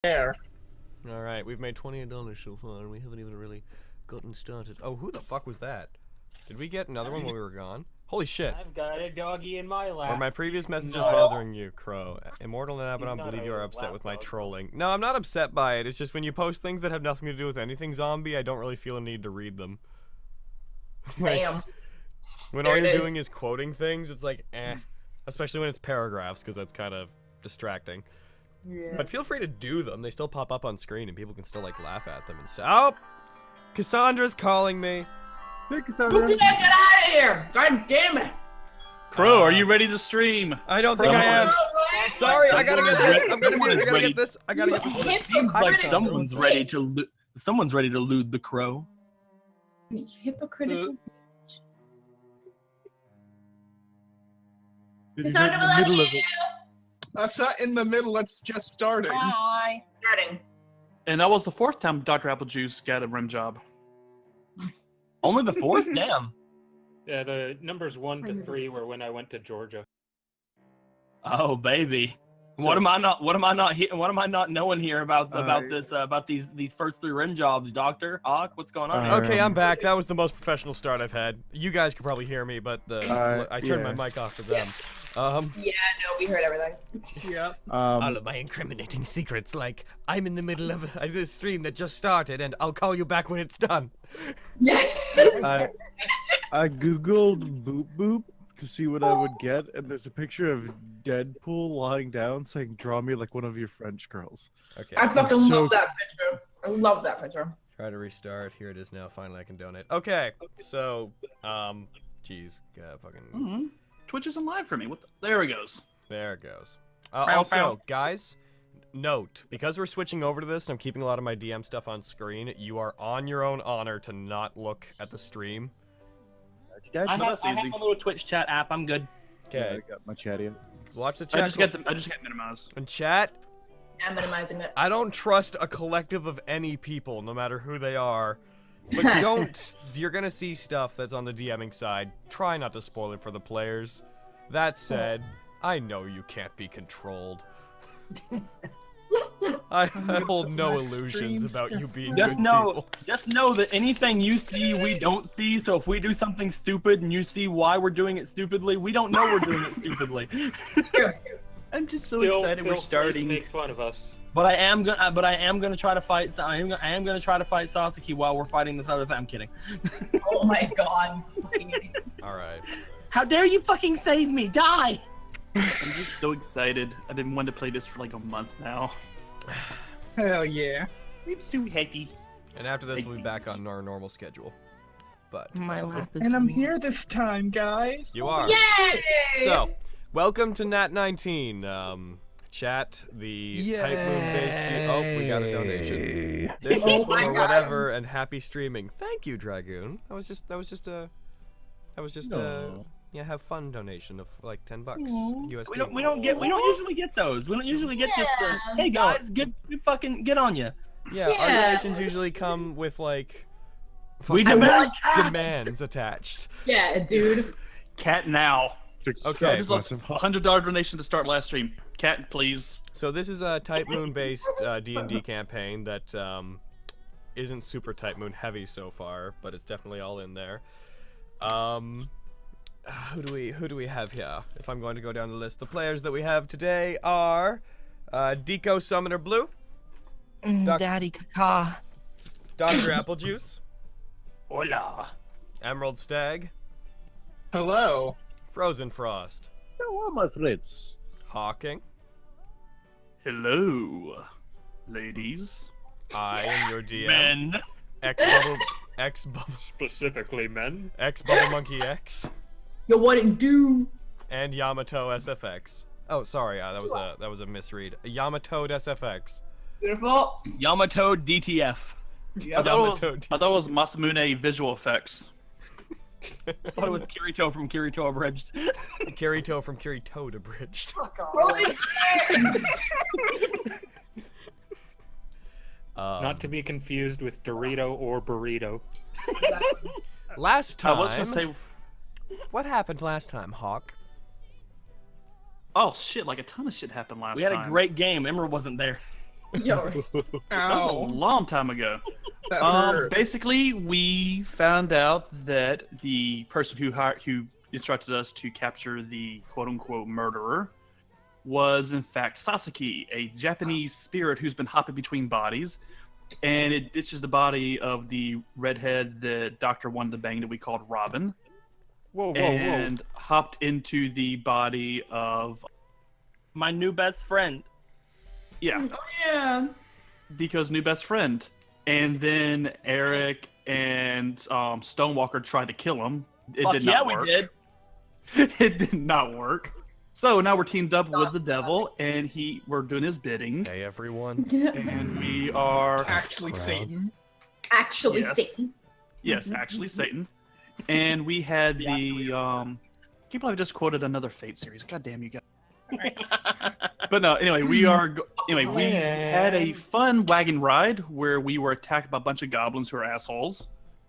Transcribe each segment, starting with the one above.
There. Alright, we've made $28 so far, and we haven't even really gotten started. Oh, who the fuck was that? Did we get another one while we were gone? Holy shit. I've got a doggy in my lap. Are my previous messages bothering you, Crow? Immortal and Abaddon believe you are upset with my trolling. No, I'm not upset by it. It's just when you post things that have nothing to do with anything zombie, I don't really feel a need to read them. Like, Damn. when There all it you're is. doing is quoting things, it's like, eh. Especially when it's paragraphs, because that's kind of distracting. Yeah. But feel free to do them. They still pop up on screen, and people can still, like, laugh at them and say, oh! Cassandra's calling me. Hey, Cassandra. Get out of here! God damn it! Crow, are you ready to stream? I don't think I am. Sorry, I gotta get this. I'm gonna do it. I gotta Ready. get this. I gotta get this. Seems like Hypocritical. someone's ready to someone's ready to loot the crow. Hypocritical. You're Cassandra, in we the love middle you! of it. That's not in the middle, it's just starting. Bye. Starting. And that was the fourth time Dr. Applejuice got a rim job. Only the fourth? Damn. Yeah, the numbers 1 to 3 were when I went to Georgia. Oh baby. What am I not knowing here about these first 3 rim jobs, Doctor? Hawk, what's going on? Okay, I'm back. That was the most professional start I've had. You guys could probably hear me, but I turned my mic off for them. Yeah, no, we heard everything. Yeah. All of my incriminating secrets, like I'm in the middle of a stream that just started, and I'll call you back when it's done. I googled boop boop to see what I would get, and there's a picture of Deadpool lying down saying, "Draw me like one of your French girls." Okay. I fucking so love that picture. I love that picture. Try to restart. Here it is now. Finally, I can donate. Okay, so jeez, fucking. Twitch isn't live for me. What? There it goes. There it goes. Also, guys, note, because we're switching over to this and I'm keeping a lot of my DM stuff on screen, you are on your own honor to not look at the stream. I that's have easy. a little Twitch chat app. I'm good. Okay, I got my chat in. watch the I chat. just get minimized. And chat, I'm minimizing it. I don't trust a collective of any people, no matter who they are. But don't, you're gonna see stuff that's on the DMing side. Try not to spoil it for the players. That said, I know you can't be controlled. I hold no illusions about you being Just good know, people. just know that anything you see, we don't see. So if we do something stupid and you see why we're doing it stupidly, we don't know we're doing it stupidly. I'm just so Still excited feel we're free to starting. make fun of us. But I am gonna try to fight. I am gonna try to fight Sasuke while we're fighting this other thing. I'm kidding. Oh my god. Fucking idiot. Alright. How dare you fucking save me? Die! I'm just so excited. I've been wanting to play this for like a month now. Hell yeah. I'm so happy. And after this, we'll be back on our normal schedule. But My lap is. And I'm here this time, guys. you are. Yay! So, welcome to Nat19. Chat, the Typemoon based. Oh, we got a donation. This Oh is my for God. whatever, and happy streaming. Thank you, Dragoon. That was just a No. yeah, have fun donation of like $10 USD. We don't usually get those. We don't usually get just the. Yeah. Hey guys, good fucking get on you. Yeah, our Yeah. donations usually come with like We fucking demand demands attached. Yeah, dude. Cat now. Okay. I just left a $100 donation to start last stream. Cat, please. So this is a Typemoon based D&D campaign that isn't super Typemoon heavy so far, but it's definitely all in there. Who do we have here? If I'm going to go down the list, the players that we have today are Deco SummonerBlue, Daddy Kaka. Dr. Applejuice, Hola. Emerald Stag, Hello. Frozen Frost, Hello, my friends. Hawking, Hello, ladies. I am your DM, Men. Specifically men. xbubblemunkyx, Yo, what it do? and YamatoSFX. Oh, sorry, that was a misread. YamatoSFX. Beautiful. Yamato DTF. I thought it Yamato was Masamune visual effects. I thought it was Kirito from Kirito Abridged. Kirito from Kirito Abridged. Rolling Not to be confused with Dorito or burrito. Last I was time, gonna say, what happened last time, Hawk? oh shit, like a ton of shit happened last We had time. a great game. Emerald wasn't there. Yo. That was a Ow. long time ago. That hurt. Basically, we found out that the person who instructed us to capture the quote-unquote murderer was in fact Sasaki, a Japanese spirit who's been hopping between bodies, and it ditches the body of the redhead that Doctor wanted to bang that we called Robin, Whoa, and hopped into the body of My new best friend. yeah, Oh yeah. Deco's new best friend. And then Eric and Stonewalker tried to kill him. It Fuck did yeah, not we work. did. It did not work. So now we're teamed up with the devil, and we're doing his bidding, Hey, everyone. and we are Actually, Crowd. Satan. Actually, Yes. Satan. yes, actually Satan, and we had the can't believe I just quoted another Fate series. God damn you guys. But no, anyway, we had a fun wagon ride where we were attacked by a bunch of goblins who are assholes.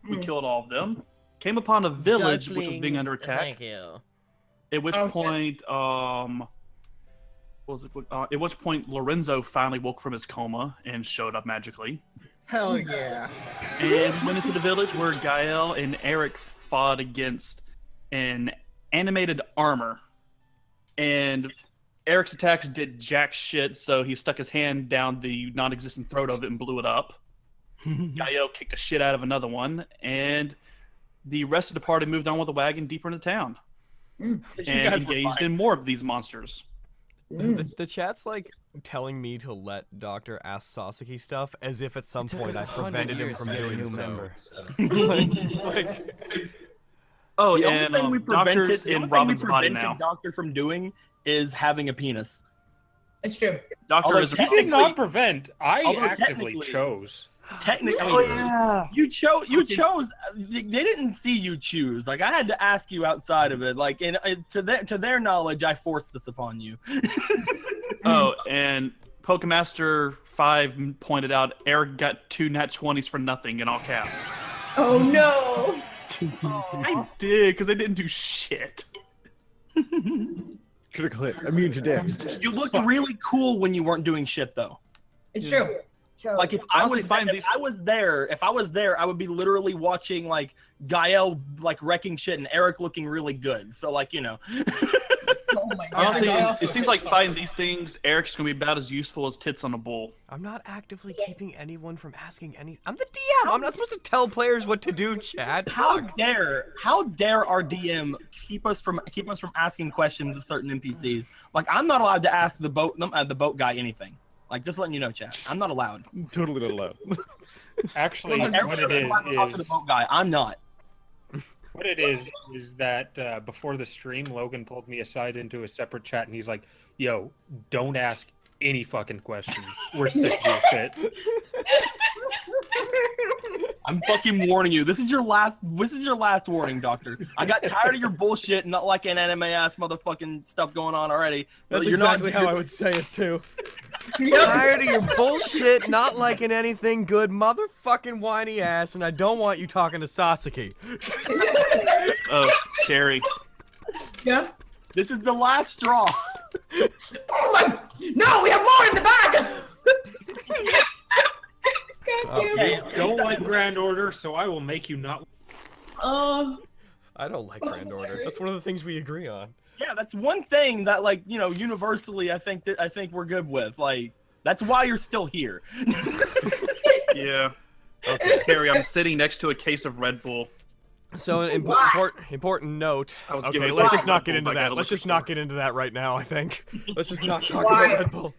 We killed all of them. Came upon a village which was being under attack. Thank you. At which Okay. point, what was it? At which point, Lorenzo finally woke from his coma and showed up magically. Hell yeah. And we went into the village where GAE-EL and Eric fought against an animated armor. And Eric's attacks did jack shit, so he stuck his hand down the non-existent throat of it and blew it up. GAE-EL kicked the shit out of another one, and the rest of the party moved on with the wagon deeper into town You and guys were engaged fine. in more of these monsters. The chat's like telling me to let Doctor ask Sasaki stuff as if at some point I prevented him from doing so. Oh, The and only thing we Doctor's prevented, the in only thing we Robin's body prevented now. Doctor from doing is having a penis. It's true. Doctor Although is You technically- did not prevent. I Although actively technically- chose. Technically, Oh yeah. you chose. They didn't see you choose. Like I had to ask you outside of it. Like, to their knowledge, I forced this upon you. Oh, and Pokemaster 5 pointed out Eric got 2 nat 20s for nothing in all caps. Oh no. I did, because they didn't do shit. Critical hit. Immune to damage. You looked really cool when you weren't doing shit, though. It's true. Like if I Honestly, was find there, these- if I was there, I would be literally watching like GAE-EL like wrecking shit and Eric looking really good. So like Oh my god. Honestly, I also it seems like fighting these things, Eric's going to be about as useful as tits on a bull. I'm not actively keeping anyone from asking any. I'm the DM. I'm not supposed to tell players what to do, Chad. how dare our DM keep us from asking questions of certain NPCs? Like I'm not allowed to ask the boat guy anything. Like just letting you know, chat. I'm not allowed. Totally not allowed. Actually, Everyone's what it allowed to talk to the is boat guy. I'm not. what it is that before the stream, Logan pulled me aside into a separate chat, and he's like, "Yo, don't ask any fucking questions. We're sick of your shit." I'm fucking warning you. This is your last warning, Doctor. I got tired of your bullshit and not like an anime ass motherfucking stuff going on already. That's You're exactly not, how I would say it too. Tired of your bullshit, not liking anything good, motherfucking whiny ass, and I don't want you talking to Sasaki. Oh, Carrie. Yeah. This is the last straw. Oh my! No, we have more in the bag. God damn it. Don't like Grand Order, so I will make you not. Oh. I don't like Grand Order. That's one of the things we agree on. Yeah, that's one thing that like, you know, universally I think we're good with. Like that's why you're still here. Yeah. Okay, Carrie, I'm sitting next to a case of Red Bull. So an important note. I was Okay, giving let's a just not get Red into Bull, but I that. gotta Let's look just for not store. get into that right now, I think. Let's just not talk Why? about Red Bull.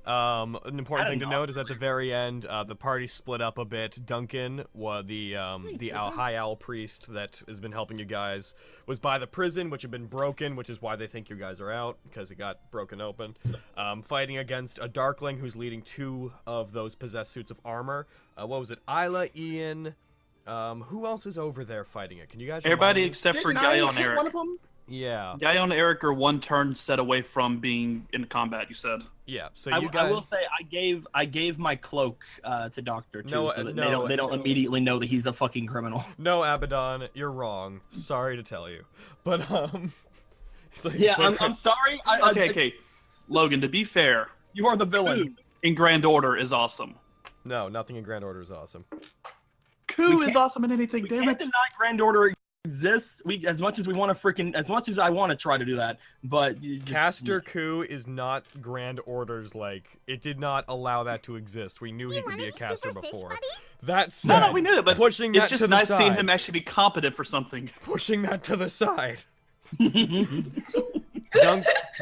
An important thing to note is at the very end, the party split up a bit. Duncan, the high owl priest that has been helping you guys, was by the prison, which had been broken, which is why they think you guys are out, because it got broken open. Fighting against a darkling who's leading 2 of those possessed suits of armor. What was it? Isla, Ian. Who else is over there fighting it? Can you guys? Everybody remind me? except for Didn't I GAE-EL and hit Eric. one of them? Yeah. GAE-EL and Eric are 1 turn set away from being in combat, you said. Yeah. So I you guys. will say I gave my cloak to Doctor too, No, so that no, they don't immediately know that he's a fucking criminal. No, Abaddon, you're wrong. Sorry to tell you, but it's like, Yeah, I'm sorry. Okay. Logan, to be fair, You are the villain. In Grand Order is awesome. No, nothing in Grand Order is awesome. Coup is awesome in anything, We damn can't it. deny Grand Order exists. We, as much as we want to as much as I want to try to do that, but Caster Coup is not Grand Order's, like, it did not allow that to exist. We knew he could be a caster before. That said, No, we knew that, but pushing it's that just to the nice seeing side. him actually be competent for something. Pushing that to the side.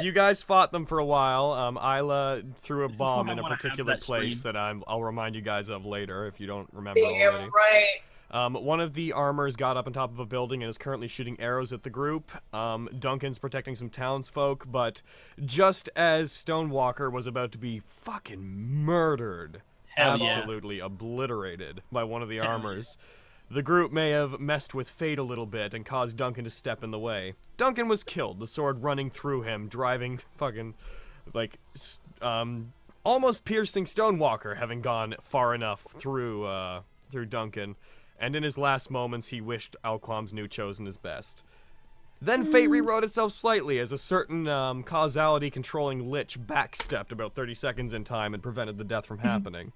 You guys fought them for a while. Isla threw a This is bomb why I in a wanna have particular that place stream. that I'll remind you guys of later if you don't remember Damn already. right. One of the armors got up on top of a building and is currently shooting arrows at the group. Duncan's protecting some townsfolk, but just as Stonewalker was about to be fucking murdered, Hell yeah. absolutely obliterated by one of the armors, the group may have messed with fate a little bit and caused Duncan to step in the way. Duncan was killed, the sword running through him, driving fucking, like, almost piercing Stonewalker, having gone far enough through Duncan. And in his last moments, he wished Alquam's new chosen his best. Then fate rewrote itself slightly as a certain causality-controlling lich backstepped about 30 seconds in time and prevented the death from happening.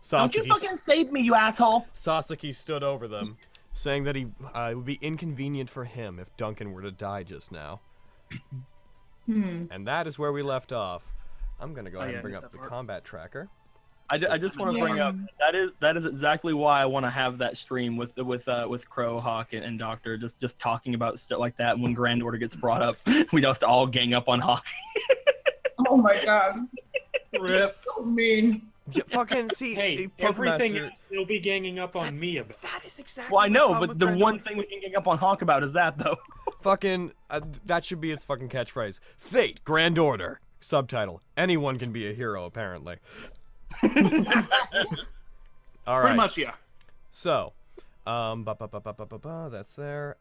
Don't you fucking save me, you asshole! Sasaki stood over them, saying that it would be inconvenient for him if Duncan were to die just now. And that is where we left off. I'm gonna go ahead and bring up the combat tracker. I just want to bring up that is exactly why I want to have that stream with Crow, Hawk, and Doctor just talking about stuff like that. When Grand Order gets brought up, we just all gang up on Hawk. Oh my god. Rip. So mean. Yeah, fucking see, Hey, the everything Pokemaster- else they'll be ganging up on me about. That is exactly. Well, I the know, problem but with the Grand one Order. thing we can gang up on Hawk about is that though. Fucking that should be its fucking catchphrase. Fate, Grand Order. Subtitle: anyone can be a hero, apparently. All right. Pretty much, yeah. So, that's there.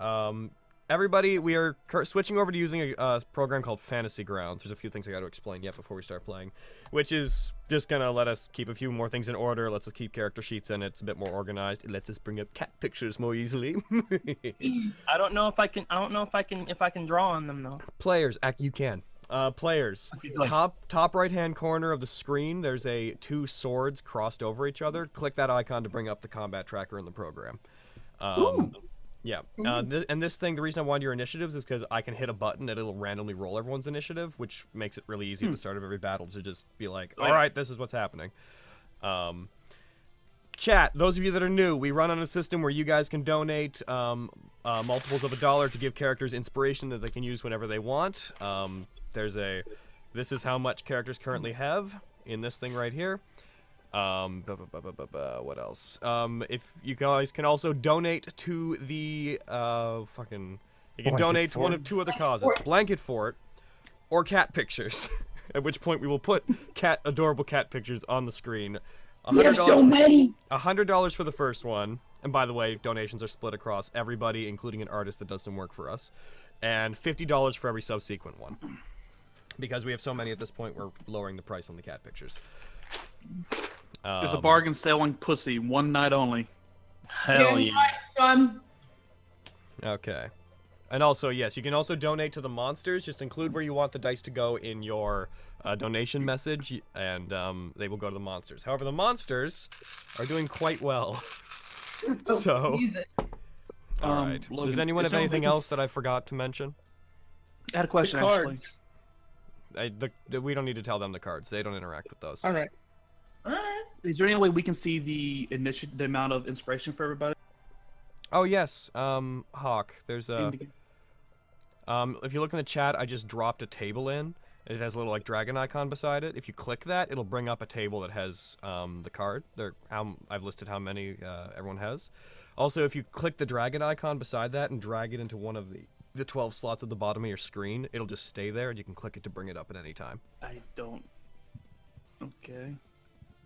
Everybody, we are switching over to using a program called Fantasy Grounds. There's a few things I got to explain yet before we start playing, which is just gonna let us keep a few more things in order. Lets us keep character sheets in it. It's a bit more organized. It lets us bring up cat pictures more easily. I don't know if I can draw on them though. Players, you can. Players, top right hand corner of the screen, there's two swords crossed over each other. Click that icon to bring up the combat tracker in the program. Yeah, and this thing, the reason I wanted your initiatives is because I can hit a button and it'll randomly roll everyone's initiative, which makes it really easy at the start of every battle to just be like, all right, this is what's happening. Chat, those of you that are new, we run on a system where you guys can donate multiples of $1 to give characters inspiration that they can use whenever they want. This is how much characters currently have in this thing right here. What else? If you guys can also donate to the you can donate to one of two other causes: Blanket Fort or cat pictures. At which point we will put adorable cat pictures on the screen. We have so many. $100 for the first one, and by the way, donations are split across everybody, including an artist that does some work for us, and $50 for every subsequent one. Because we have so many at this point, we're lowering the price on the cat pictures. There's a bargain sale on pussy, one night only. Hell Damn yeah. right, son. Okay. And also, yes, you can also donate to the monsters. Just include where you want the dice to go in your donation message, and they will go to the monsters. However, the monsters are doing quite well. So, Jesus. all right. Logan, Does anyone is have there anything anything- else that I forgot to mention? I had a question, The actually. cards. We don't need to tell them the cards. They don't interact with those. All right. Alright. Is there any way we can see the amount of inspiration for everybody? Oh yes, Hawk. There's a. If you look in the chat, I just dropped a table in. It has a little like dragon icon beside it. If you click that, it'll bring up a table that has the card. I've listed how many everyone has. Also, if you click the dragon icon beside that and drag it into one of the 12 slots at the bottom of your screen, it'll just stay there, and you can click it to bring it up at any time. I don't. Okay.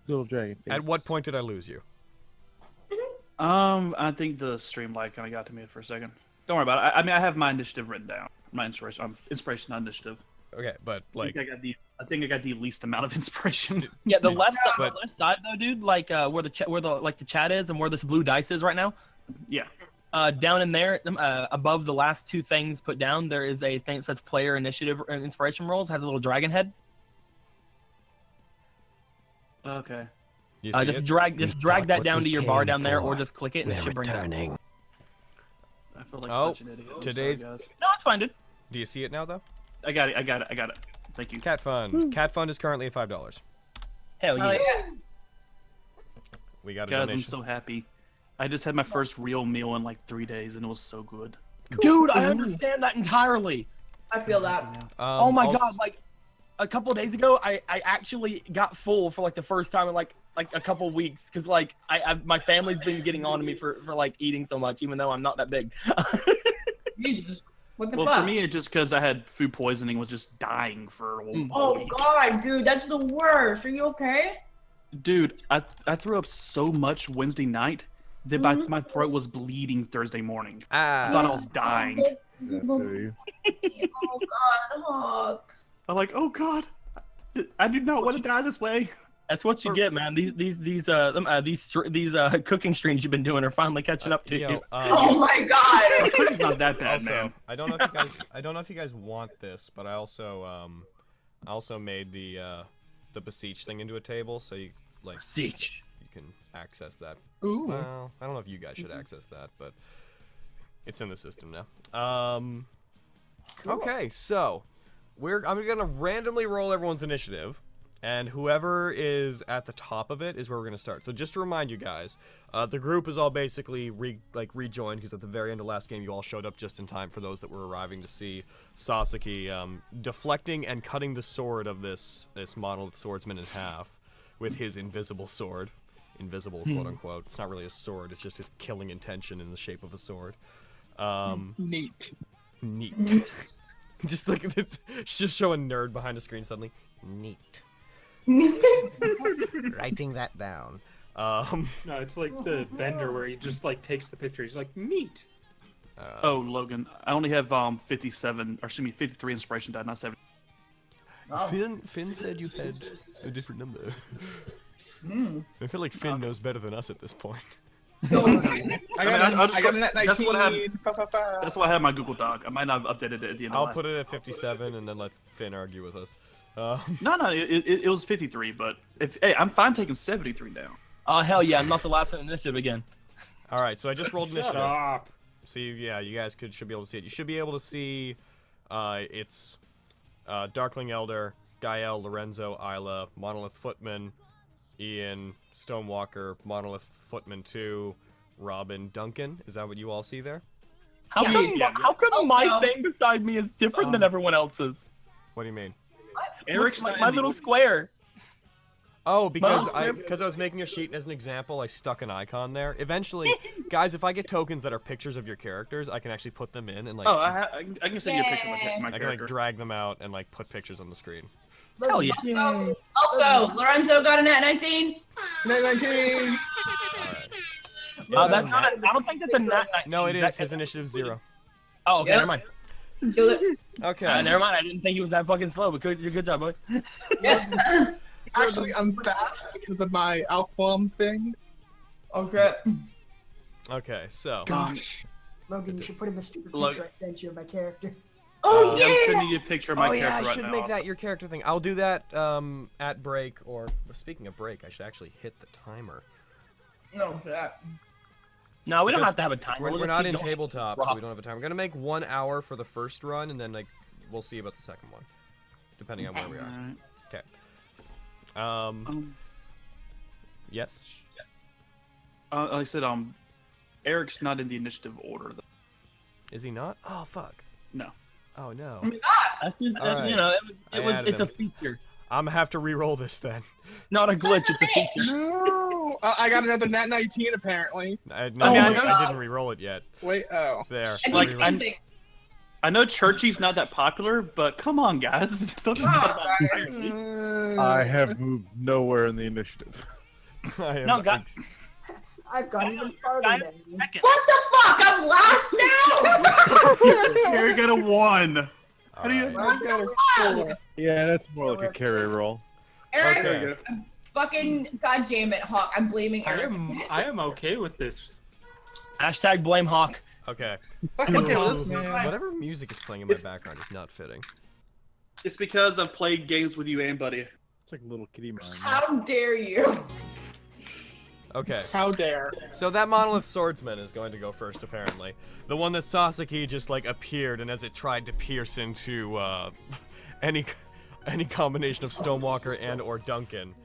Little dragon. At what point did I lose you? I think the stream light kind of got to me for a second. Don't worry about it. I mean, I have my initiative written down. My inspiration, not initiative. Okay, but like, I think I got the least amount of inspiration. Yeah, the left side, But- the left side though, dude, like where the chat is and where this blue dice is right now. Yeah. Down in there, above the last two things put down, there is a thing that says player initiative and inspiration rolls. Has a little dragon head. Okay. You see Just it? drag that down to your bar down there, or just click it and it should bring it up. I feel like Oh, such an idiot. today's- Sorry, guys. No, it's fine, dude. Do you see it now, though? I got it. Thank you. Cat Fund. Cat Fund is currently at $5. Hell yeah. Oh yeah. We got a Guys, I'm donation. so happy. I just had my first real meal in like 3 days, and it was so good. Dude, I understand that entirely. I feel that. Oh my also- god, like a couple of days ago, I actually got full for like the first time in like a couple of weeks, because like my family's been getting on to me for like eating so much, even though I'm not that big. Jesus. What the Well, fuck? for me, it just because I had food poisoning, was just dying for a Oh week. god, dude, that's the worst. Are you okay? Dude, I threw up so much Wednesday night that my throat was bleeding Thursday morning. I thought I was dying. Oh god, Hawk. I'm like, oh god, I do not want to die this way. That's what you get, man. These cooking streams you've been doing are finally catching up to you. Oh my god. Cooking's not that bad, Also, man. I don't know if you guys want this, but I also made the beseech thing into a table, so you like Siege. you can access that. Ooh. Well, I don't know if you guys should access that, but it's in the system now. Okay, so I'm gonna randomly roll everyone's initiative, and whoever is at the top of it is where we're gonna start. So just to remind you guys, the group is all basically rejoined, because at the very end of last game you all showed up just in time for those that were arriving to see Sasaki deflecting and cutting the sword of this model swordsman in half with his invisible sword. Invisible, quote unquote. It's not really a sword, it's just his killing intention in the shape of a sword. Neat. Neat. Just like it's just show a nerd behind a screen suddenly. Neat. Writing that down. No, it's like the vendor where he just like takes the picture. He's like, neat. Oh, Logan, I only have 53 inspiration die, not 70. Finn said you had a different number. I feel like Finn knows better than us at this point. I got a Nat19. That's what happened. That's why I have my Google Doc. I might not have updated it at the end. I'll of last put it at 57 and then let Finn argue with us. No, it was 53, but hey, I'm fine taking 73 down. Oh hell yeah, I'm not the last one initiative again. All right, so I just rolled initiative. Stop. See, yeah, you guys should be able to see it. You should be able to see it's Darkling Elder, GAE-EL, Lorenzo, Isla, Monolith Footman, Ian, Stonewalker, Monolith Footman 2, Robin, Duncan. Is that what you all see there? How come my thing beside me is different than everyone else's? What do you mean? Eric's like not my in the little order. square. Oh, because Well, I was making a sheet as an example, I stuck an icon there. Eventually, guys, if I get tokens that are pictures of your characters, I can actually put them in and like Oh, I can send you a picture of my I can character. like drag them out and like put pictures on the screen. Hell yeah. Also, Lorenzo got a Nat19. Nat19. That's not. I don't think that's a nat. No, it is. His initiative 0. Oh, okay, Yep. never mind. Do it. Okay. Never mind. I didn't think he was that fucking slow, but good job, boy. Yeah. Actually, I'm fast because of my Alquam thing. Oh shit. Okay, so Gosh. Logan, you should put in the stupid Look. picture I sent you of my character. Oh I'm yeah. sending you a picture of my oh yeah, I character right should now. make that your character thing. I'll do that at break, or speaking of break, I should actually hit the timer. No shit. No, we don't Because have to have a timer. We're We'll just not keep in going. tabletop, so we don't have a timer. We're gonna make 1 hour for the first run, and then like we'll see about the second one, depending on where we are. Alright. Okay. Yes. Like I said, Eric's not in the initiative order. Though. Is he not? Oh fuck. No. Oh no. That's just, Alright. you know, I added it's a him. feature, I'm gonna have to re-roll this then. not a glitch. It's a feature. No. I got another Nat19 apparently. I my didn't re-roll it yet. Wait. Oh. There. I Like, keep I'm- thinking. I know Churchy's not that popular, but come on, guys. Don't just talk about Oh, Churchy. I have moved nowhere in the initiative. I am, No, God. I've gone even farther than you. What the fuck? I'm last now. You're gonna 1. How do you? I got a 4. Yeah, that's more like a carry roll. Eric, Okay. fucking goddamn it, Hawk. I'm blaming I Eric. am okay with this. Hashtag blame Hawk. Okay. Fucking Okay, hell, let's- man. Whatever music is playing in my background is not fitting. It's because I've played games with you and Buddy. It's like a little kitty mine. How dare you? Okay. How dare. So that monolith swordsman is going to go first, apparently. The one that Sasaki just like appeared, and as it tried to pierce into any combination of Stonewalker and or Duncan,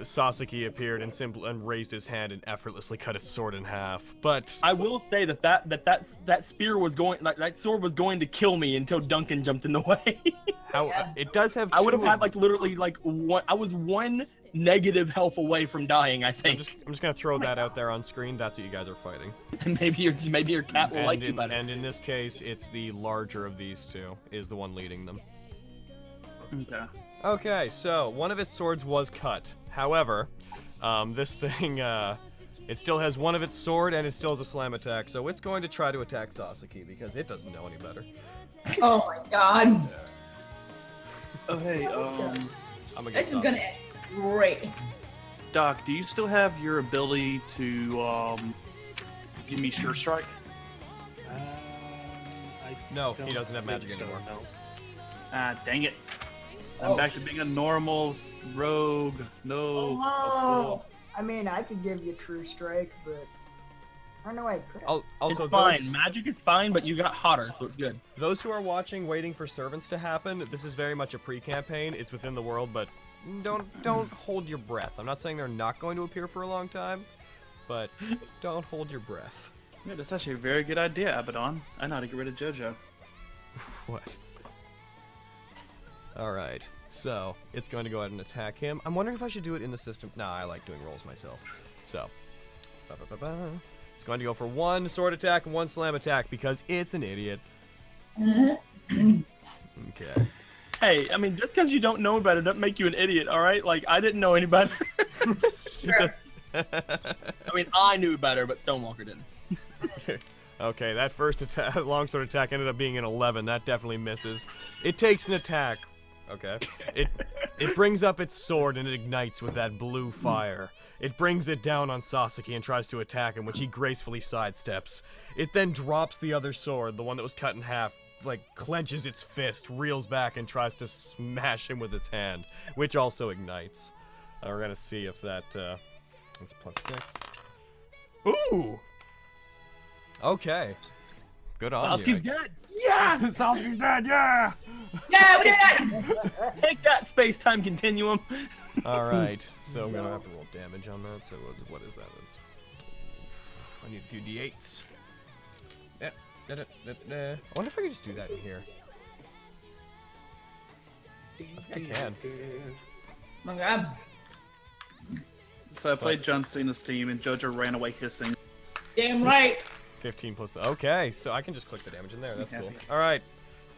Sasaki appeared and raised his hand and effortlessly cut its sword in half. But I will say that spear was going, like that sword was going to kill me until Duncan jumped in the way. how it does have. I would have two- had like literally like one. I was one negative health away from dying. I think. I'm just gonna throw that out there on screen. That's what you guys are fighting. And maybe your cat will like you better. And in this case, it's the larger of these two is the one leading them. Okay. Okay, so one of its swords was cut. However, this thing, it still has one of its sword and it still has a slam attack, so it's going to try to attack Sasaki because it doesn't know any better. Oh my god. Oh hey, I'm gonna This is gonna end great. Doc, do you still have your ability to give me Sure Strike? No, he doesn't have magic anymore. No. Ah, dang it. I'm back to being a normal rogue. No. That's cool. I mean, I could give you True Strike, but I don't know why I could. Also, It's fine. Magic is fine, but you got hotter, so it's good. those who are watching, waiting for servants to happen, this is very much a pre-campaign. It's within the world, but don't hold your breath. I'm not saying they're not going to appear for a long time, but don't hold your breath. Yeah, that's actually a very good idea, Abaddon. I know how to get rid of JoJo. What? Alright, so it's going to go ahead and attack him. I'm wondering if I should do it in the system. Nah, I like doing rolls myself. So, it's going to go for one sword attack and one slam attack because it's an idiot. Okay. Hey, I mean, just because you don't know better doesn't make you an idiot, all right? Like, I didn't know any better. Sure. I mean, I knew better, but Stonewalker didn't. Okay, that first attack, longsword attack ended up being an 11. That definitely misses. It takes an attack. Okay. It brings up its sword and it ignites with that blue fire. It brings it down on Sasaki and tries to attack him, which he gracefully sidesteps. It then drops the other sword, the one that was cut in half, like clenches its fist, reels back, and tries to smash him with its hand, which also ignites. We're gonna see if that's +6. Ooh! Okay. Good on Sasuke's you. dead. Yes! Sasuke's dead, yeah! Yeah, we did it! Take that space-time continuum. Alright, so I'm gonna have to roll damage on that, so what is that? That's... I need a few d8s. Yeah. I wonder if I can just do that in here. I think I can. Oh my god. So I played John Cena's theme and JoJo ran away hissing. Damn right. 15 plus... Okay, so I can just click the damage in there, that's Yeah. cool. Alright.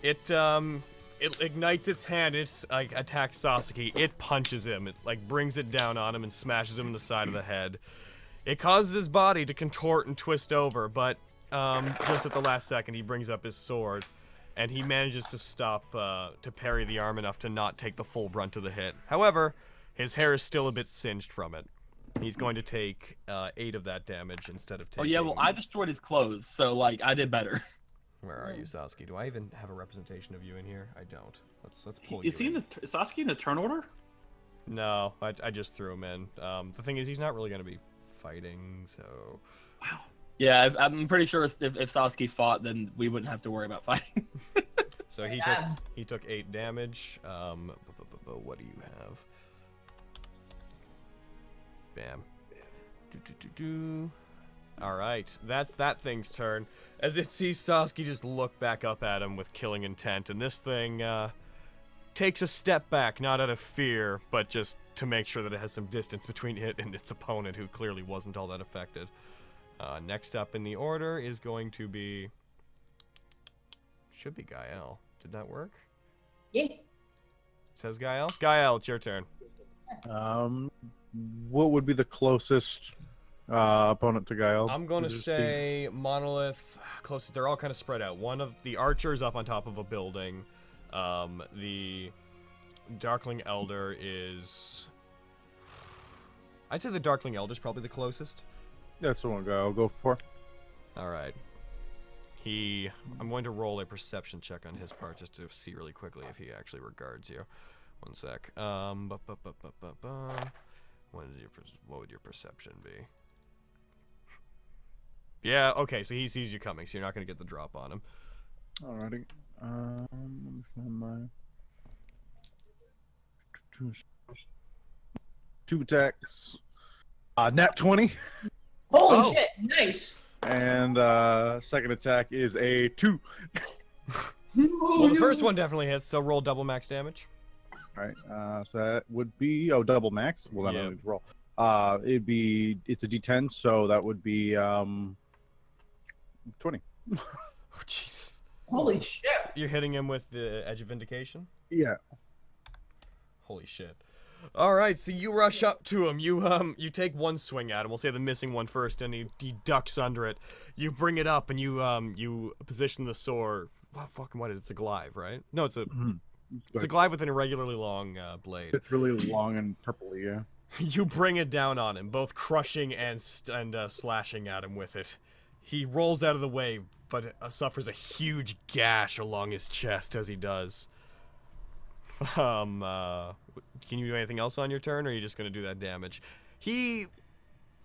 It ignites its hand, it's like attacks Sasaki, it punches him, it like brings it down on him and smashes him in the side of the head. It causes his body to contort and twist over, but just at the last second he brings up his sword and he manages to stop, to parry the arm enough to not take the full brunt of the hit. However, his hair is still a bit singed from it. He's going to take 8 of that damage instead of taking... Oh yeah, well I destroyed his clothes, so like I did better. Where are you, Sasuke? Do I even have a representation of you in here? I don't. Let's pull Is you he in. is Sasuke in a turn order? No, I just threw him in. The thing is, he's not really going to be fighting, so... Wow. Yeah, I'm pretty sure if Sasuke fought, then we wouldn't have to worry about fighting. So he took 8 damage. What do you have? Bam. Alright, that's that thing's turn. As it sees Sasuke just look back up at him with killing intent, and this thing takes a step back, not out of fear, but just to make sure that it has some distance between it and its opponent, who clearly wasn't all that affected. Next up in the order is going to be... Should be GAE-EL. Did that work? Yeah. It says GAE-EL? GAE-EL, it's your turn. What would be the closest opponent to GAE-EL? I'm going to say Monolith, close. They're all kind of spread out. One of the archers up on top of a building. The Darkling Elder is... I'd say the Darkling Elder is probably the closest. That's the one I'll go for. Alright. I'm going to roll a perception check on his part just to see really quickly if he actually regards you. One sec. What would your perception be? Yeah, okay, so he sees you coming, so you're not going to get the drop on him. Alrighty. Let me find my... Two attacks. Nat 20. Holy shit! Nice. And second attack is a 2. Well, the first one definitely hits, so roll double max damage. Alright, so that would be double max. Well, then I don't need to roll. It's a D10, so that would be 20. Oh, Jesus. Holy shit. You're hitting him with the Edge of Vindication? Yeah. Holy shit. All right, so you rush up to him. You take one swing at him. We'll say the missing one first, and he ducks under it. You bring it up, and you position the sword. What is it? It's a glaive, right? No, it's a it's a glaive with an irregularly long blade. It's really long and purpley, yeah. You bring it down on him, both crushing and slashing at him with it. He rolls out of the way, but suffers a huge gash along his chest as he does. Can you do anything else on your turn, or are you just gonna do that damage? He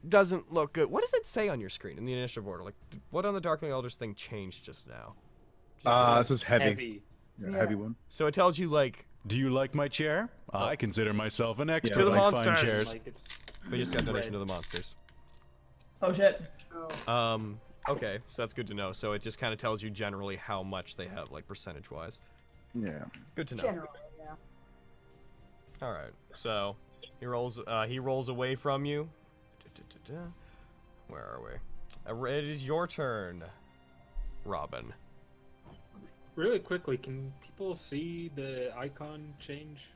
doesn't look good. What does it say on your screen in the initiative order? Like, what on the Darkling Elders thing changed just now? This is heavy. Yeah, heavy one. So it tells you, like... Do you like my chair? I consider myself an expert to the like fine monsters. chairs. Like it's We just got donation to the monsters. Oh shit. Okay, so that's good to know. So it just kind of tells you generally how much they have, like, percentage-wise. Yeah. Good to know. Generally, yeah. All right, so he rolls away from you. Where are we? It is your turn, Robin. really quickly. Can people see the icon change?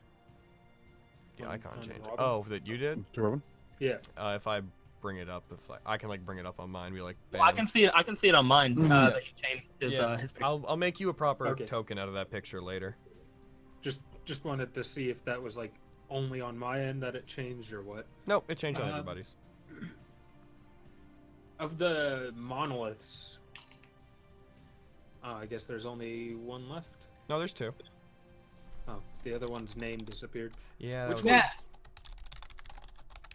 The icon on change. Robin? Oh, that you did? To Robin? Yeah. If I bring it up, if I can like bring it up on mine, be like, bam. Well, I can see it. I can see it on mine. That he changed his his picture. I'll make you a proper Okay. token out of that picture later. Just wanted to see if that was like only on my end that it changed or what. Nope, it changed on everybody's. Of the monoliths, I guess there's only one left. No, there's two. Oh, the other one's name disappeared. Yeah. Which that was- one's,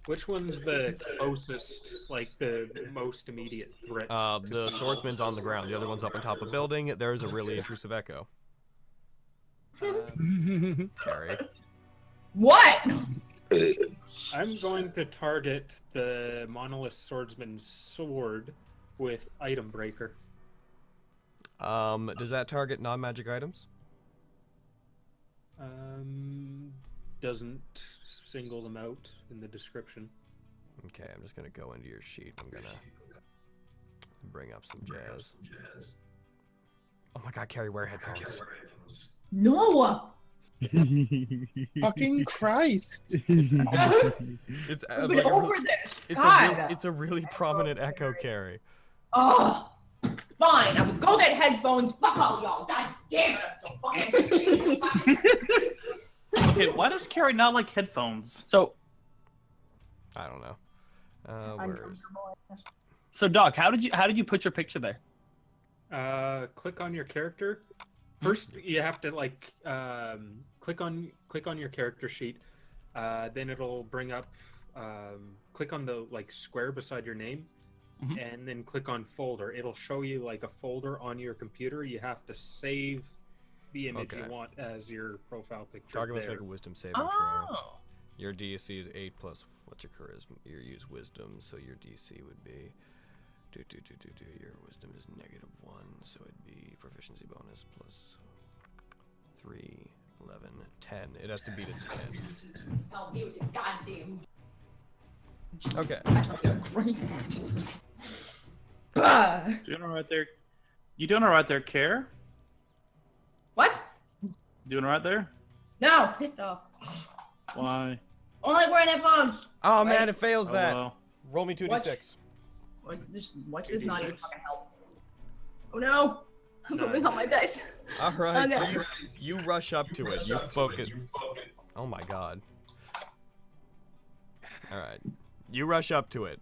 which one's the closest, like the most immediate threat? The swordsman's on the ground. The other one's up on top of a building. There's a really intrusive echo. Carrie. What? I'm going to target the monolith swordsman's sword with item breaker. Does that target non-magic items? Doesn't single them out in the description. Okay, I'm just gonna go into your sheet. I'm gonna bring up some jazz. Oh my god, Carrie, wear headphones. No. Fucking Christ. It's I've been like over this. it's God. it's a really prominent echo, Carrie. Oh. Fine. I will go get headphones. Fuck all y'all. God damn it. I'm so fucking. Okay, why does Carrie not like headphones? So, I don't know. Where is... Uncomfortable, I guess. so Doc, how did you put your picture there? Click on your character. First, you have to like click on your character sheet. Then it'll bring up. Click on the like square beside your name, and then click on folder. It'll show you like a folder on your computer. You have to save the image you want as your profile picture. Target must there. make a wisdom saving throw. Oh. Your DC is 8 plus what's your charisma? Your use wisdom, so your DC would be. Your wisdom is -1, so it'd be proficiency bonus plus 3, 11, 10. It has to beat a 10. Tell me what you goddamn. Okay. Great. Bah. Doing all right there. You doing all right there, Care? What? Doing all right there? No, pissed off. Why? Only wearing headphones. Oh Wait. man, it fails Oh, that. well. Roll me 2d6. Watch this not even 2d6. fucking help. Oh no. I'm moving on my dice. All right, so Okay. you rush up to it. You focus. Oh my god. All right, you rush up to it.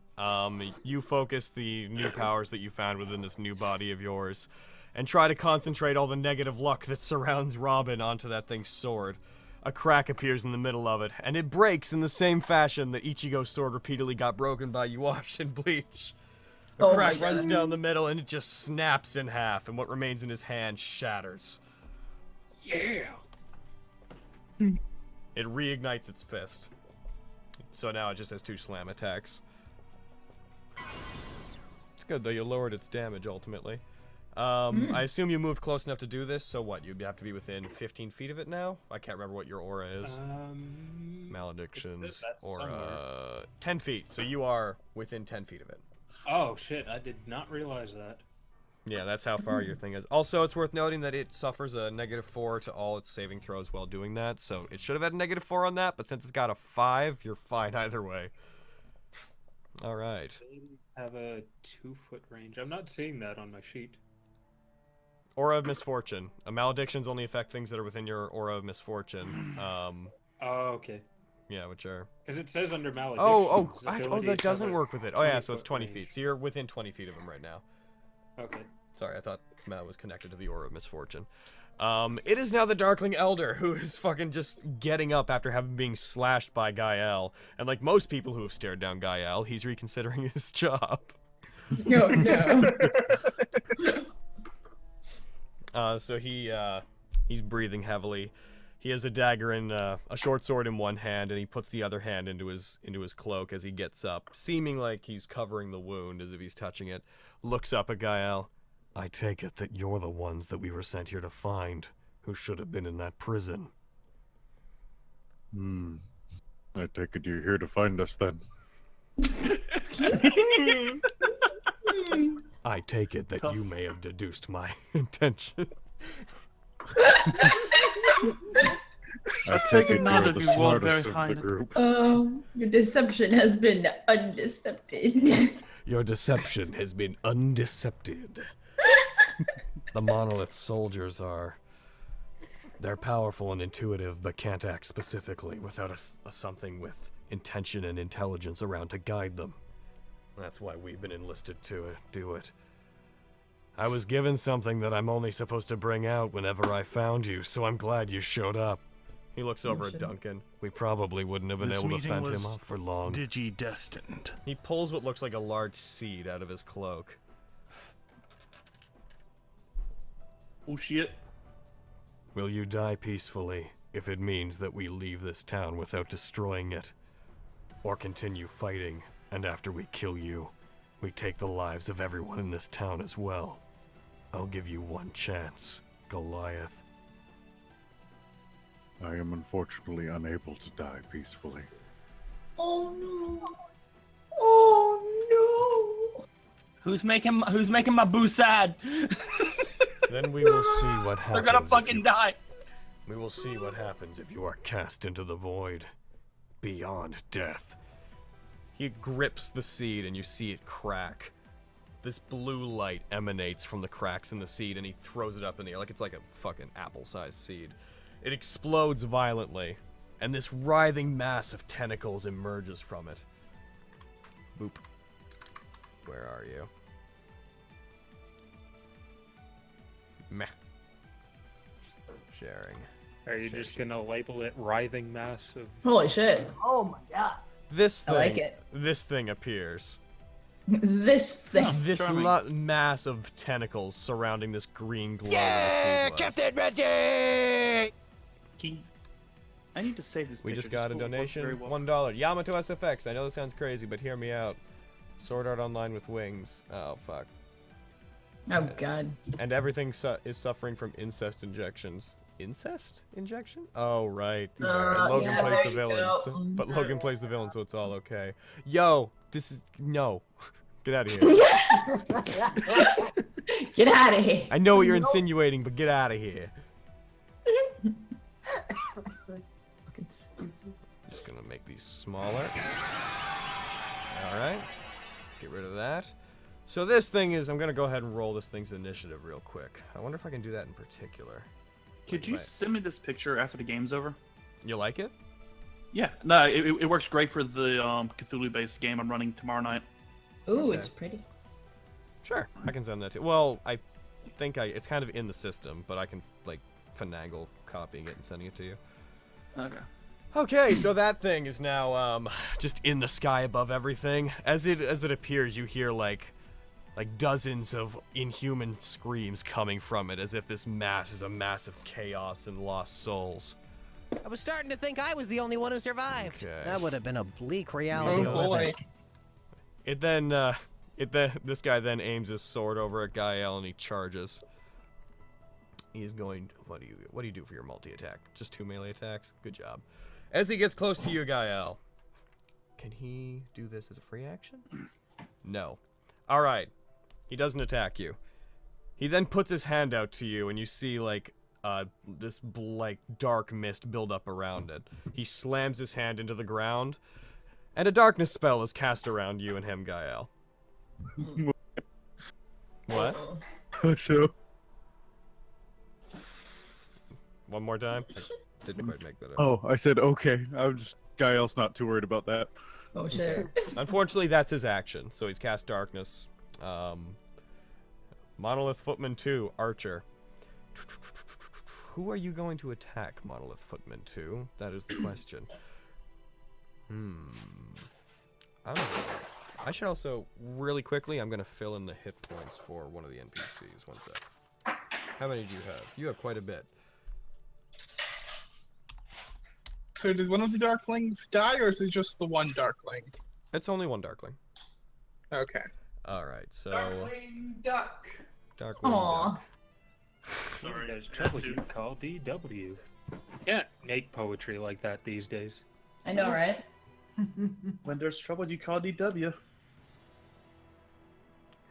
You focus the new powers that you found within this new body of yours, and try to concentrate all the negative luck that surrounds Robin onto that thing's sword. A crack appears in the middle of it, and it breaks in the same fashion that Ichigo's sword repeatedly got broken by Yuash in Bleach. The crack runs down the middle, and it just snaps in half, and what remains in his hand shatters. Yeah! It reignites its fist. So now it just has 2 slam attacks. It's good, though. You lowered its damage, ultimately. I assume you moved close enough to do this, so what? You'd have to be within 15 feet of it now? I can't remember what your aura is. Maledictions. Aura. 10 feet, so you are within 10 feet of it. Oh, shit. I did not realize that. Yeah, that's how far your thing is. Also, it's worth noting that it suffers a -4 to all its saving throws while doing that, so it should have had a -4 on that, but since it's got a 5, you're fine either way. Alright. Have a 2-foot range. I'm not seeing that on my sheet. Aura of Misfortune. Maledictions only affect things that are within your Aura of Misfortune. Oh, okay. Yeah, which are... Because it says under Maledictions. Oh, that doesn't work with it. Oh, yeah, so it's 20 feet. So you're within 20 feet of him right now. Okay. Sorry, I thought Mal was connected to the Aura of Misfortune. It is now the Darkling Elder, who is fucking just getting up after having been slashed by GAE-EL. And like most people who have stared down GAE-EL, he's reconsidering his job. No, no. So he's breathing heavily. He has a dagger and a short sword in one hand, and he puts the other hand into his cloak as he gets up, seeming like he's covering the wound as if he's touching it. Looks up at GAE-EL. I take it that you're the ones that we were sent here to find, who should have been in that prison. I take it you're here to find us then. I take it that you may have deduced my intention. I take it Not you're if the you walk smartest very of high the enough. group. Your deception has been undecepted. Your deception has been undecepted. The Monolith soldiers are... They're powerful and intuitive, but can't act specifically without a something with intention and intelligence around to guide them. That's why we've been enlisted to do it. I was given something that I'm only supposed to bring out whenever I found you, so I'm glad you showed up. He looks over at Duncan. We probably wouldn't have been able to fend him off for long. Digi-destined. He pulls what looks like a large seed out of his cloak. Oh shit. Will you die peacefully if it means that we leave this town without destroying it? Or continue fighting, and after we kill you, we take the lives of everyone in this town as well? I'll give you one chance, Goliath. I am unfortunately unable to die peacefully. Oh no. Oh no. Who's making my boo sad? Then we will see what happens. They're gonna fucking die. We will see what happens if you are cast into the void, beyond death. He grips the seed and you see it crack. This blue light emanates from the cracks in the seed and he throws it up in the air like it's like a fucking apple-sized seed. It explodes violently, and this writhing mass of tentacles emerges from it. Boop. Where are you? Meh. Sharing. Are you just gonna label it writhing mass of... Holy shit. Oh my god. This thing. I like it. This thing appears. This thing. This mass of tentacles surrounding this green glow. Captain Reggie! I need to save this. We picture. just got a will work donation. very well. $1. YamatoSFX. I know this sounds crazy, but hear me out. Sword Art Online with wings. Oh fuck. Oh god. And everything is suffering from incest injections. Incest injection? Oh right. And Logan yeah, plays the there you villains, go. but Logan plays the villain, so it's all okay. Yo, this is no. Get out of here. Get out of here. I know what you're insinuating, but get out of here. Fucking stupid. Just gonna make these smaller. Alright. Get rid of that. So this thing is, I'm gonna go ahead and roll this thing's initiative real quick. I wonder if I can do that in particular. Could you Right. send me this picture after the game's over? You like it? Yeah, no, it works great for the Cthulhu-based game I'm running tomorrow night. Ooh, Okay. it's pretty. Sure, I can send that to. Well, I think it's kind of in the system, but I can like finagle copying it and sending it to you. Okay. Okay, so that thing is now just in the sky above everything. As it appears, you hear like dozens of inhuman screams coming from it, as if this mass is a mass of chaos and lost souls. I was starting to think I was the only one who survived. Okay. That would have been a bleak reality to Oh live in. boy. This guy then aims his sword over at GAE-EL and he charges. He's going. What do you do for your multi-attack? Just 2 melee attacks. Good job. As he gets close to you, GAE-EL, can he do this as a free action? No. All right. He doesn't attack you. He then puts his hand out to you, and you see like this like dark mist build up around it. He slams his hand into the ground, and a darkness spell is cast around you and him, GAE-EL. What? So One more time? I didn't quite make that up. oh, I said okay. I'm just GAE-EL's not too worried about that. Oh shit. Unfortunately, that's his action. So he's cast Darkness. Monolith Footman 2, Archer. Who are you going to attack, Monolith Footman 2? That is the question. I don't know. I should also, really quickly, I'm going to fill in the hit points for one of the NPCs. One sec. How many do you have? You have quite a bit. So did one of the Darklings die, or is it just the one Darkling? It's only one Darkling. Okay. Alright, so... Darkling Duck. Darkling Aw. Duck. Sorry, there's trouble you call DW. Can't make poetry like that these days. I know, right? When there's trouble, you call DW.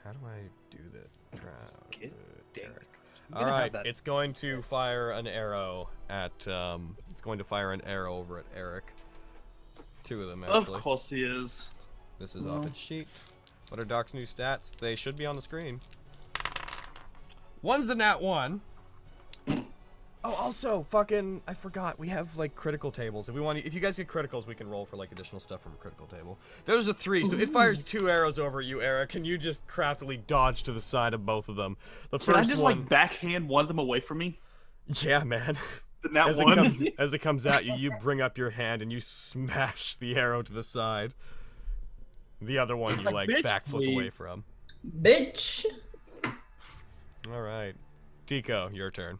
How do I do that? Get Derek. Alright, it's going to fire an arrow at, it's going to fire an arrow over at Eric. 2 of them, actually. Of course he is. This is off its sheet. What are Doc's new stats? They should be on the screen. One's a nat 1. Oh, also, fucking, I forgot. We have, like, critical tables. If you guys get criticals, we can roll for, like, additional stuff from a critical table. There's a 3, so it fires 2 arrows over at you, Eric, and you just craftily dodge to the side of both of them. The Can I first just, one... like, backhand one of them away from me? Yeah, man. As it comes at you, you bring up your hand and you smash the arrow to the side. The other one you, like, backflip away from. Bitch. Alright. Tico, your turn.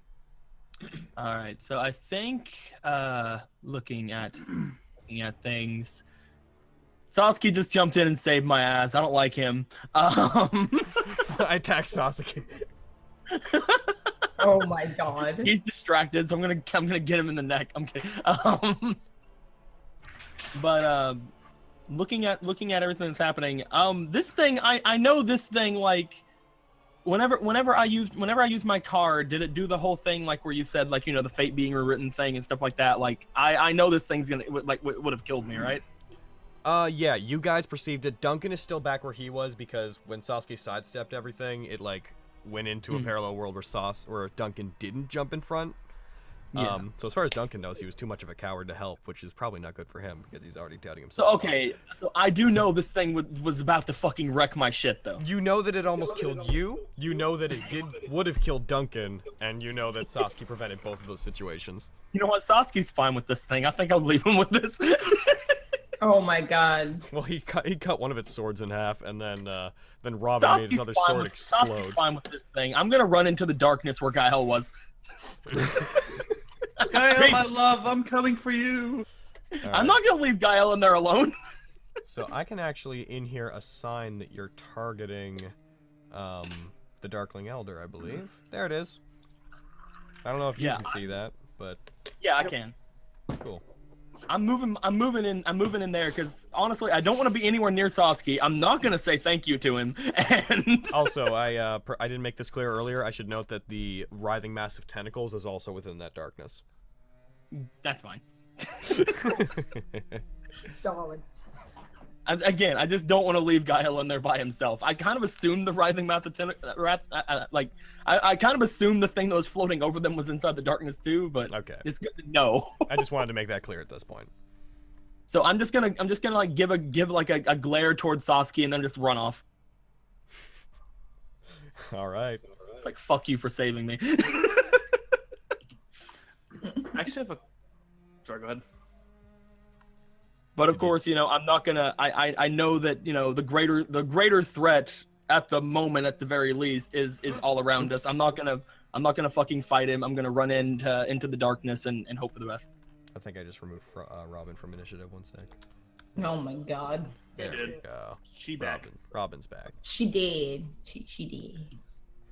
All right, so I think looking at things, Sasuke just jumped in and saved my ass. I don't like him. I attack Sasuke. Oh my god. He's distracted, so I'm gonna get him in the neck. I'm kidding. But looking at everything that's happening, this thing I know this thing like. Whenever I used my card, did it do the whole thing like where you said like the fate being rewritten thing and stuff like that? Like I know this thing's gonna would have killed me, right? Yeah, you guys perceived it. Duncan is still back where he was because when Sasuke sidestepped everything, it like went into a parallel world where Duncan didn't jump in front. Yeah. So as far as Duncan knows, he was too much of a coward to help, which is probably not good for him because he's already doubting himself. So okay, so I do know this thing was about to fucking wreck my shit though. You know that it almost killed you. You know that it would have killed Duncan, and you know that Sasuke prevented both of those situations. You know what? Sasuke's fine with this thing. I think I'll leave him with this. Oh my god. Well, he cut one of its swords in half, and then Robin made his other sword explode. Sasuke's fine with this thing. I'm gonna run into the darkness where GAE-EL was. GAE-EL, my love, I'm coming for you. I'm not gonna leave GAE-EL in there alone. So I can actually in here assign that you're targeting the Darkling Elder, I believe. There it is. I don't know if you can see that, but yeah, I can. Cool. I'm moving in there because honestly, I don't want to be anywhere near Sasuke. I'm not gonna say thank you to him. And also, I didn't make this clear earlier. I should note that the writhing mass of tentacles is also within that darkness. That's fine. Solid. Again, I just don't want to leave GAE-EL in there by himself. I kind of assumed the writhing mass of I kind of assumed the thing that was floating over them was inside the darkness too, but okay, it's good to know. I just wanted to make that clear at this point. So I'm just gonna like give a glare towards Sasuke and then just run off. All right. It's like, fuck you for saving me. I actually have a. Sorry, go ahead. But of course, you know, I'm not gonna. I know that, you know, the greater threat at the moment, at the very least, is all around us. I'm not gonna fucking fight him. I'm gonna run into the darkness and hope for the best. I think I just removed Robin from initiative. One sec. Oh my god. There did. we go. She back. Robin's back. She did. She did.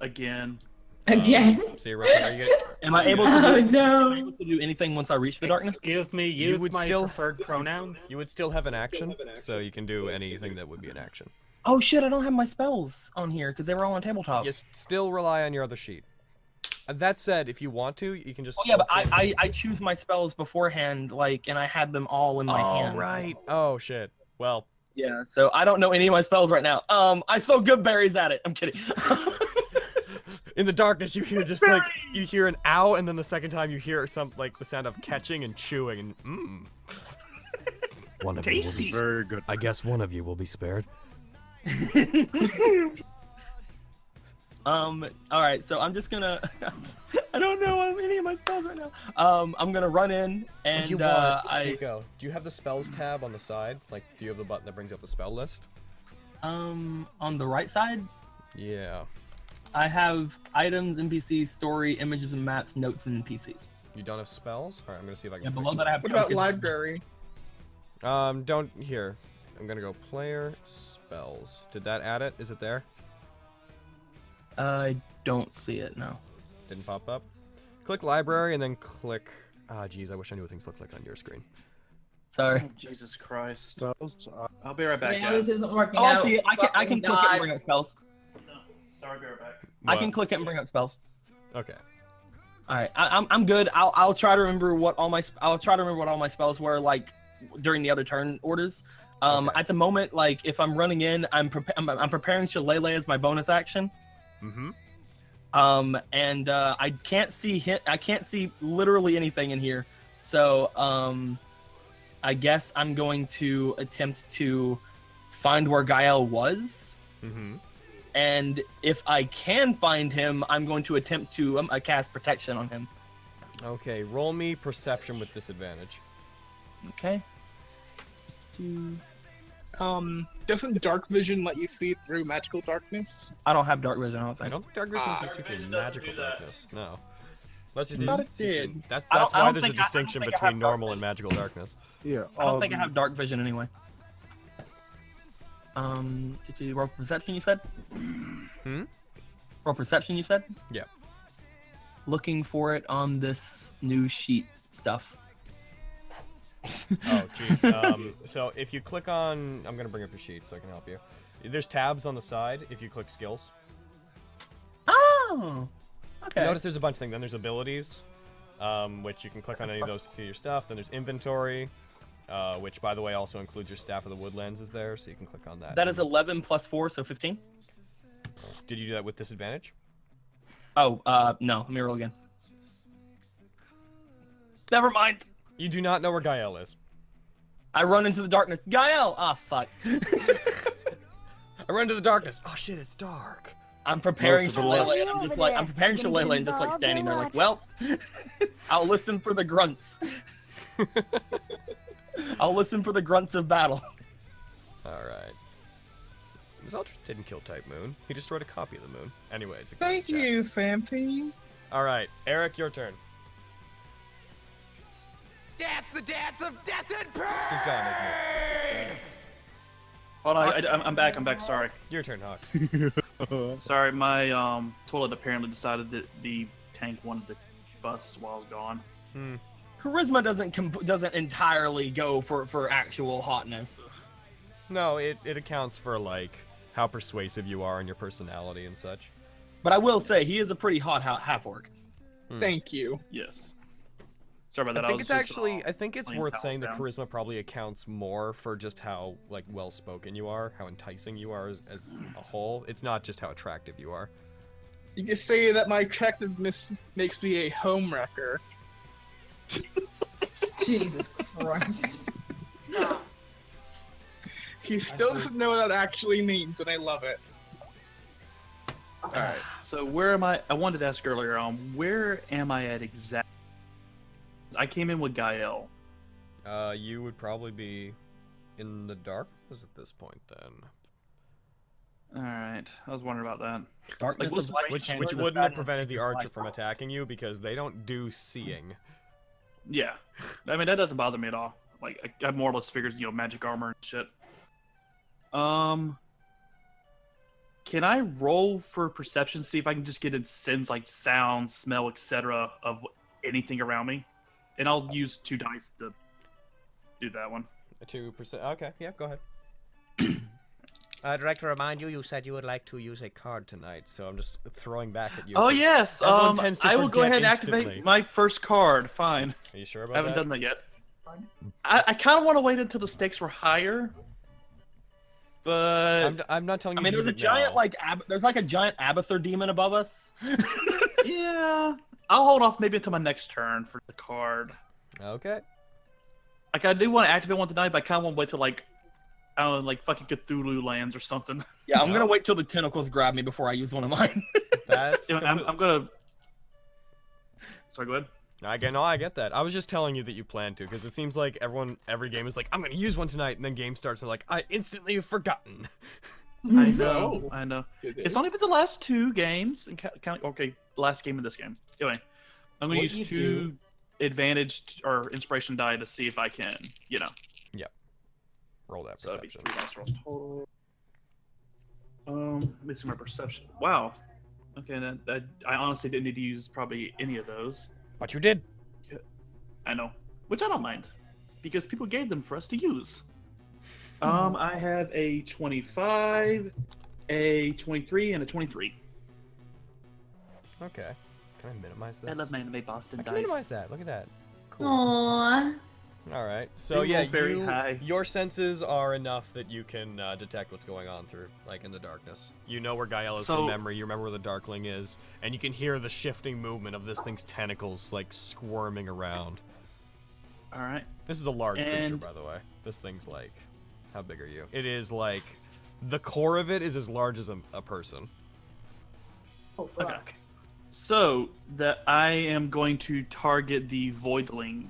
Again. Again? See, Robin, are you good? Am I able to Oh am I no. able to do anything once I reach the darkness? Excuse me, You use would my still- preferred pronouns. You would still have an action, so you can do anything that would be an action. Oh shit! I don't have my spells on here because they were all on tabletop. You still rely on your other sheet. That said, if you want to, you can just. Oh yeah, but I choose my spells beforehand, like, and I had them all in my hand. Oh right. Oh shit. Well. Yeah, so I don't know any of my spells right now. I throw good berries at it. I'm kidding. In the darkness, you hear just like you hear an ow, and then the second time you hear some like the sound of catching and chewing, and One of you will be Very good. I guess one of you will be spared. All right, so I'm just gonna. I don't know any of my spells right now. I'm gonna run in and If you want, I do you have the spells tab on the side? Like, do you have the button that brings up the spell list? on the right side. Yeah. I have items, NPCs, story, images and maps, notes, and NPCs. You don't have spells? Alright, I'm gonna see if I can Yeah, fix below that I have. What about tokens. library? don't here. I'm gonna go player spells. Did that add it? Is it there? I don't see it. No. Didn't pop up. Click library and then click. Ah, geez, I wish I knew what things look like on your screen. Sorry. Oh, Jesus Christ. Spells, I'll be right back, Yeah, this guys. isn't working Oh, I out. see it. I can click it and bring up spells. Sorry, I'll be right back. I can click it and bring up spells. Okay. All right, I'm good. I'll try to remember what all my spells were like during the other turn orders. Okay. At the moment, like if I'm running in, I'm preparing Shillelagh as my bonus action. Mm-hmm. And I can't see literally anything in here. So I guess I'm going to attempt to find where GAE-EL was. Mm-hmm. And if I can find him, I'm going to attempt to cast protection on him. Okay, roll me perception with disadvantage. Okay. Doesn't dark vision let you see through magical darkness? I don't have dark vision. I don't I think. don't think dark vision is just through magical darkness. No. That's just I thought it did. That's I don't why there's a think I distinction think I have between dark normal and vision. magical darkness. Yeah. I don't think I have dark vision anyway. Did you roll perception? You said. Roll perception. You said. Yeah. Looking for it on this new sheet stuff. Oh, jeez. So if you click on, I'm gonna bring up your sheet so I can help you. There's tabs on the side. If you click skills, Oh. Okay. notice there's a bunch of things. Then there's abilities, which you can click on any of those to see your stuff. Then there's inventory, which by the way also includes your Staff of the Woodlands is there, so you can click on that. That is 11 plus 4, so 15. Did you do that with disadvantage? Oh, no. Let me roll again. Never mind. You do not know where GAE-EL is. I run into the darkness. GAE-EL! Ah, fuck. I run into the darkness. Oh shit, it's dark. I'm preparing Go to the Shillelagh, left. and I'm just like, I'm preparing Shillelagh and just like standing there like, well, I'll listen for the grunts. I'll listen for the grunts of battle. Alright. Zelda didn't kill Typemoon. He destroyed a copy of the moon. Anyways. Thank you, Fampy. Alright, Eric, your turn. That's the dance of death and pain! He's gone, isn't it? Hold on, I'm back. I'm back. Sorry. Your turn, Hawk. Sorry, my toilet apparently decided that the tank wanted to bust while I was gone. Charisma doesn't entirely go for actual hotness. No, it accounts for, like, how persuasive you are and your personality and such. But I will say, he is a pretty hot half-orc. Thank you. Yes. Sorry about that. I think was it's just, actually, I think it's playing worth pals saying that down. charisma probably accounts more for just how, like, well-spoken you are, how enticing you are as a whole. It's not just how attractive you are. You just say that my attractiveness makes me a homewrecker. Jesus Christ. He still doesn't know what that actually means, and I love it. Alright, So where am I? I wanted to ask earlier on, where am I at exactly? I came in with GAE-EL. You would probably be in the darkness at this point then. Alright, I was wondering about that. Darkness what's of the light Which candor, the wouldn't have sadness prevented the of archer light. from attacking you because they don't do seeing. Yeah. I mean, that doesn't bother me at all. Like, I more or less figures, you know, magic armor and shit. Can I roll for perception, see if I can just get a sense, like sound, smell, etc. of anything around me? And I'll use 2 dice to do that one. 2%. Okay, yeah, go ahead. I'd like to remind you, you said you would like to use a card tonight, So I'm just throwing back at you. Oh 'cause yes, everyone tends to I will go forget ahead and instantly. activate my first card. Fine. Are you sure I about haven't that? done that yet. I kind of want to wait until the stakes were higher, but I'm not telling you. I mean, to there's use a it giant now. there's like a giant Abathur demon above us. yeah, I'll hold off maybe until my next turn for the card. Okay. Like I do want to activate one tonight, but I kind of want to wait till like, I don't know, like fucking Cthulhu lands or something. Yeah, I'm gonna wait till the tentacles grab me before I use one of mine. That's. Yeah, I'm gonna. Sorry, go ahead. I get that. I was just telling you that you plan to, because it seems like every game is like, I'm gonna use one tonight, and then game starts and like, I instantly have forgotten. I know, I know. Did It's they? only been the last 2 games, and okay, last game of this game. Anyway, I'm gonna What use you 2 advantaged or inspiration die to see if I can, you know. Roll that So that'd be perception. 3 dice rolls total. Let me see my perception. Wow. Okay, I honestly didn't need to use probably any of those. But you did. I know, which I don't mind, because people gave them for us to use. I have a 25, a 23, and a 23. Okay. Can I minimize this? I love my anime Boston I can dice. minimize that. Look at that. Cool. Aww. All right. So They roll yeah, very high. your senses are enough that you can detect what's going on through, like in the darkness. You know where GAE-EL is from memory. You remember where the Darkling is, and you can hear the shifting movement of this thing's tentacles, like squirming around. All right. This is a large creature, And- by the way. This thing's like, how big are you? It is like, the core of it is as large as a person. Oh, fuck. Okay. So that I am going to target the Voidling,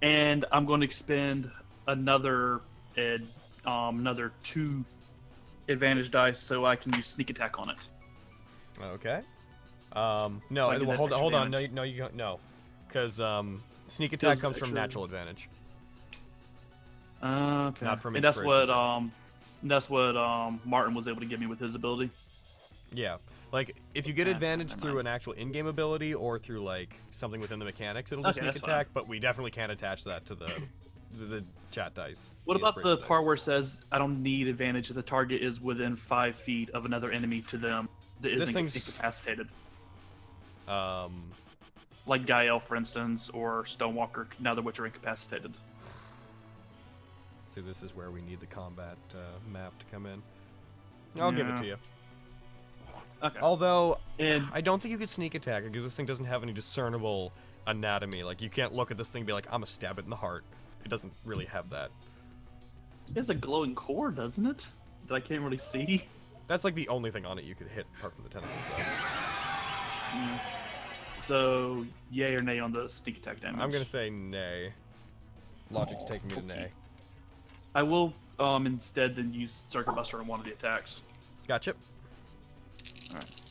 and I'm going to expend another 2 advantage dice so I can use sneak attack on it. Okay. No, So I get that hold extra on. damage. No, you don't. No, because sneak attack Does comes from extra- natural advantage. Okay. Not from and that's what inspiration. Martin was able to give me with his ability. Yeah. Like, if you get Ah, advantage never through mind. an actual in-game ability or through, like, something within the mechanics, it'll do Okay, sneak that's fine. attack, but we definitely can't attach that to the chat dice. What about the inspiration dice. part where it says I don't need advantage if the target is within 5 feet of another enemy to them that This isn't thing's- incapacitated? Um, Like GAE-EL, for instance, or STONEWALKER, neither of which are incapacitated. so this is where we need the combat map to come in. I'll give it Yeah. to you. Okay. Although, And I don't think you could sneak attack it, because this thing doesn't have any discernible anatomy. Like, you can't look at this thing and be like, I'm gonna stab it in the heart. It doesn't really have that. it has a glowing core, doesn't it? That I can't really see. That's like the only thing on it you could hit, apart from the tentacles, though. Yeah. So, yay or nay on the sneak attack damage? I'm gonna say nay. Logic's taking me to nay. I will instead then use Circuit Buster on one of the attacks. Gotcha. Alright.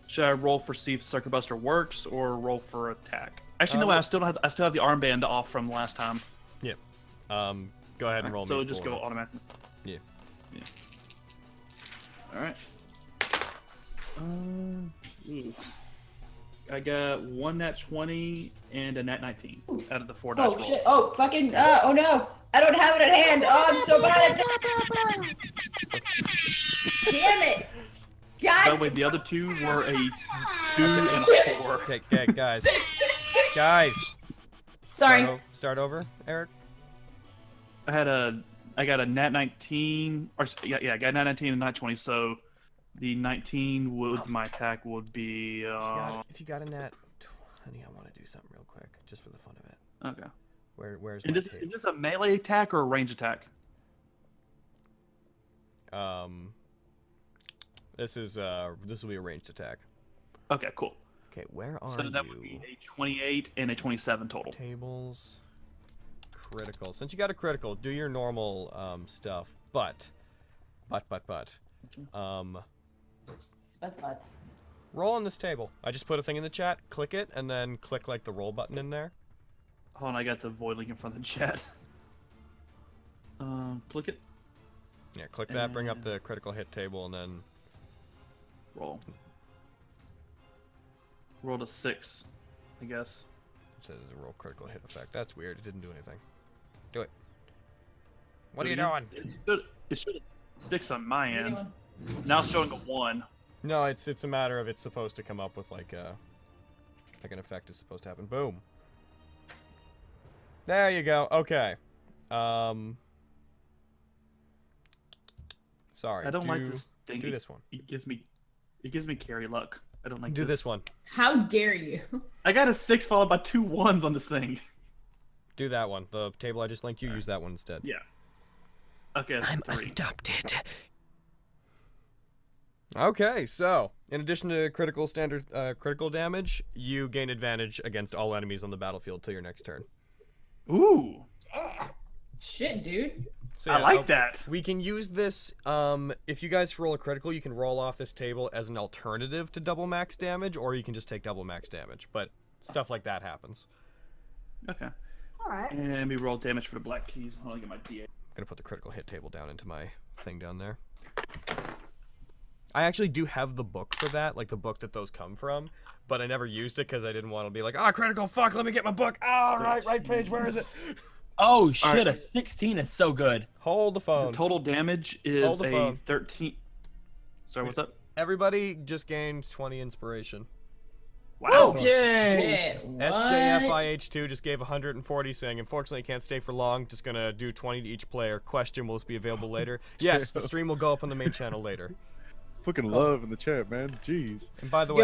Should I roll for see if Circuit Buster works or roll for attack? Actually, no, well- I still have the armband off from last time. Yep. Go ahead and roll So me just for- go automatically. Yeah. Yeah. Alright. I got 1 Nat20 and a Nat19 out of the 4 dice Oh roll. shit! Oh fucking! Oh no! I don't have it at hand. Oh, I'm so bad at that. Damn it! By the God! way, the other 2 were a 2 and a 4. Okay, guys. Guys! Sorry. Start over, Eric? I got a Nat19, or yeah, I got a Nat19 and Nat20. So the 19 with my attack would be. If you got a nat 20, I want to do something real quick, just for the fun of it. Okay. Where's And my is tape? this a melee attack or a range attack? This will be a ranged attack. Okay, cool. Okay, where are So you? that would be a 28 and a 27 total. Tables. Critical. Since you got a critical, do your normal stuff. But. Butts. Roll on this table. I just put a thing in the chat. Click it, and then click like the roll button in there. Hold on, I got the void link in front of the chat. Click it. Yeah, click that. Bring up the critical hit table, and then roll. Rolled a 6, I guess. It says roll critical hit effect. That's weird. It didn't do anything. Do it. What are you doing? It should have 6 on my end. Now it's showing a 1. No, it's a matter of it's supposed to come up with like an effect is supposed to happen. Boom. There you go. Okay. Sorry. I don't like this thing. Do this one. It gives me carry luck. I don't like Do this one. How dare you? I got a 6 followed by 2 1s on this thing. Do that one. The table I just linked you, use that one instead. Yeah. Okay, I'm 3. adopted. Okay, so in addition to critical damage, you gain advantage against all enemies on the battlefield till your next turn. Ooh. Shit, dude. So, I like that. We can use this, if you guys roll a critical, you can roll off this table as an alternative to double max damage, or you can just take double max damage, but stuff like that happens. Okay. Alright. And we roll damage for the black keys. Hold on, get my D8. I'm gonna put the critical hit table down into my thing down there. I actually do have the book for that, like the book that those come from, but I never used it because I didn't want to be like, critical, fuck, let me get my book. Right page, where is it? Oh shit, a 16 is so good. Hold the phone. The total damage is a phone. 13. Sorry, what's up? Everybody just gained 20 inspiration. Wow. Shit, what? SJFIH2 just gave 140, saying, unfortunately, can't stay for long. Just gonna do 20 to each player. Question, will this be available later? Yes, the stream will go up on the main channel later. Fucking love in the chat, man. Jeez. And by the way,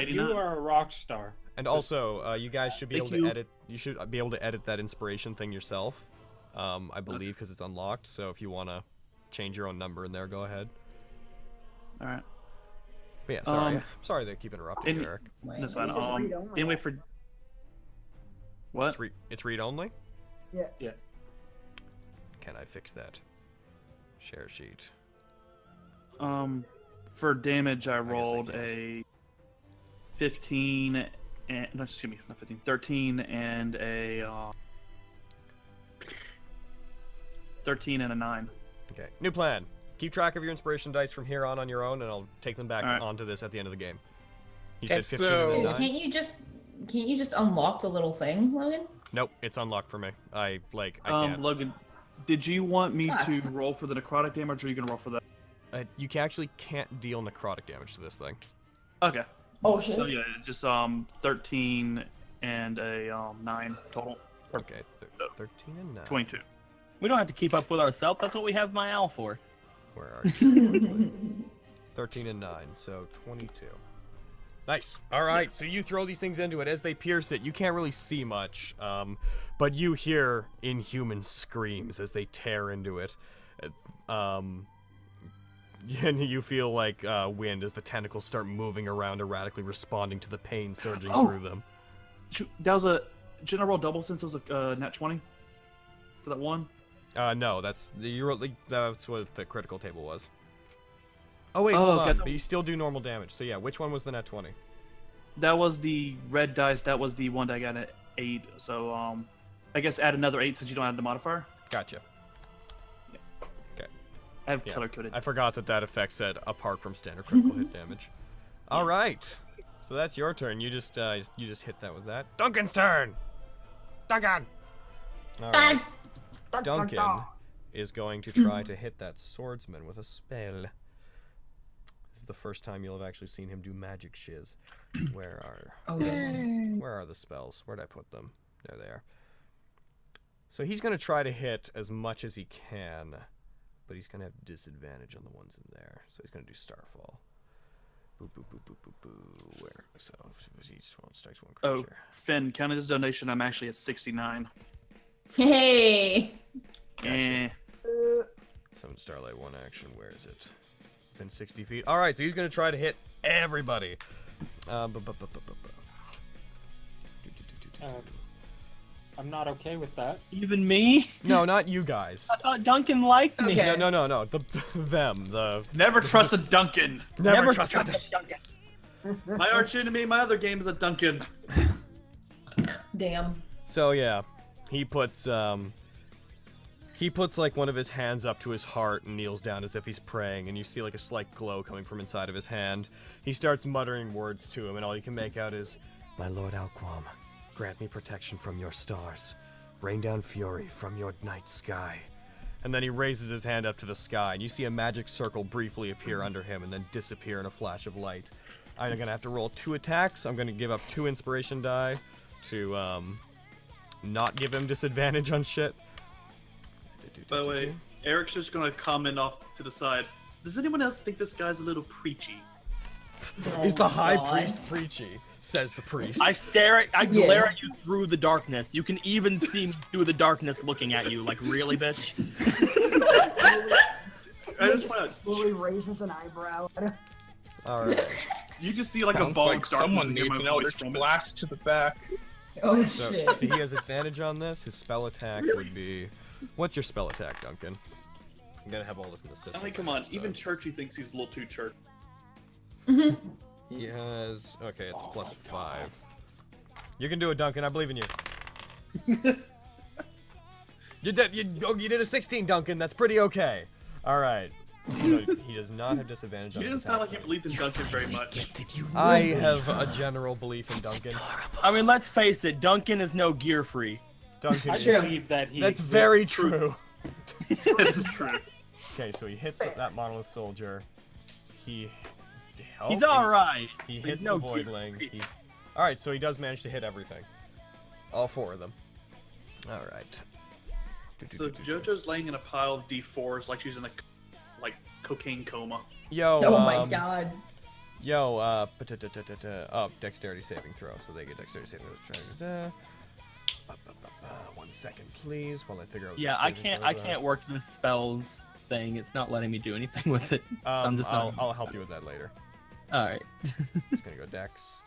You are a rock star. and also, you guys should be able to edit. You should be able to edit that inspiration thing yourself, I believe, because it's unlocked. So if you want to change your own number in there, go ahead. All right. But yeah, sorry. Sorry to keep interrupting you, Eric. That's fine. Anyway, for what? It's read only. Yeah. Yeah. Can I fix that? Share sheet. For damage, I rolled a 15 and no, excuse me, not 15, 13 and a 13 and a 9. Okay. New plan. Keep track of your inspiration dice from here on your own, and I'll take them back onto this at the end of the game. You said 15 and a 9? Can't you just unlock the little thing, Logan? Nope, it's unlocked for me. I can't. Logan, did you want me to roll for the necrotic damage, or are you gonna roll for that? You actually can't deal necrotic damage to this thing. Okay. Oh shit. So yeah, just 13 and a 9 total. Okay, 13 and 9. 22. We don't have to keep up with ourselves. That's what we have my owl for. Where are you? 13 and 9, so 22. Nice. All right, so you throw these things into it. As they pierce it, you can't really see much, but you hear inhuman screams as they tear into it. And you feel like wind as the tentacles start moving around erratically, responding to the pain surging through them. That was a general double since it was a nat 20 for that one. No, that's what the critical table was. Oh wait, hold on. But you still do normal damage. So yeah, which one was the nat 20? That was the red dice. That was the one that I got at 8. So I guess add another 8 since you don't have the modifier. Gotcha. Yeah. Okay. I have color coded. I forgot that effect said apart from standard critical hit damage. All right. So that's your turn. You just hit that with that. Duncan's turn. Duncan. All right. Duncan is going to try to hit that swordsman with a spell. This is the first time you'll have actually seen him do magic shiz. Where are the spells? Where'd I put them? There they are. So he's going to try to hit as much as he can, but he's going to have disadvantage on the ones in there. So he's going to do Starfall. Boo, boo, boo, boo, boo, boo. Where? So he just strikes one creature. Oh, Finn, counting this donation, I'm actually at 69. Hey. Gotcha. Summon Starlight, one action. Where is it? within 60 feet. All right, so he's gonna try to hit everybody. I'm not okay with that. Even me? No, not you guys. I thought Duncan liked me. Okay. No. Them. Never trust a Duncan. Never trust a Duncan. My arch enemy in my other game is a Duncan. Damn. So yeah, he puts like one of his hands up to his heart and kneels down as if he's praying, and you see like a slight glow coming from inside of his hand. He starts muttering words to him, and all you can make out is, "My Lord Alquam, grant me protection from your stars. Rain down fury from your night sky." And then he raises his hand up to the sky, and you see a magic circle briefly appear under him and then disappear in a flash of light. I'm gonna have to roll 2 attacks. I'm gonna give up 2 inspiration die to not give him disadvantage on shit. By the way, Eric's just gonna comment off to the side. Does anyone else think this guy's a little preachy? He's the high God. priest preachy, says the priest. I glare at you through the darkness. You can even see me through the darkness looking at you. Like, really, bitch? I just want to. Slowly raises an eyebrow. Alright. You just see like a Sounds ball like of darkness someone and hear needs my an voice eldritch from it. blast to the back. Oh So shit. he has advantage on this. His spell attack would be... What's your spell attack, Duncan? I'm gonna have all this in the system. I mean, come on. first, Even though. Churchy thinks he's a little too church. He has... Okay, it's +5. You can do it, Duncan. I believe in you. You did a 16, Duncan. That's pretty okay. Alright. So he does not have disadvantage on You his didn't sound like attacks, you believed in Duncan very much. I have a general belief in Duncan. I mean, let's face it, Duncan is no gear free. Duncan I is... believe that he. That's exists. very true. That is true. Okay, so he hits that monolith soldier. He... He's alright. He He's hits no the gear voidling. free. Alright, so he does manage to hit everything. All 4 of them. Alright. So JoJo's laying in a pile of D4s like she's in a cocaine coma. Yo, Oh my god. Yo, oh, dexterity saving throw, so they get dexterity saving throw. 1 second, please, while I figure out what Yeah, the I saving can't. throws I are. can't work this spells thing. It's not letting me do anything with it. So I'm just not. I'll help you with that later. All right. Just gonna go dex.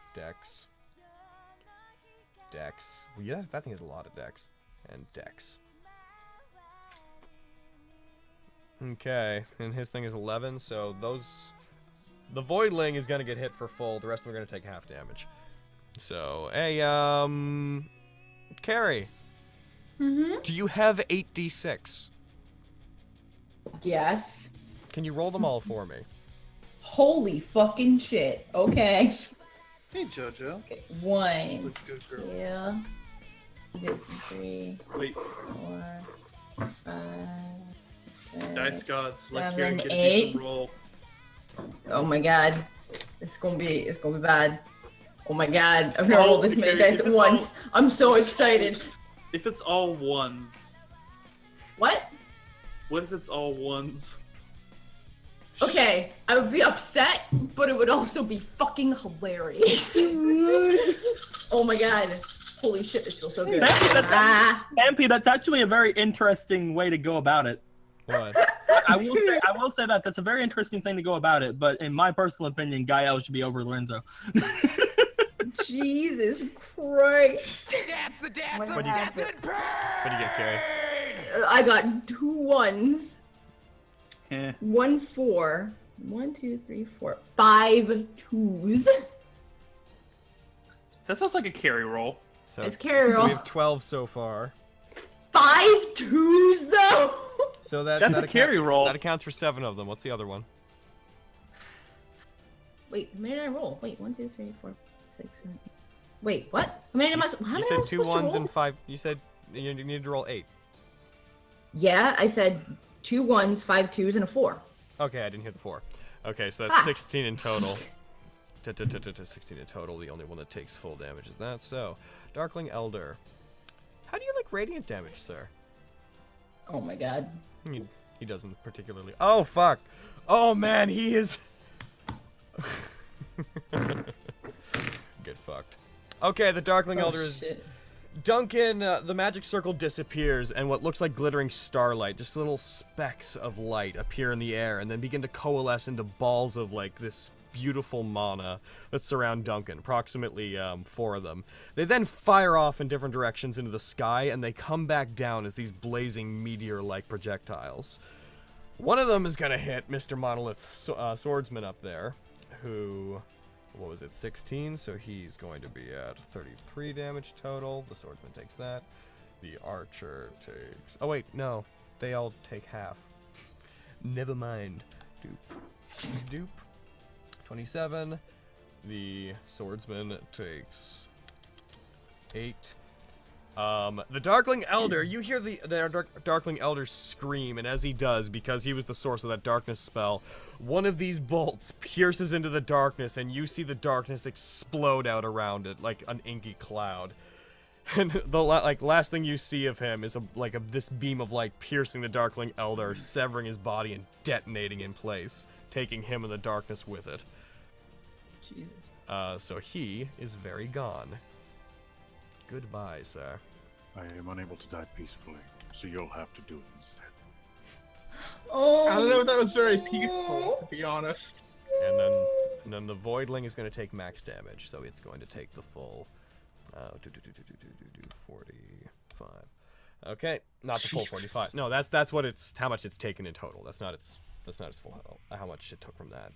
Well, yeah, that thing has a lot of dex. And dex. Okay, and his thing is 11, so those... The Voidling is gonna get hit for full, the rest of them are gonna take half damage. So, hey, Carrie. Do you have 8d6? Yes. Can you roll them all for me? Holy fucking shit. Okay. Hey JoJo. Okay. 1, Look good girl. 2, 3, Wait, 4, 5, 6. dice gods, let 7, Kieran get a 8. decent roll. Oh my god. It's gonna be bad. Oh my god. I've never rolled this many okay, dice if at it's once. I'm so excited. If it's all ones, What? what if it's all ones? Okay, I would be upset, but it would also be fucking hilarious. Oh my god. Holy shit, this feels so good. Vampy, that's actually a very interesting way to go about it. What? I will say that that's a very interesting thing to go about it. But in my personal opinion, GAE-EL should be over Lorenzo. Jesus Christ. That's the dance What of do you death get? and pain! What do you get, Carrie? I got 2 1s. Eh. 1 4. 1, 2, 3, 4. 5 2s. That sounds like a carry roll. So, It's carry so roll. we have 12 so far. 5 2s though. So that, That's that a carry roll. That accounts for 7 of them. What's the other one? Wait, how many did I roll? Wait, 1, 2, 3, 4, 6, 7. Wait, what? How many am I? How You many said am I 2 supposed to 1s roll? and 5. You said you needed to roll 8. Yeah, I said 2 1s, 5 2s, and a 4. Okay, I didn't hear the 4. Okay, so that's 16 in total. 16 in total. The only one that takes full damage is that. So, Darkling Elder. How do you like radiant damage, sir? Oh my god. He doesn't particularly. Oh fuck! Oh man, he is. Get fucked. Okay, the Darkling Elder is shit. Duncan, the magic circle disappears, and what looks like glittering starlight, just little specks of light, appear in the air, and then begin to coalesce into balls of, like, this beautiful mana that surround Duncan, approximately 4 of them. They then fire off in different directions into the sky, and they come back down as these blazing meteor-like projectiles. One of them is going to hit Mr. Monolith Swordsman up there, who... what was it, 16? So he's going to be at 33 damage total. The swordsman takes that. The archer takes... oh, wait, no. They all take half. Never mind. Doop. Doop. 27. The swordsman takes 8. The Darkling Elder, you hear the Darkling Elder scream, and as he does, because he was the source of that darkness spell, one of these bolts pierces into the darkness, and you see the darkness explode out around it like an inky cloud. And the last thing you see of him is this beam of light piercing the Darkling Elder, severing his body and detonating in place, taking him and the darkness with it. Jesus. So he is very gone. Goodbye, sir. I am unable to die peacefully, so you'll have to do it instead. Oh. I don't know if that was very peaceful, to be honest. And then the Voidling is going to take max damage, so it's going to take the full 45. Okay, not the full 45. No, that's what it's how much it's taken in total. That's not its full how much it took from that.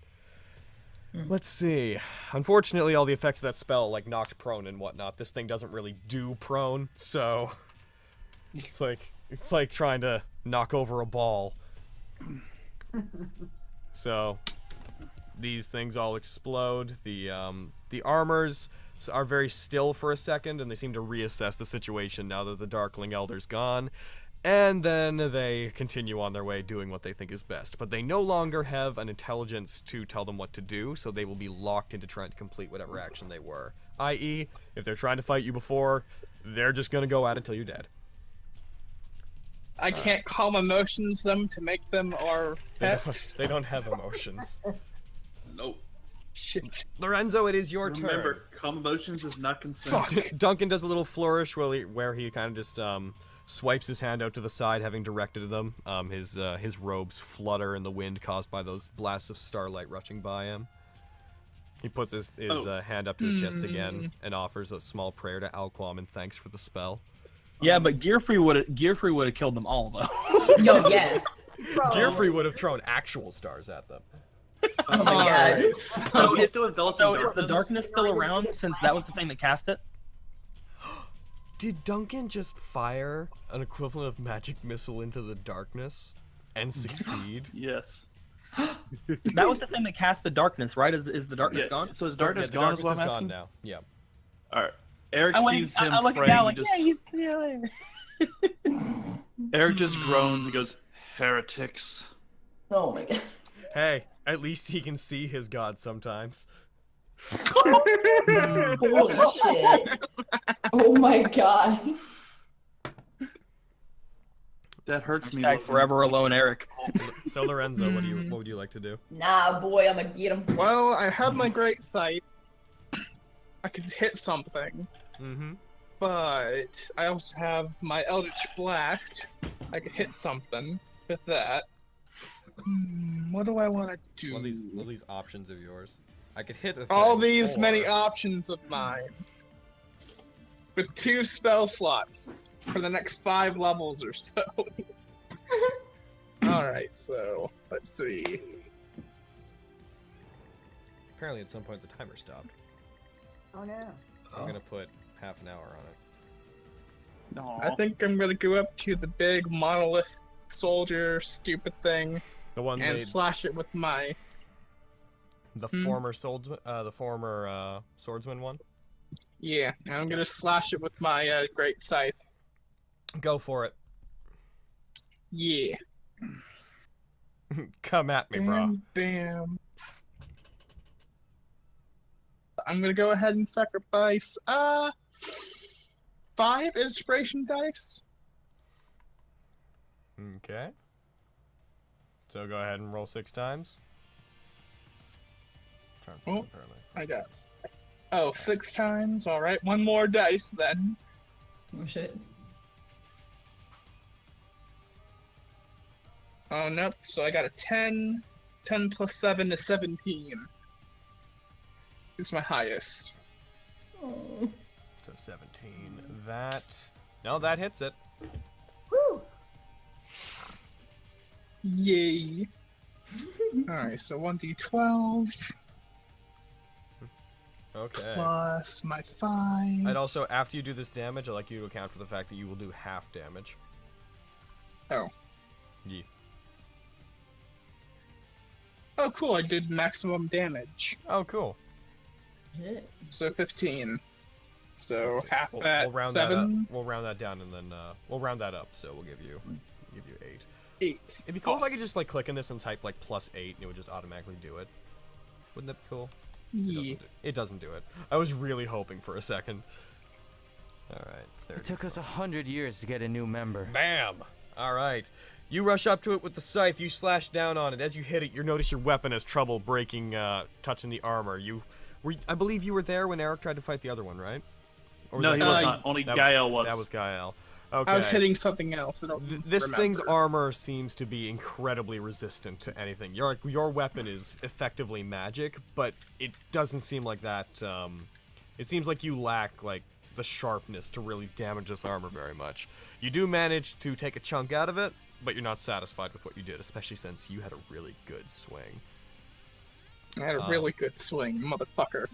Let's see. Unfortunately, all the effects of that spell, like knocked prone and whatnot, this thing doesn't really do prone, so it's like trying to knock over a ball. So these things all explode. The armors are very still for a second, and they seem to reassess the situation now that the Darkling Elder's gone. And then they continue on their way doing what they think is best. But they no longer have an intelligence to tell them what to do, so they will be locked into trying to complete whatever action they were. I.e., if they're trying to fight you before, they're just going to go at it until you're dead. I can't calm emotions them to make them our pets. They don't have emotions. Nope. Shit. Lorenzo, it is your turn. Remember, calm emotions is not consent. Duncan does a little flourish where he kind of just swipes his hand out to the side, having directed them. His robes flutter in the wind caused by those blasts of starlight rushing by him. He puts his hand up to his chest again and offers a small prayer to Alquam in thanks for the spell. Yeah, but Gearfree would have killed them all though. Yo, yeah. Gearfree would have thrown actual stars at them. Oh my god. So he's still enveloped in is the darkness still around since that was the thing that cast it? Did Duncan just fire an equivalent of magic missile into the darkness and succeed? Yes. That was the thing that cast the darkness, right? Is the darkness gone? So is darkness the gone? darkness Is what I'm is asking? gone now. Yeah. All right. Eric sees him I look praying. down like, just... yeah, he's still there. Eric just groans and goes, "Heretics." Oh my god. Hey, at least he can see his god sometimes. Holy shit. Oh my god. That hurts me. Hashtag forever alone, Eric. So Lorenzo, what would you like to do? Nah, boy, I'm gonna get him. Well, I have my great sight. I could hit something. Mm-hmm. But I also have my Eldritch Blast. I could hit something with that. What do I want to do? All these options of yours. I could hit all these many options of mine. With 2 spell slots for the next 5 levels or so. Alright, so let's see. Apparently at some point the timer stopped. Oh no. I'm gonna put half an hour on it. No. I think I'm gonna go up to the big monolith soldier stupid thing The one and made slash it with my the former swordsman, swordsman one. Yeah, I'm gonna slash it with my great scythe. Go for it. Yeah. Come at me, bro. Bam, bam. I'm gonna go ahead and sacrifice 5 inspiration dice. Okay. So go ahead and roll 6 times. Oh, I got 6 times. All right, 1 more dice then. Oh shit. Oh, nope. So I got a 10. 10 plus 7 is 17. It's my highest. Oh. So 17. No, that hits it. Woo! Yay. Alright, so 1d12 Okay. plus my 5. And also, after you do this damage, I'd like you to account for the fact that you will do half damage. Oh. Yeah. Oh, cool. I did maximum damage. Oh, cool. Shit. So 15. So half We'll that, round 7? that up. We'll round that down, and then we'll round that up. So we'll give you 8. 8. It'd be cool if I could just like click on this and type like +8, and it would just automatically do it. Wouldn't that be cool? Yeah. It doesn't do it. I was really hoping for a second. All right. 30. It took us 100 years to get a new member. Bam! All right. You rush up to it with the scythe. You slash down on it. As you hit it, you notice your weapon has trouble breaking, touching the armor. I believe you were there when Eric tried to fight the other one, right? Or No, that- he was not. Only GAE-EL was. That was GAE-EL. Okay. I was hitting something else. I don't This remember. thing's armor seems to be incredibly resistant to anything. Your weapon is effectively magic, but it doesn't seem like that. It seems like you lack like the sharpness to really damage this armor very much. You do manage to take a chunk out of it, but you're not satisfied with what you did, especially since you had a really good swing. I had a really good swing, motherfucker.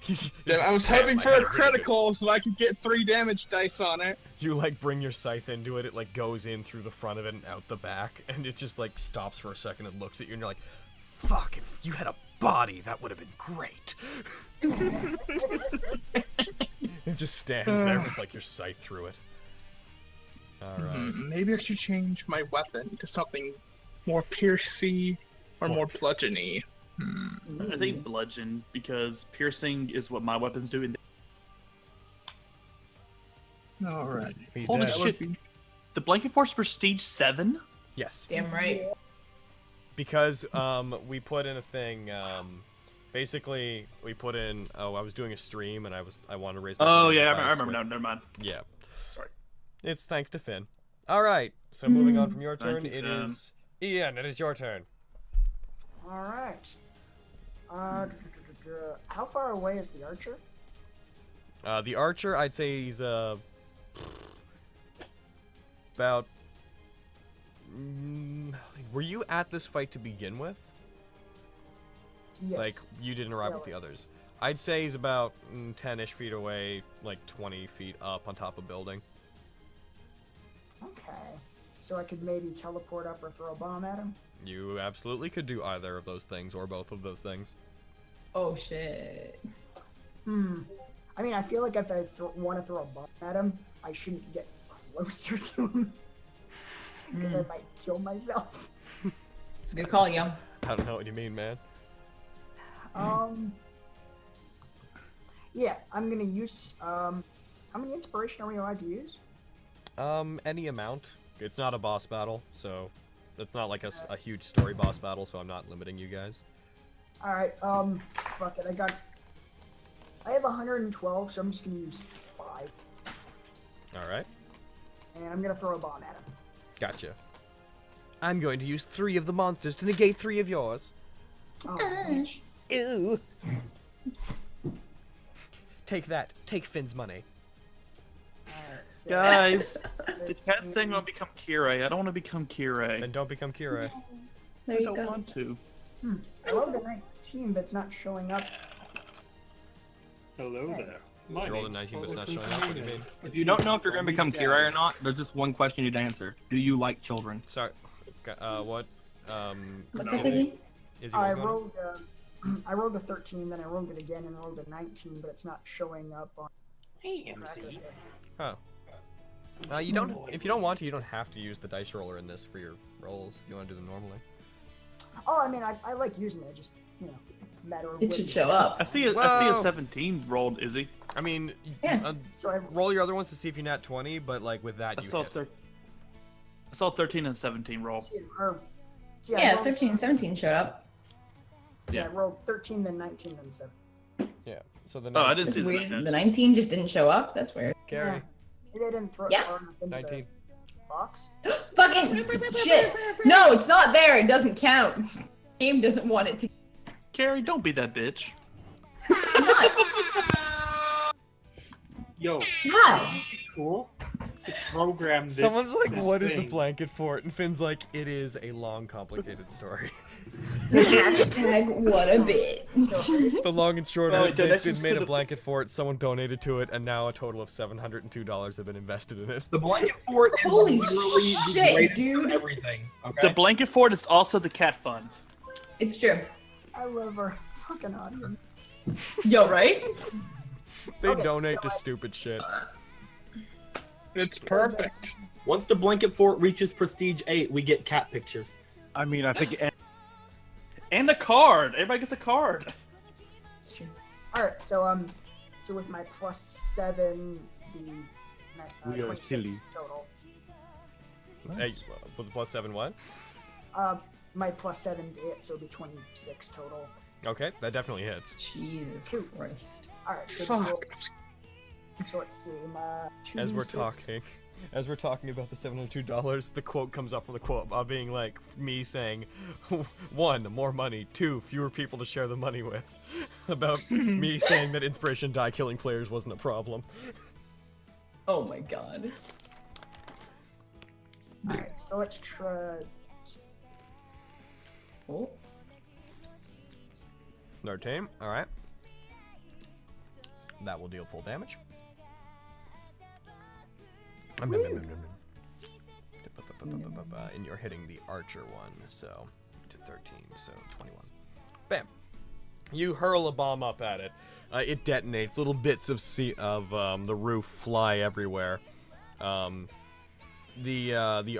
Just, I was damn, hoping I for had a really good- critical so I could get 3 damage dice on it. You like bring your scythe into it, it like goes in through the front of it and out the back, and it just like stops for a second and looks at you, and you're like, fuck, if you had a body, that would have been great. It just stands there with like your scythe through it. Alright. Maybe I should change my weapon to something more piercy or more bludgeony. I think bludgeon, because piercing is what my weapons do. Alright. Holy shit! The Blanket Force Prestige 7? Yes. Damn right. Because we put in a thing. Basically, we put in. Oh, I was doing a stream and I wanted to raise. Oh yeah, I remember. No, never mind. Yeah. Sorry. It's thanks to Finn. All right. So moving on from your Thank turn, you, it Finn. is Ian. It is your turn. All right. How far away is the archer? The archer, I'd say he's about. Were you at this fight to begin with? Yes. Like you didn't arrive with the others. I'd say he's about 10-ish feet away, like 20 feet up on top of a building. Okay. So I could maybe teleport up or throw a bomb at him? You absolutely could do either of those things or both of those things. Oh shit. I mean, I feel like if I want to throw a bomb at him, I shouldn't get closer to him. Because I might kill myself. It's a good call, Yum. I don't know what you mean, man. Yeah, I'm gonna use, how many inspiration are we allowed to use? Any amount. It's not a boss battle, so it's not like a huge story boss battle, so I'm not limiting you guys. Alright, fuck it, I have 112, so I'm just gonna use 5. Alright. And I'm gonna throw a bomb at him. Gotcha. I'm going to use 3 of the monsters to negate 3 of yours. Oh, bitch. Ew. Take that. Take Finn's money. So Guys, the chat's saying I want to become Kirei. I don't want to become Kirei. Then don't become Kirei. There I you don't go. want to. I love the 19 that's not showing up. Hello there. You rolled a 19, but it's not showing up. What do you mean? If you don't know if you're going to become Kirei or not, there's just one question you need to answer. Do you like children? Sorry. What? What's up, Izzy? Izzy, I what's going on? I rolled a 13, then I rolled it again and rolled a 19, but it's not showing up on. Hey, Oh. You don't. If you don't want to, you don't have to use the dice roller in this for your rolls. If you want to do them normally. Oh, I mean, I like using it, just, you know, matter of It when- should show up. I see a 17 rolled, Izzy. I mean, Yeah. So I roll your other ones to see if you nat 20, but like with that, I you saw hit. I saw 13 and 17 roll. or, I Yeah, rolled, 13 and 17 showed up. Yeah, I rolled 13, then 19, then 7. Yeah. So the Oh, I didn't That's see the weird. 19. The 19 just didn't show up. That's weird. Carry. Maybe I didn't throw Yeah. throw enough into 19. the box. Fucking shit. No, it's not there. It doesn't count. Game doesn't want it to. Carrie, don't be that bitch. I'm not. Yo, How? cool. To program this. Someone's like, this "What is the thing. blanket fort?" And Finn's like, "It is a long, complicated story." Hashtag what a bitch. The long and short Well, of it, they've connections been made to a the- blanket fort. Someone donated to it, and now a total of $702 have been invested in it. The blanket fort is Holy literally the shit, greatest dude. of everything. Okay. The blanket fort is also the cat fund. It's true. I love our fucking audience. Yo, right? They Okay, donate so to stupid shit. It's perfect. Once the blanket fort reaches prestige 8, we get cat pictures. I mean, I think And a card. Everybody gets a card. It's true. All right, so with my +7, We are 26 silly. total. Hey, with the +7 what? My +7 to it, so it'll be 26 total. Okay, that definitely hits. Jesus Christ. All right, so Fuck. So let's see, my As we're 26 talking about the $702, the quote comes up from the quote being like me saying, 1, more money, 2, fewer people to share the money with. About me saying that inspiration die killing players wasn't a problem. Oh my god. All right, so let's try. Oh. Nartame, alright. That will deal full damage. And you're hitting the archer one, so to 13, so 21. Bam. You hurl a bomb up at it. It detonates. Little bits of the roof fly everywhere. The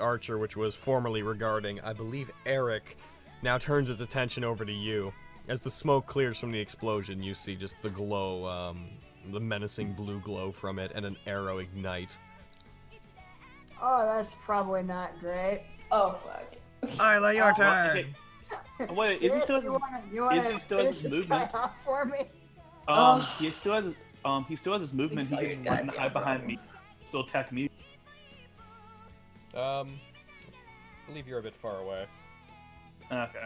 archer, which was formerly regarding, I believe, Eric, now turns his attention over to you. As the smoke clears from the explosion, you see just the glow, the menacing blue glow from it, and an arrow ignite. Oh, that's probably not great. Oh fuck. Isla, your turn. Oh, wait, is he still Sis, has you wanna is he still has finish his this guy movement? off for me? He still has his movement. He Thanks, can all run your and hide behind me. Still attack me. I believe you're a bit far away. Okay.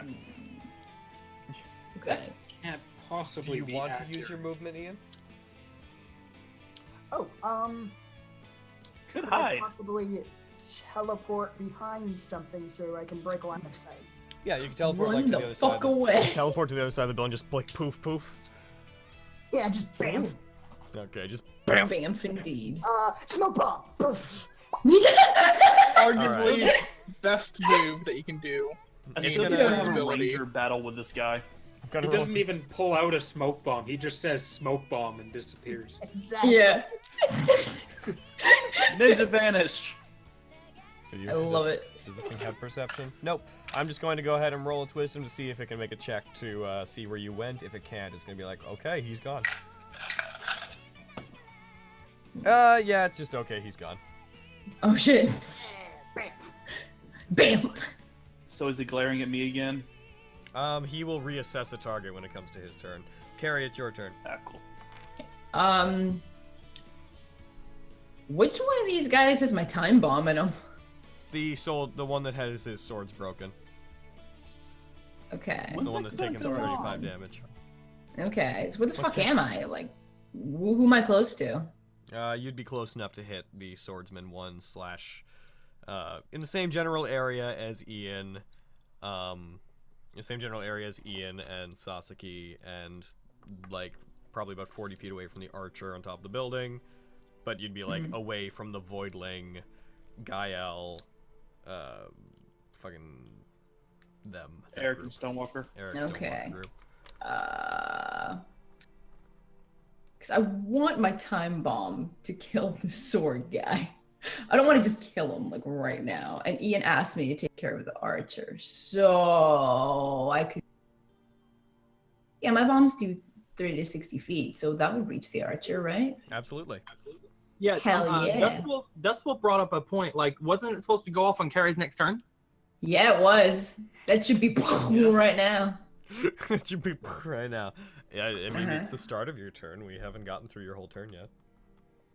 Okay. Can't Do possibly you be want to accurate. use your movement, Ian? Oh, Could could I hide. possibly teleport behind something so I can break line of sight? Yeah, you can teleport Run like to the the other side. fuck away. Teleport to the other side of the building, just like poof poof. Yeah, just bam. Okay, just Bam. Bamf indeed. Smoke bomb. Poof. Arguably, best move that you can do. I Gain still gonna- don't best have a ability. ranger battle with this guy. gotta He roll doesn't this. even pull out a smoke bomb. He just says smoke bomb and disappears. Exactly. Yeah. Ninja vanish. I love it. Does this thing have perception? Nope. I'm just going to go ahead and roll its wisdom to see if it can make a check to see where you went. If it can't, it's going to be like, okay, he's gone. Yeah, it's just okay, he's gone. Oh shit. Bam. Bam. So is he glaring at me again? He will reassess a target when it comes to his turn. Carrie, it's your turn. Ah, cool. Which one of these guys has my time bomb in him? The one that has his swords broken. Okay. The one that's taking some 35 damage. Okay. So where the What's fuck that? am I? Like, who am I close to? You'd be close enough to hit the swordsman one / in the same general area as Ian, the same general area as Ian and Sasaki, and like probably about 40 feet away from the archer on top of the building, but you'd be like away from the voidling, GAE-EL, fucking them. that Eric group. and Stonewalker. Eric Stonewalker Okay. group. Because I want my time bomb to kill the sword guy. I don't want to just kill him like right now. And Ian asked me to take care of the archer, so I could. Yeah, my bombs do 30 to 60 feet, so that would reach the archer, right? Absolutely. Yeah, Hell yeah. Decibel brought up a point. Like, wasn't it supposed to go off on Carrie's next turn? Yeah, it was. That should be right now. It should be right now. Yeah, I mean, it's the start of your turn. We haven't gotten through your whole turn yet.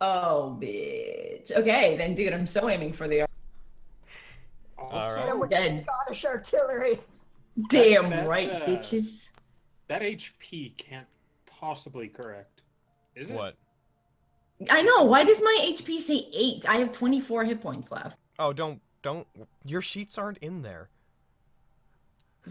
Oh, bitch. Okay, then, dude, I'm so aiming for the. Also, With dead. Scottish artillery. Damn that, right, bitches. That HP can't possibly correct. Is it? What? I know. Why does my HP say 8? I have 24 hit points left. Oh, don't. Your sheets aren't in there.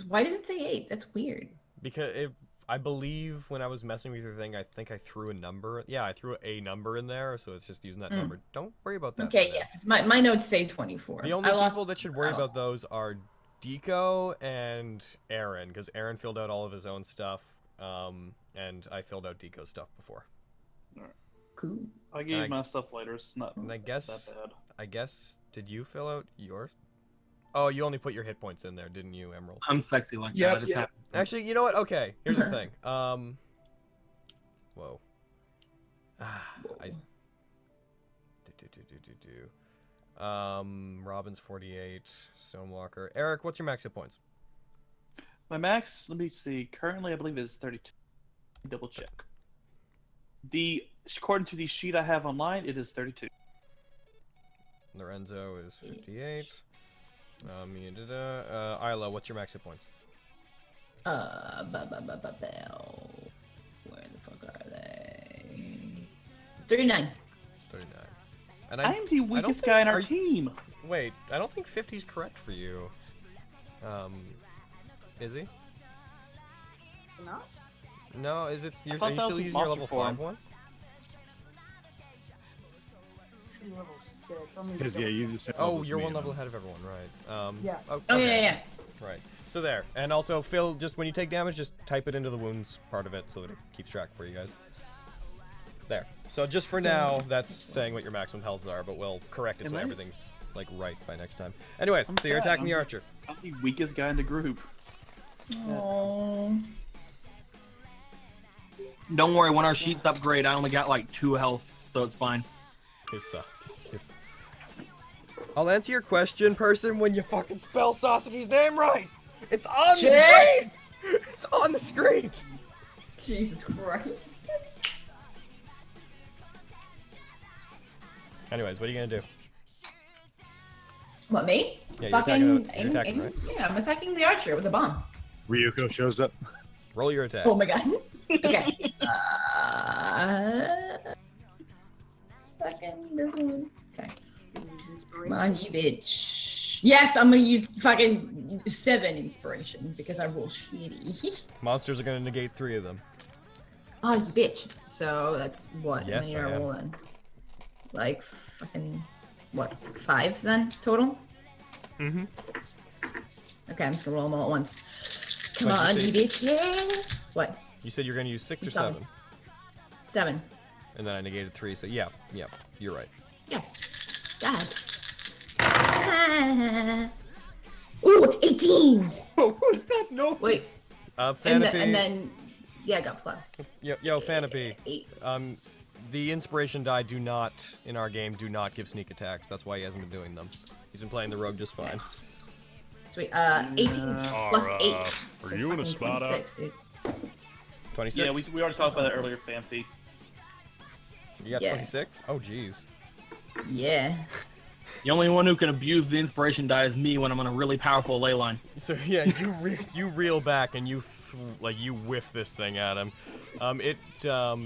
Why does it say 8? That's weird. Because I believe when I was messing with your thing, I think I threw a number. Yeah, I threw a number in there, so it's just using that number. Don't worry about that. Okay, yeah. My notes say 24. The only people that should worry about those are Deco and Aaron, because Aaron filled out all of his own stuff, and I filled out Deco's stuff before. Cool. I gave you my stuff later. It's not and I guess, that bad. I guess, did you fill out yours? Oh, you only put your hit points in there, didn't you, Emerald? I'm sexy like that. I just have... Actually, you know what? Okay, here's the thing. Whoa. Robin's 48. Stonewalker. Eric, what's your max hit points? My max, let me see. Currently, I believe it is 32. Double check. According to the sheet I have online, it is 32. Lorenzo is 58. Isla, what's your max hit points? Where the fuck are they? 39. 39. And I am the weakest guy in our team. Wait, I don't think 50 is correct for you. Is he? Not? No, is it? Are you that still was using your monster level form. 5 one? Should be level 6. Let me Because yeah, you just. Oh, you're one level ahead of everyone, right? Yeah. Oh yeah. Right. So there, and also Phil, just when you take damage, just type it into the wounds part of it so that it keeps track for you guys. There. So just for now, that's saying what your maximum healths are, but we'll correct it so everything's like right by next time. Anyways, so you're attacking the archer. I'm the weakest guy in the group. Oh. Don't worry, when our sheets upgrade, I only got like 2 health, so it's fine. I'll answer your question, person, when you fucking spell Sasuke's name right. It's on the screen. It's on the screen. Jesus Christ. Anyways, what are you gonna do? What, me? Yeah, fucking you're attacking, right? Yeah, I'm attacking the archer with a bomb. Ryuko shows up. Roll your attack. Oh my god. Okay. Fucking this one. Okay. Come on, you bitch. Yes, I'm gonna use fucking 7 inspiration because I roll shitty. Monsters are gonna negate 3 of them. Oh, you bitch. So that's what? Yes, How many I am. rolling? Like fucking what? 5 then total? Mm-hmm. Okay, I'm just gonna roll them all at once. Come What'd on, you you say? bitches. What? You said you're gonna use 6 or 7. 7, 7. and then I negated 3. So yeah, you're right. Yeah. God. Ooh, 18. What was that? No. Wait. Fanapy. And then yeah, I got plus. Yo, Fanapy. 8. The inspiration die in our game do not give sneak attacks. That's why he hasn't been doing them. He's been playing the rogue just fine. Sweet. 18 plus 8. Are you in a spot up? 26. Yeah, we already talked about that earlier, Fanpy. You got 26? Oh, jeez. Yeah. The only one who can abuse the inspiration die is me when I'm on a really powerful ley line. So yeah, you reel back and you whiff this thing at him.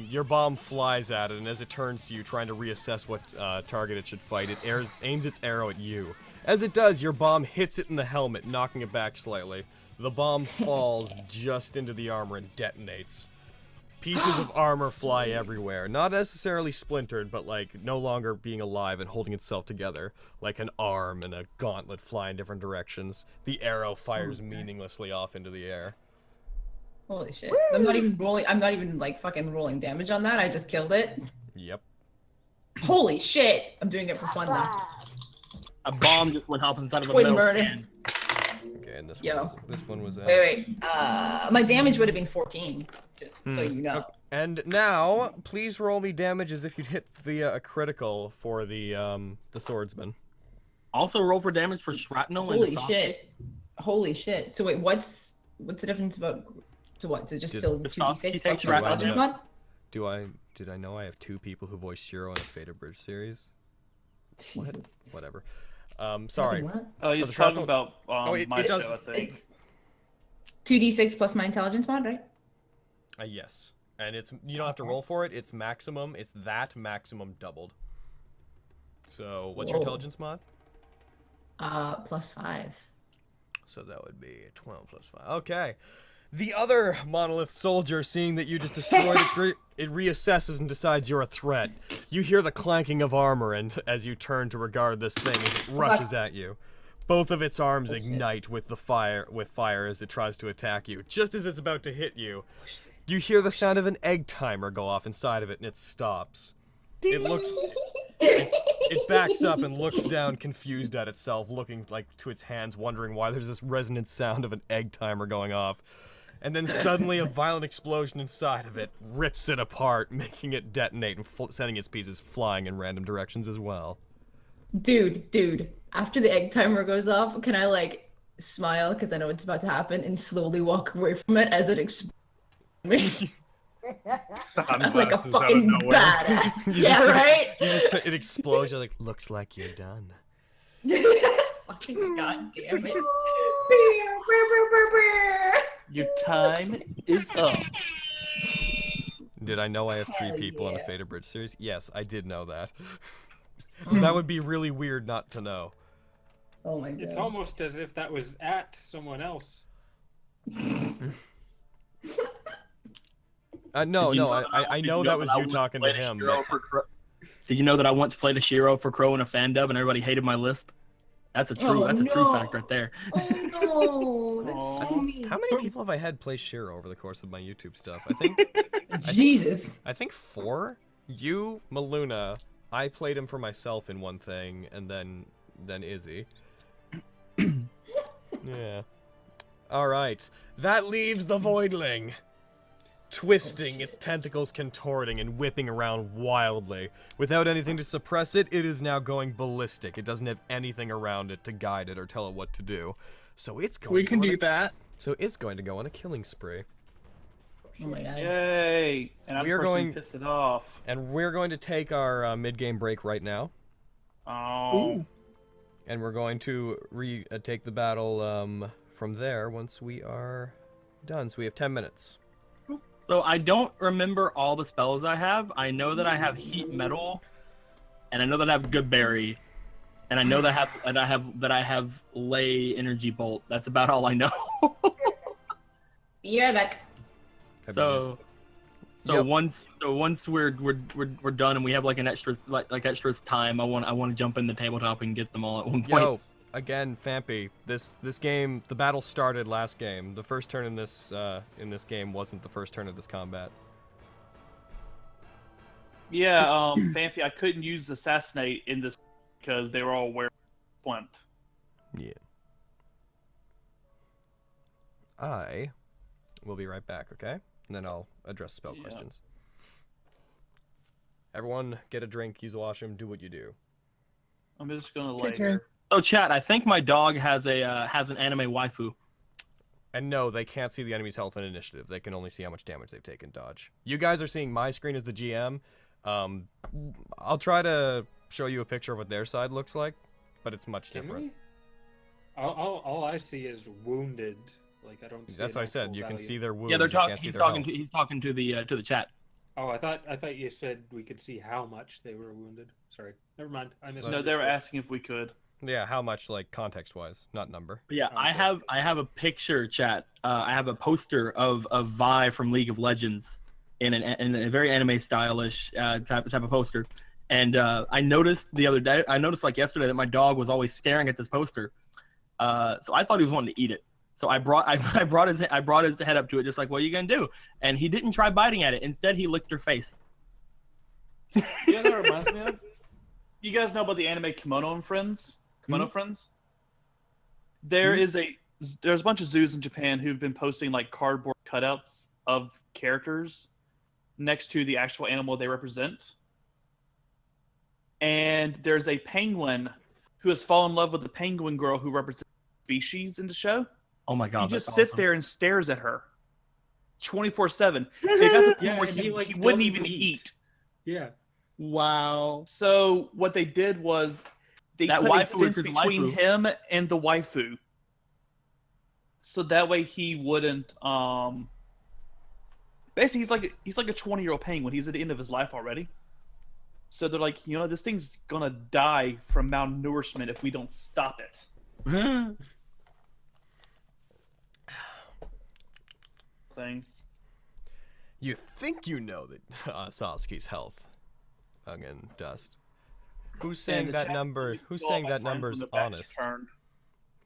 Your bomb flies at it, and as it turns to you, trying to reassess what target it should fight, it aims its arrow at you. As it does, your bomb hits it in the helmet, knocking it back slightly. The bomb falls just into the armor and detonates. Pieces of armor fly everywhere. Not necessarily splintered, but like no longer being alive and holding itself together. Like an arm and a gauntlet fly in different directions. The arrow fires meaninglessly off into the air. Holy shit. I'm not even like fucking rolling damage on that. I just killed it. Yep. Holy shit. I'm doing it for fun though. A bomb just went up inside of a Twin metal murder. can. Okay, and this one was Wait. My damage would have been 14. Just so you know. And now, please roll me damage as if you'd hit via a critical for the swordsman. Also roll for damage for shrapnel and Holy soft. shit. Holy shit. So wait, what's the difference about So what? So just Did- still the 2d6 he plus takes your right intelligence now. mod? Did I know I have 2 people who voice Shiro in a Fated Bridge series? Jesus. Whatever. Sorry. What? Oh, For he's the talking shrapnel- about it my does- show, I think. 2d6 plus my intelligence mod, right? Yes. And you don't have to roll for it. It's maximum. It's that maximum doubled. So what's your Whoa. intelligence mod? +5. So that would be 12 plus 5. Okay. The other monolith soldier, seeing that you just destroyed it reassesses and decides you're a threat. You hear the clanking of armor, and as you turn to regard this thing as it rushes at you, both of its arms ignite with fire as it tries to attack you. Just as it's about to hit you, you hear the sound of an egg timer go off inside of it, and it stops. It backs up and looks down, confused at itself, looking like to its hands, wondering why there's this resonant sound of an egg timer going off. And then suddenly a violent explosion inside of it rips it apart, making it detonate and sending its pieces flying in random directions as well. Dude, after the egg timer goes off, can I like smile because I know it's about to happen and slowly walk away from it as it explodes? I'm like a fucking badass. Yeah, right? It explodes, you're like, looks like you're done. Fucking goddamn it. Your time is up. Did I know I have 3 Hell people in a yeah. Fated Bridge series? Yes, I did know that. That would be really weird not to know. Oh my god. It's almost as if that was at someone else. No, Did you no, know that I know that was you talking to him. Did you know that I once played a Shiro for Crow in a fan dub and everybody hated my lisp? That's a true fact right there. Oh no, that's so mean. How many people have I had play Shiro over the course of my YouTube stuff? I think Jesus. I think 4. You, Maluna, I played him for myself in one thing, and then Izzy. Yeah. Alright. That leaves the Voidling. Twisting, its tentacles contorting and whipping around wildly. Without anything to suppress it, it is now going ballistic. It doesn't have anything around it to guide it or tell it what to do. So it's going We can do that. So it's going to go on a killing spree. Oh my god. Yay! And I'm We are personally going- pissed it off. And we're going to take our mid-game break right now. Oh. Ooh. And we're going to take the battle from there once we are done. So we have 10 minutes. So I don't remember all the spells I have. I know that I have Heat Metal, and I know that I have Good Berry, and I know that I have Lay Energy Bolt. That's about all I know. You're back. So Yep. once we're done and we have like an extra extra time, I want to jump in the tabletop and get them all at one point. Yo, again, Fampy, this game, the battle started last game. The first turn in this game wasn't the first turn of this combat. Yeah, Fanfi, I couldn't use Assassinate in this because they were all wearing Splint. Yeah. I will be right back, okay? And then I'll address spell questions. Everyone, get a drink, use the washroom, do what you do. I'm just gonna lay Take care. here. So chat, I think my dog has an anime waifu. And no, they can't see the enemy's health and initiative. They can only see how much damage they've taken dodge. You guys are seeing my screen as the GM. I'll try to show you a picture of what their side looks like, but it's much Can different. we? All I see is wounded. Like I don't. See That's an what I said. actual You can value. see their wounds. Yeah, they're you talking. can't see He's their talking health. to the chat. Oh, I thought you said we could see how much they were wounded. Sorry, never mind. I missed. No, they were asking if we could. Yeah, how much, like, context-wise, not number. But yeah, Okay. I have a picture, chat. I have a poster of Vi from League of Legends in a very anime stylish type of poster. And I noticed the other day, like yesterday, that my dog was always staring at this poster. So I thought he was wanting to eat it. So I brought his head up to it, just like, what are you gonna do? And he didn't try biting at it. Instead, he licked her face. Yeah, that reminds me of. You guys know about the anime Kimono and Friends? Kimono Friends? There's a bunch of zoos in Japan who've been posting like cardboard cutouts of characters next to the actual animal they represent. And there's a penguin who has fallen in love with the penguin girl who represents the species in the show. Oh my god! He just that's sits awesome. there and stares at her. 24/7. They got to the point Yeah, where and he like, wouldn't doesn't even eat. Yeah. Wow. So what they did was they That put a waifu is fence his between waifu. him and the waifu. So that way he wouldn't basically he's like a 20-year-old penguin. He's at the end of his life already. So they're like, you know, this thing's gonna die from malnourishment if we don't stop it. Thing. You think you know that Sasuke's health, fucking Dust. Who's saying that number? Who's saying that number is honest?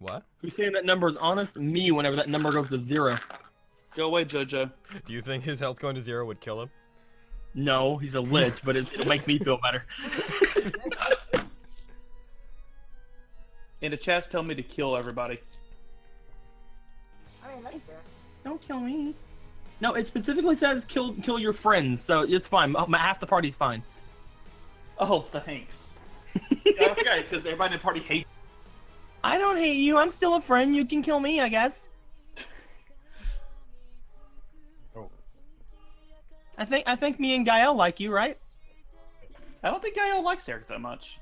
What? Who's saying that number is honest? Me, whenever that number goes to 0. Go away, JoJo. Do you think his health going to 0 would kill him? No, he's a lich, but it'll make me feel better. And the chat's telling me to kill everybody. I mean, that's fair. Don't kill me. No, it specifically says kill your friends, so it's fine. Half the party's fine. Oh, thanks. Yeah, okay, because everybody in the party hates. I don't hate you. I'm still a friend. You can kill me, I guess. Oh. I think me and GAE-EL like you, right? I don't think GAE-EL likes Eric that much.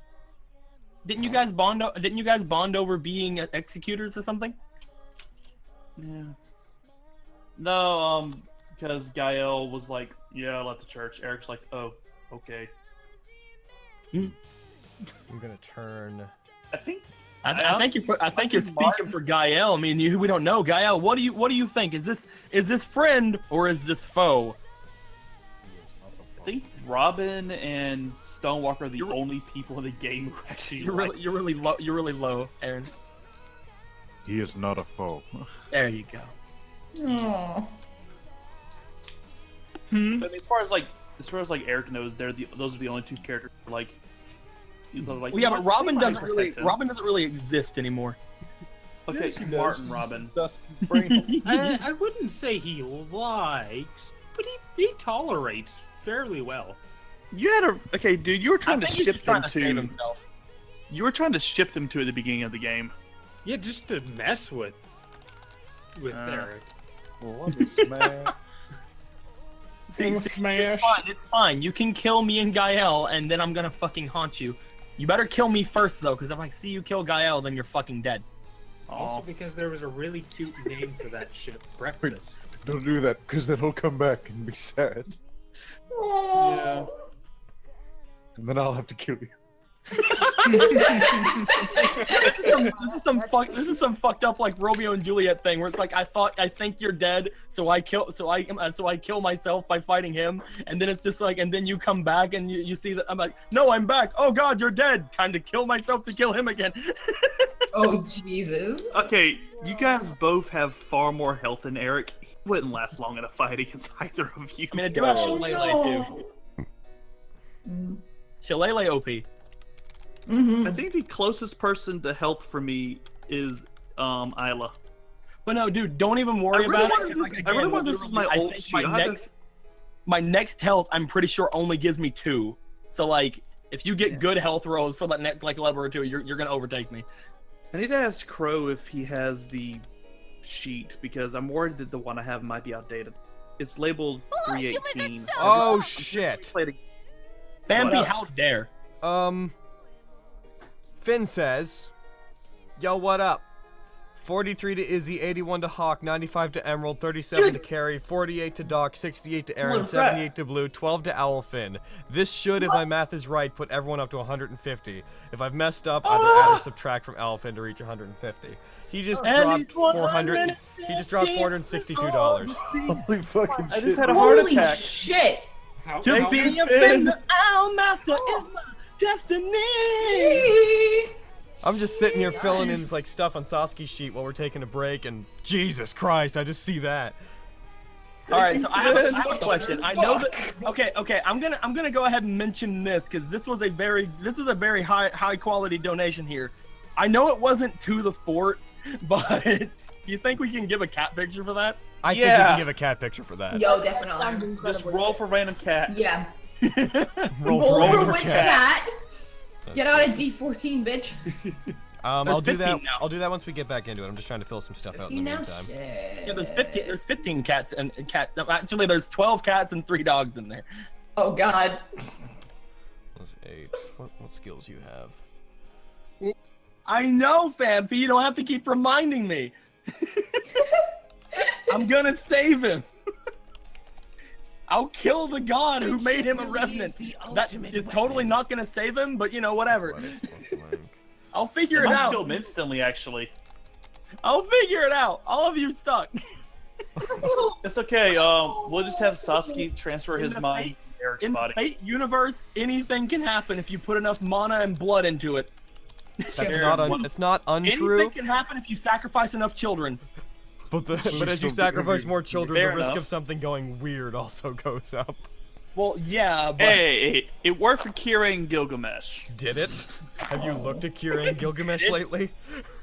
Didn't you guys bond? Didn't you guys bond over being executors or something? Yeah. No, because GAE-EL was like, yeah, I left the church. Eric's like, oh, okay. I'm gonna turn. I think you're speaking for GAE-EL. I mean, we don't know. GAE-EL, what do you think? Is this friend or is this foe? I think Robin and STONEWALKER are the only people in the game who actually. You're really low, Aaron. He is not a foe. There you go. Aww. But as far as Eric knows, those are the only two characters like. Well, yeah, but Robin doesn't really exist anymore. Okay, Yeah, Martin Robin. Dusk's brain. I wouldn't say he likes, but he tolerates fairly well. You had okay, dude. You were trying to ship them save to. himself. You were trying to ship them to at the beginning of the game. Yeah, just to mess with Eric. What a smash. See, smash. It's fine. You can kill me and GAE-EL, and then I'm gonna fucking haunt you. You better kill me first, though, because if I see you kill GAE-EL, then you're fucking dead. Also because there was a really cute name for that shit at breakfast. Don't do that, because then he'll come back and be sad. Yeah. And then I'll have to kill you. This is some fucked up like Romeo and Juliet thing where it's like I think you're dead, so I kill myself by fighting him, and then it's just like, and then you come back and you see that I'm like, no, I'm back. Oh God, you're dead. Time to kill myself to kill him again. Oh Jesus. Okay, you guys both have far more health than Eric. He wouldn't last long in a fight against either of you. I mean, I do have Oh, Shillelagh no. too. Shillelagh OP. Mm-hmm. I think the closest person to health for me is Isla. But no, dude, don't even worry about it. I really want this is my old sheet. My next health, I'm pretty sure only gives me 2. So like, if you get good health rolls for that next like level or 2, you're gonna overtake me. I need to ask Crow if he has the sheet because I'm worried that the one I have might be outdated. It's labeled 318. Oh shit! Bambi, how dare? Finn says, "Yo, what up? 43 to Izzy, 81 to Hawk, 95 to Emerald, 37 to Carrie, 48 to Doc, 68 to Aaron, 78 to Blue, 12 to Owlfin. This should, if my math is right, put everyone up to 150. If I've messed up, either add or subtract from Owlfin to reach 150. He just dropped 400. He just dropped $462. Holy fucking shit! I just had a heart Holy attack. shit. To be a friend, the Owl Master is my destiny. I'm just sitting here filling in like stuff on Sasuke's sheet while we're taking a break, and Jesus Christ, I just see that. All right, so I have a question. I know that. Okay. I'm gonna go ahead and mention this because this is a very high quality donation here. I know it wasn't to the fort, but do you think we can give a cat picture for that? I think we can give a cat picture for that. Yo, definitely. Just roll for random cat. Yeah. roll for which cat? Get out of D14, bitch. I'll do that. now. I'll do that once we get back into it. I'm just trying to fill some stuff out in the meantime. Yeah, there's 15. There's 15 cats and cats. Actually, there's 12 cats and 3 dogs in there. Oh God. That's 8. What skills you have? I know, Fampy. You don't have to keep reminding me. I'm gonna save him. I'll kill the god who made him a revenant. That is totally not gonna save him, but you know, whatever. I'll figure it out. Kill him instantly, actually. I'll figure it out. All of you suck. It's okay. We'll just have Sasuke transfer his mind to Eric's body. In the Fate universe, anything can happen if you put enough mana and blood into it. It's not untrue. Anything can happen if you sacrifice enough children. But as you sacrifice more children, Fair the risk enough. of something going weird also goes up. Well, yeah, but... Hey, it worked for Kira and Gilgamesh. Did it? Have you looked at Kira and Gilgamesh lately?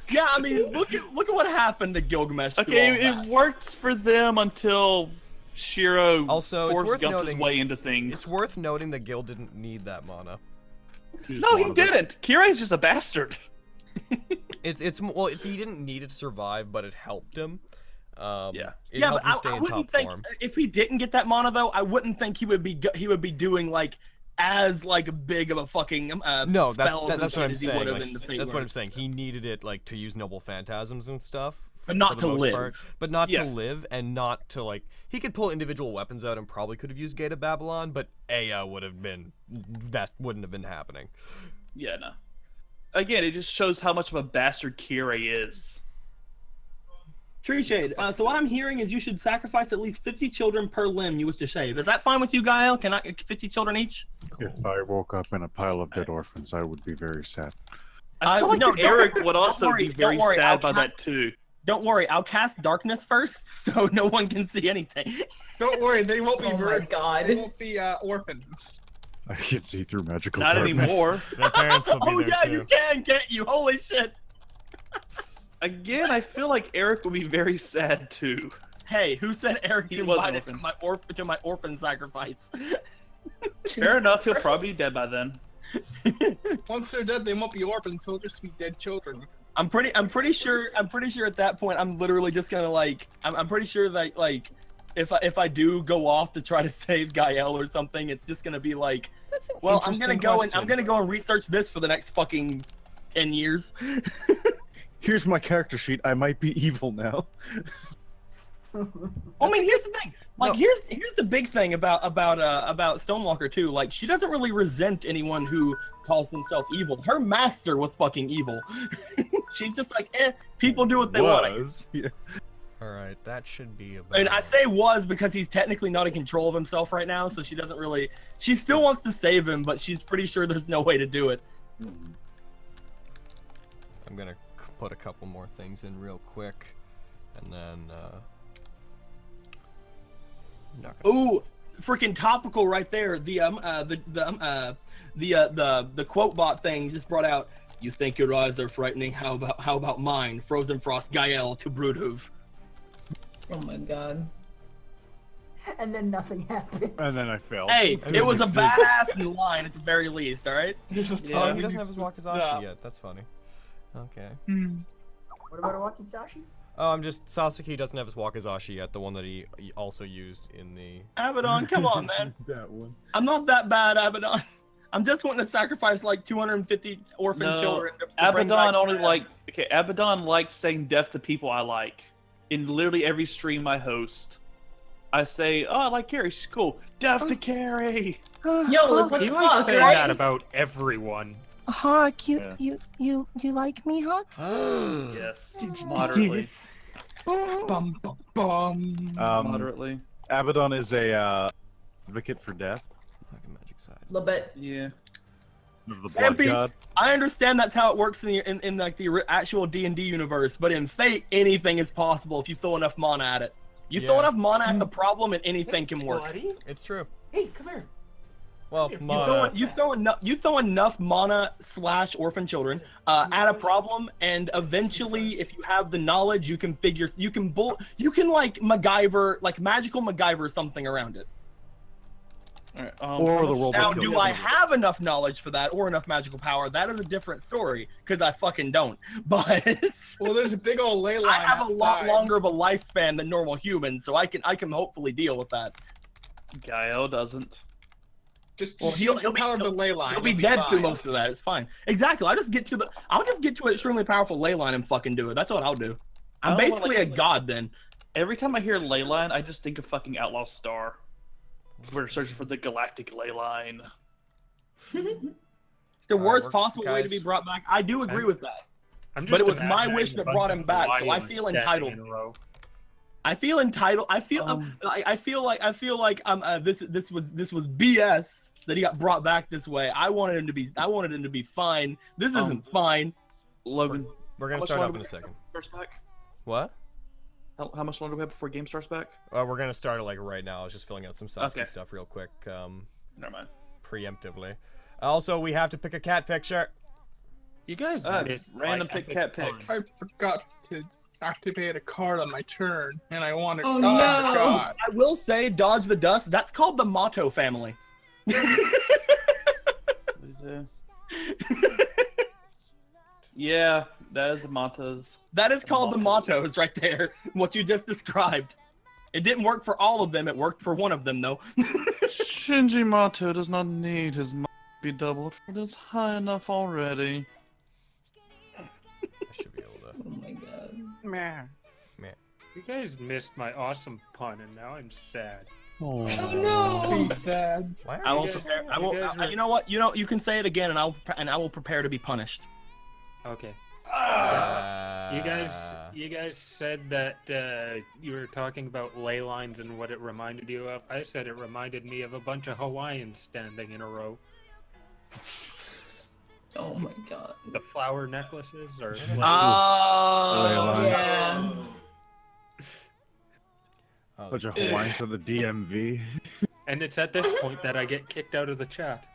Yeah, I mean, look at what happened to Gilgamesh. Okay, it worked for them until Shiro force gumped his way into things. It's worth noting that Gil didn't need that mana. No, he didn't. Kira is just a bastard. He didn't need it to survive, but it helped him. Yeah, it but helped him stay I in wouldn't top think form. if he didn't get that mana though, I wouldn't think he would be doing like as big of a fucking No, spells that's what I'm as he would saying. have Like, in the Fate that's what I'm Wars. saying. He needed it like to use noble phantasms and stuff, But not for the to most live. part. But not Yeah. to live, and not to like. He could pull individual weapons out and probably could have used Gate of Babylon, but Aya would have been. That wouldn't have been happening. Yeah, no. Again, it just shows how much of a bastard Kira is. Tree Shade. So what I'm hearing is you should sacrifice at least 50 children per limb you wish to shave. Is that fine with you, GAE-EL? Can I 50 children each? If I woke up in a pile of dead orphans, I would be very sad. I feel like no, Eric don't- would also don't worry, be very don't worry, sad I'll by that too. Don't worry, I'll cast darkness first, so no one can see anything. Don't worry, they won't be Oh my God. They won't be orphans. I can see through magical Not darkness. anymore. Their parents will be Oh there yeah, too. you can, can't you? Holy shit! Again, I feel like Eric will be very sad too. Hey, who said Eric's He was an invited to my orphan sacrifice? Fair enough, he'll probably be dead by then. Once they're dead, they won't be orphans. They'll just be dead children. I'm pretty sure at that point I'm literally just gonna like I'm pretty sure that like if I do go off to try to save GAE-EL or something, it's just gonna be like, well, I'm gonna go and research this for the next fucking 10 years. Here's my character sheet. I might be evil now. I mean, here's the thing. Like, here's the big thing about Stonewalker too. Like, she doesn't really resent anyone who calls themselves evil. Her master was fucking evil. She's just like, people do what they want. Yeah. All right, that should be about. I mean, I say was because he's technically not in control of himself right now, so she doesn't really. She still wants to save him, but she's pretty sure there's no way to do it. I'm gonna put a couple more things in real quick, and then. Ooh, freaking topical right there. The quote bot thing just brought out. You think your eyes are frightening? How about mine? Frozen Frost GAE-EL to bruudhuvv. Oh my God. And then nothing happened. And then I failed. Hey, it was a badass line at the very least. All right. Oh, he doesn't have his Wakizashi yet. That's funny. Okay. What about a Wakizashi? Oh, I'm just Sasuke doesn't have his Wakizashi yet. The one that he also used in the. Abaddon, come on, man. That one. I'm not that bad, Abaddon. I'm just wanting to sacrifice like 250 orphan children. To bring back Abaddon only Abaddon. Abaddon likes saying death to people I like. In literally every stream I host, I say, "Oh, I like Carrie. She's cool. Death to Carrie." Yo, like, what the You like fuck, saying right? that about everyone. Hawk, Yeah. you like me, Hawk? Yes, moderately. Bum, bum, bum. Moderately. Abaddon is a advocate for death. Fucking magic side. A little bit. Yeah. Of the blood MP, god. I understand that's how it works in like the actual D&D universe, but in Fate, anything is possible if you throw enough mana at it. You throw enough mana at the problem, and anything can work. It's true. Hey, come here. Well, You throw enough mana / orphan children at a problem, and eventually, if you have the knowledge, you can like MacGyver, like magical MacGyver something around it. Alright, Or the world Now, will kill do you. I have enough knowledge for that or enough magical power? That is a different story, because I fucking don't. But Well, there's a big old ley line I have a lot outside. longer of a lifespan than normal humans, so I can hopefully deal with that. GAE-EL doesn't. Just Well, use the power of the ley line. He'll be you'll dead through fine. most of that. It's fine. Exactly. I'll just get to an extremely powerful ley line and fucking do it. That's what I'll do. I I'm don't wanna, basically like- a god then. Every time I hear ley line, I just think of fucking Outlaw Star. We're searching for the galactic ley line. It's the worst we're- possible way to guys- be brought back. I do agree with that. I'm But just it was my imagining wish a that bunch brought of him back, so I Hawaiians feel standing entitled. in a row. I feel entitled. I feel like this was BS that he got brought back this way. I wanted him to be fine. This isn't fine. Logan, We're gonna how much start longer up in a do we have second. Starts back? What? How much longer do we have before game starts back? We're gonna start it like right now. I was just filling out some Sasuke Okay. stuff real quick, Never mind. preemptively. Also, we have to pick a cat picture. You guys missed random my pick epic cat pick. fun. I forgot to activate a card on my turn, and I want to. Oh, Oh no. my god! I will say, dodge the dust. That's called the Motto family. Yeah, that is Mata's. That is called the mottos right there. What you just described. It didn't work for all of them. It worked for one of them though. Shinji Mato does not need his to be doubled. It is high enough already. I should be able to. Oh my god. Meh. You guys missed my awesome pun, and now I'm sad. Oh no. I'm sad. Why I are will you prepare. I you will. guys are- You know what? You can say it again, and I will prepare to be punished. Okay. guys? You guys said that you were talking about ley lines and what it reminded you of. I said it reminded me of a bunch of Hawaiians standing in a row. Oh my god. The flower necklaces, or Oh, Yeah. Bunch of Hawaiians of the DMV. and it's at this point that I get kicked out of the chat.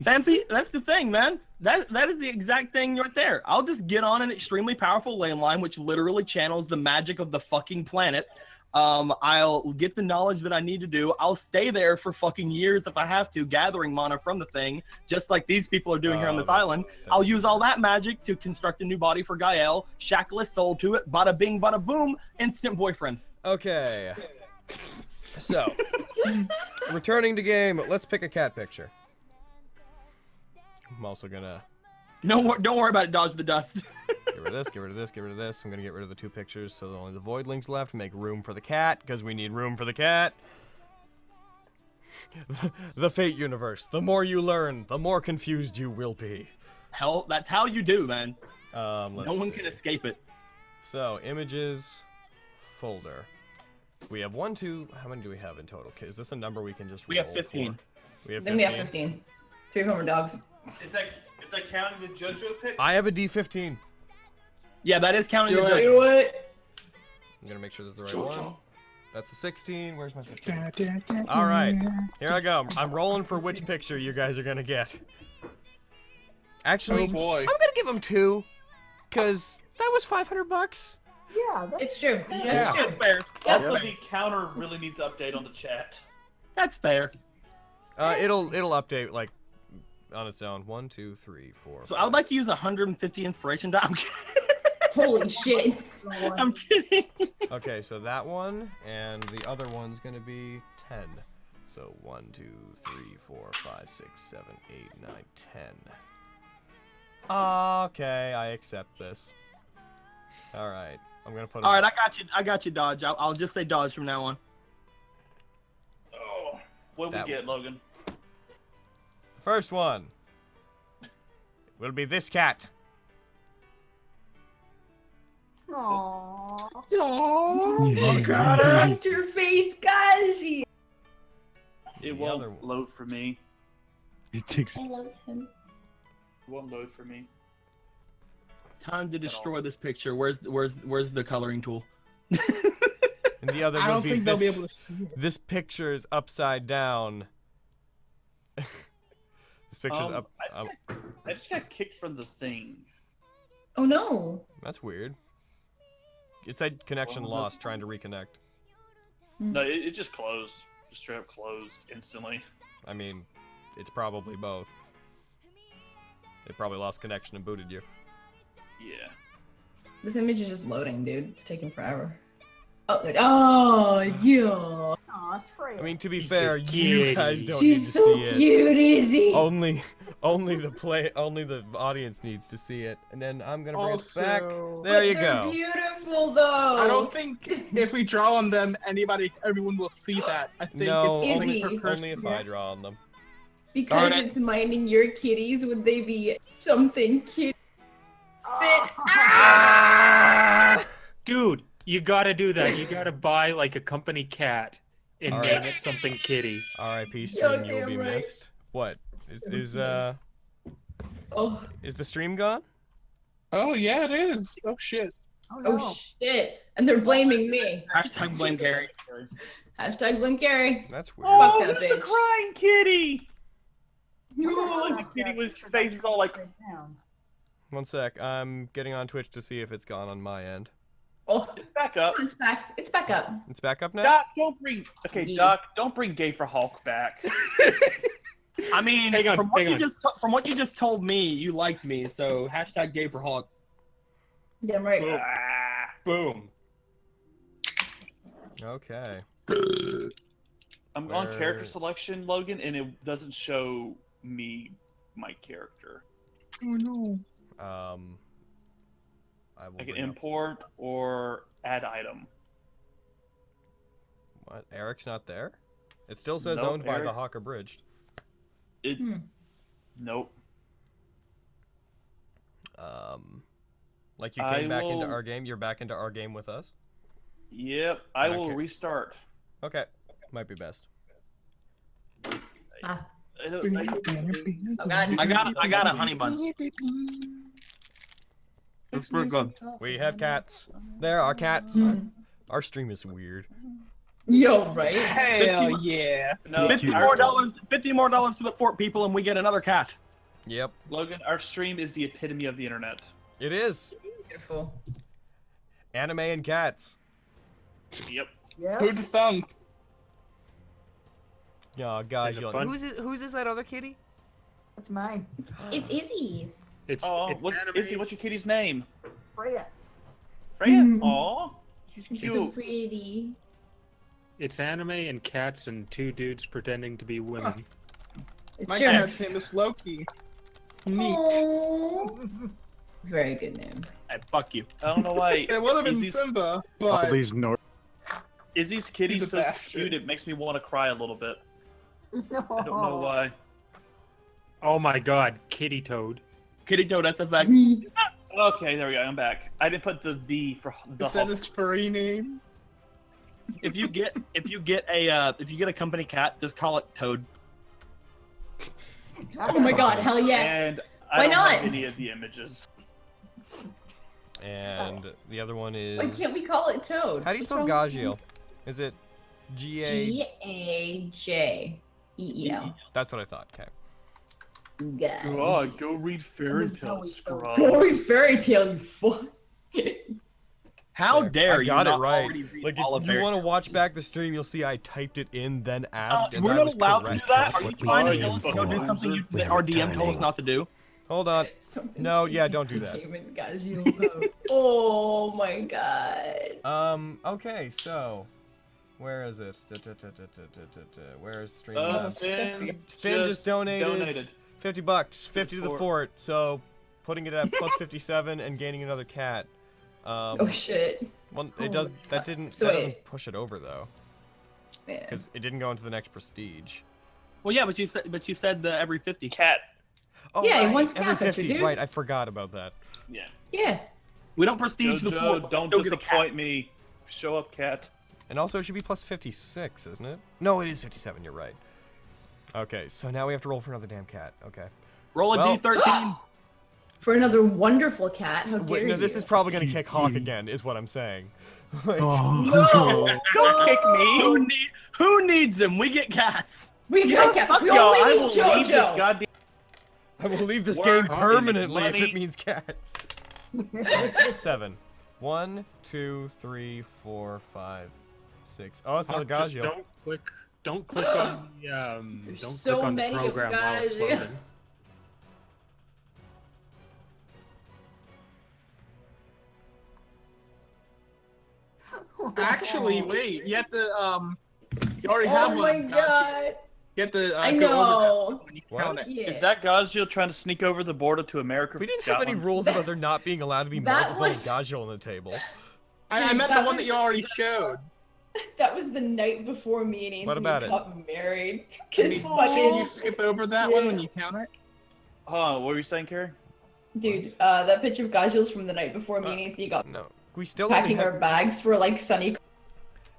Vampy, that's the thing, man. That is the exact thing right there. I'll just get on an extremely powerful ley line, which literally channels the magic of the fucking planet. I'll get the knowledge that I need to do. I'll stay there for fucking years if I have to, gathering mana from the thing, just like these people are doing here on this island. I'll use all that magic to construct a new body for GAE-EL, shackle his soul to it, bada bing, bada boom, instant boyfriend. Okay. So, returning to game, let's pick a cat picture. I'm also gonna No, don't worry about it, dodge the dust. get rid of this, get rid of this, get rid of this. I'm gonna get rid of the two pictures so only the voidlings left. Make room for the cat, because we need room for the cat. The Fate universe. The more you learn, the more confused you will be. Hell, that's how you do, man. No No one can escape it. So, images, folder. We have 1, 2, how many do we have in total? Okay, is this a number we can just We have roll 15. for? We have Then we have 15. 3 of them are dogs. Is that counting the JoJo pick? I have a D15. Yeah, that is counting Do the it. Do it. I'm gonna make sure this is the right JoJo. one. That's a 16. Where's my 15? Da, da, da, da. All right, here I go. I'm rolling for which picture you guys are gonna get. Actually, Oh boy. I'm gonna give him 2, cause that was $500. Yeah, that's It's true. Yeah. That's true. That's fair. Also, the counter really needs to update on the chat. That's fair. It'll update like on its own. 1, 2, 3, 4. So I would like to use 150 inspiration die. I'm kidding. Holy shit. I'm kidding. Okay, so that one and the other one's gonna be 10. So 1, 2, 3, 4, 5, 6, 7, 8, 9, 10. Okay, I accept this. All right, I'm gonna put. All right, I got you, Dodge. I'll just say Dodge from now on. Oh, what we That get, Logan? The first one will be this cat. Aww. Aww. Hunter face, Kaji. It The other won't one. load for me. It takes. I love him. It won't load for me. Time to destroy this picture. Where's the coloring tool? And the other I will don't be think this. they'll be able to see it. This picture's upside down. This picture's up. I just got kicked from the thing. Oh no. That's weird. It said connection Well, lost. Trying to reconnect. No, it just closed. Just straight up closed instantly. I mean, it's probably both. It probably lost connection and booted you. Yeah. This image is just loading, dude. It's taking forever. Oh, there. Oh, yeah. Aw, it's Freya. I mean, to be fair, you guys don't She's need to so see cute, it. Izzy. Only the audience needs to see it, and then I'm gonna bring us back. Also- There you They're go. beautiful, though. I don't think if we draw on them, everyone will see that. I think No, it's only Izzy. per only person. if I draw on them. Because Darn it. it's minding your kitties, would they be something kitty? Dude, you gotta do that. You gotta buy like a company cat and All name right. it something kitty. R.I.P. stream, you will be damn right. missed. What is Oh, is the stream gone? Oh yeah, it is. Oh shit. Oh, no. oh shit. And they're blaming me. Hashtag blame Gary. Hashtag blame Gary. That's weird. Oh, that there's the bitch. crying kitty! Oh, Like the kitty with his face is all like. Down. One sec. I'm getting on Twitch to see if it's gone on my end. Oh, It's back up. it's back. It's back up. It's back up now. Doc, don't bring. Okay, Yeah. Doc, don't bring Gay for Hulk back. I mean, Hang on, from what hang you on. from what you just told me, you liked me. So hashtag gay for Hulk. Damn right. Boom. Ah. Boom. Okay. I'm on character Where- selection, Logan, and it doesn't show me my character. Oh no. I will I can bring up- import or add item. What? Eric's not there? It still says Nope, owned by the Eric- Hawk Abridged. It. Nope. Like you I came back into will- our game. You're back into our game with us. Yep. I will Okay. restart. Okay, might be best. Ah. I don't- Oh god. I got a honey bun. It's pretty good. We have cats. There are cats. Mm. Our stream is weird. Yo, right? Hell yeah. No, $50 more dollars. $50 more to the fort people, and we get another cat. Yep, Logan, our stream is the epitome of the internet. it is. Beautiful. Anime and cats. Yep. Yeah. Who'd have thunk? Oh, guys, There's a you'll... bun- Who's this that other kitty? That's mine. It's Izzy's. It's Oh, it's anime. Izzy, what's your kitty's name? Freya. Freya? Mm. Aw. She's It's cute. so pretty. It's anime and cats and two dudes pretending to be women. It's My sure. cat's name is Loki. Neat. Oh. Very good name. Hey, fuck you. I don't know why. It would have been Izzy's, Simba, All but these North. Izzy's kitty's He's a so bastard. cute, it makes me want to cry a little bit. No. I don't know why. Oh my god, kitty toad. Kitty Toad SFX. Okay, there we go. I'm back. I didn't put the V for the is that Hulk. his furry name? If you get a company cat, just call it Toad. Oh my god, hell yeah. And I Why don't have not? any of the images. And the other one is... Why can't we call it Toad? How do you spell GAE-EL? Is it G-A... G-A-J-E-E-L. That's what I thought, okay. God, go read fairy This is how we tales, spell scrub. Go read fairy tale, you fuck. How There. dare I you got it not right. already read Like, all of if you Fairy want to Tail? watch back the stream, you'll see I typed it in, then asked, and We're I not was allowed to do correct. that? Are you trying to tell us to go fucking do something that our DM told us not to do? Hold on. Something No, yeah, cute don't do that. entertainment got you about. Oh my god. Okay, so... Where is it? Where is stream? Finn just donated. $50, 50 to the fort. So putting it at plus 57 and gaining another cat. Oh shit. Well, it does. That didn't. So that wait. doesn't push it over though, Yeah. because it didn't go into the next prestige. Well, yeah, but you said the every 50. Cat. Oh, Yeah, he right, wants every cat picture, 50. dude. Right, I forgot about that. Yeah. Yeah. We don't prestige the Jojo, fort. don't Go get a cat. disappoint me. Show up, cat. And also, it should be plus 56, isn't it? No, it is 57. You're right. Okay, so now we have to roll for another damn cat. Okay. Roll a Well- D13. For another wonderful cat. How dare Wait, no, you? this is probably gonna kick Hawk again, is what I'm saying. Like, No! Don't kick me. Who needs him? We get cats. We got cat. Fuck We y'all. only I need will leave this JoJo. goddamn. I will leave this Work game hard, permanently if money. it means cats. 7. 1, 2, 3, 4, 5, 6. Oh, it's another Just GAE-EL. don't click Don't click on the don't so click on the many of program while guys, it's yeah. loading. Actually, wait. You have to You already Oh have my one. god. You have to I go over know. that when you count it. Is that Gazio trying to sneak over the border to America? We didn't have any rules about there not being allowed to be That multiple was- Gajil on the table. I meant the That one that was- you already showed. That was the night before me and Anthony What about it? got married. Can Cause you skip over that one when you count it? What were you saying, Carrie? Dude, that picture of Gajil's from the night before me and Anthony got No, we still only packing have... our bags for like sunny.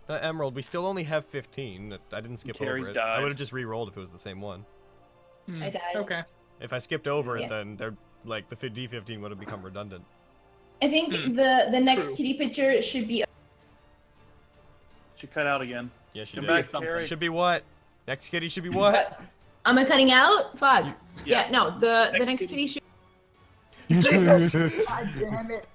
Emerald, we still only have 15. I didn't skip Carrie's over it. died. I would have just re-rolled if it was the same one. I died. Okay. If I skipped over Yeah. it, then they're like the D15 would have become redundant. I think the next kitty picture should be. She cut out again. Yeah, she Come did. back, Carrie. Should be what? Next kitty should be what? Am I cutting out? Fuck. Yeah. Yeah, no, the Next next kitty. kitty should. God damn it.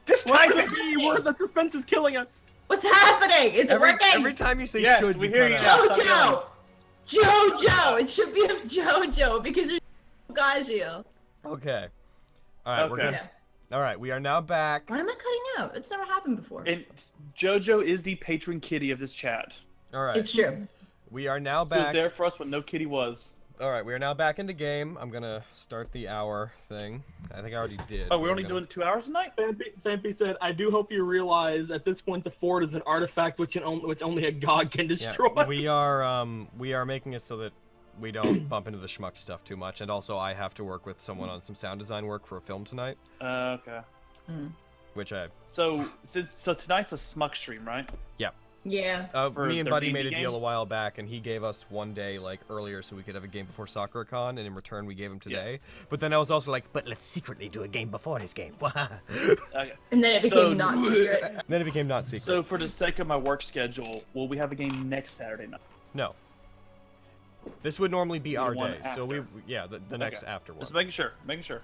Just type the key word. The suspense is killing us. What's happening? Is it working? Every time you say Yes, should, we you hear cut you out. now. JoJo! It should be of JoJo because there's Gajil. Okay. Alright, we're Okay. good. Alright, we are now back. Why am I cutting out? That's never happened before. And JoJo is the patron kitty of this chat. Alright. It's true. We are now She was back. there for us when no kitty was. Alright, we are now back into game. I'm gonna start the hour thing. I think I already did. Oh, we're only gonna... doing 2 hours a night? Thampy said, "I do hope you realize at this point the fort is an artifact which only a god can destroy." Yeah, we are making it so that we don't bump into the schmuck stuff too much, and also I have to work with someone on some sound design work for a film tonight, Okay. which I So tonight's a smuck stream, right? yeah. Yeah. For Me and their Buddy D&D made a game? deal a while back, and he gave us one day like earlier so we could have a game before SoccerCon, and in return we gave him today. But then I was also like, but let's secretly do a game before his game. Okay. And then it became not secret. Then it became not secret. So for the sake of my work schedule, will we have a game next Saturday night? No. This would normally be The our one day, so after. yeah, the next Okay. after one. Just making sure. Making sure.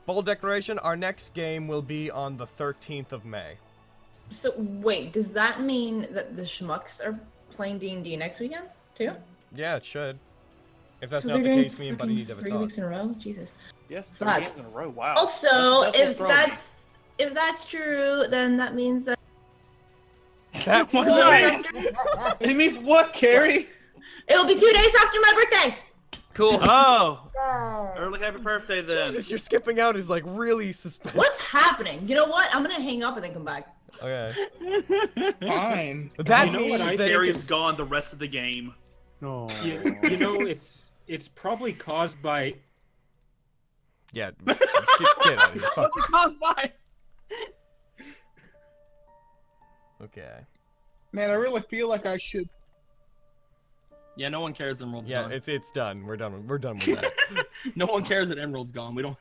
Bold declaration: our next game will be on the 13th of May. So wait, does that mean that the schmucks are playing D&D next weekend too? Yeah, it should. If that's So not they're the doing case, me and Buddy freaking need to have a 3 talk. weeks in a row. Jesus. Yes, 3 Fuck. games in a row. Wow. Also, That's if what's throwing me. that's true, then that means that. That What? After- It means what, Carrie? It'll be 2 days after my birthday. Cool. Oh! Yay. Early happy birthday then. Jesus, you're skipping out is like really suspense. What's happening? You know what? I'm gonna hang up and then come back. Okay. Fine. That You know means what I that think Carrie is- is gone the rest of the game. No. You know, it's probably caused by. yeah. Get out of here. Fuck. Caused by. Okay. Man, I really feel like I should. Yeah, no one cares. Emerald's Yeah, gone. it's done. We're done with that. No one cares that Emerald's gone. We don't.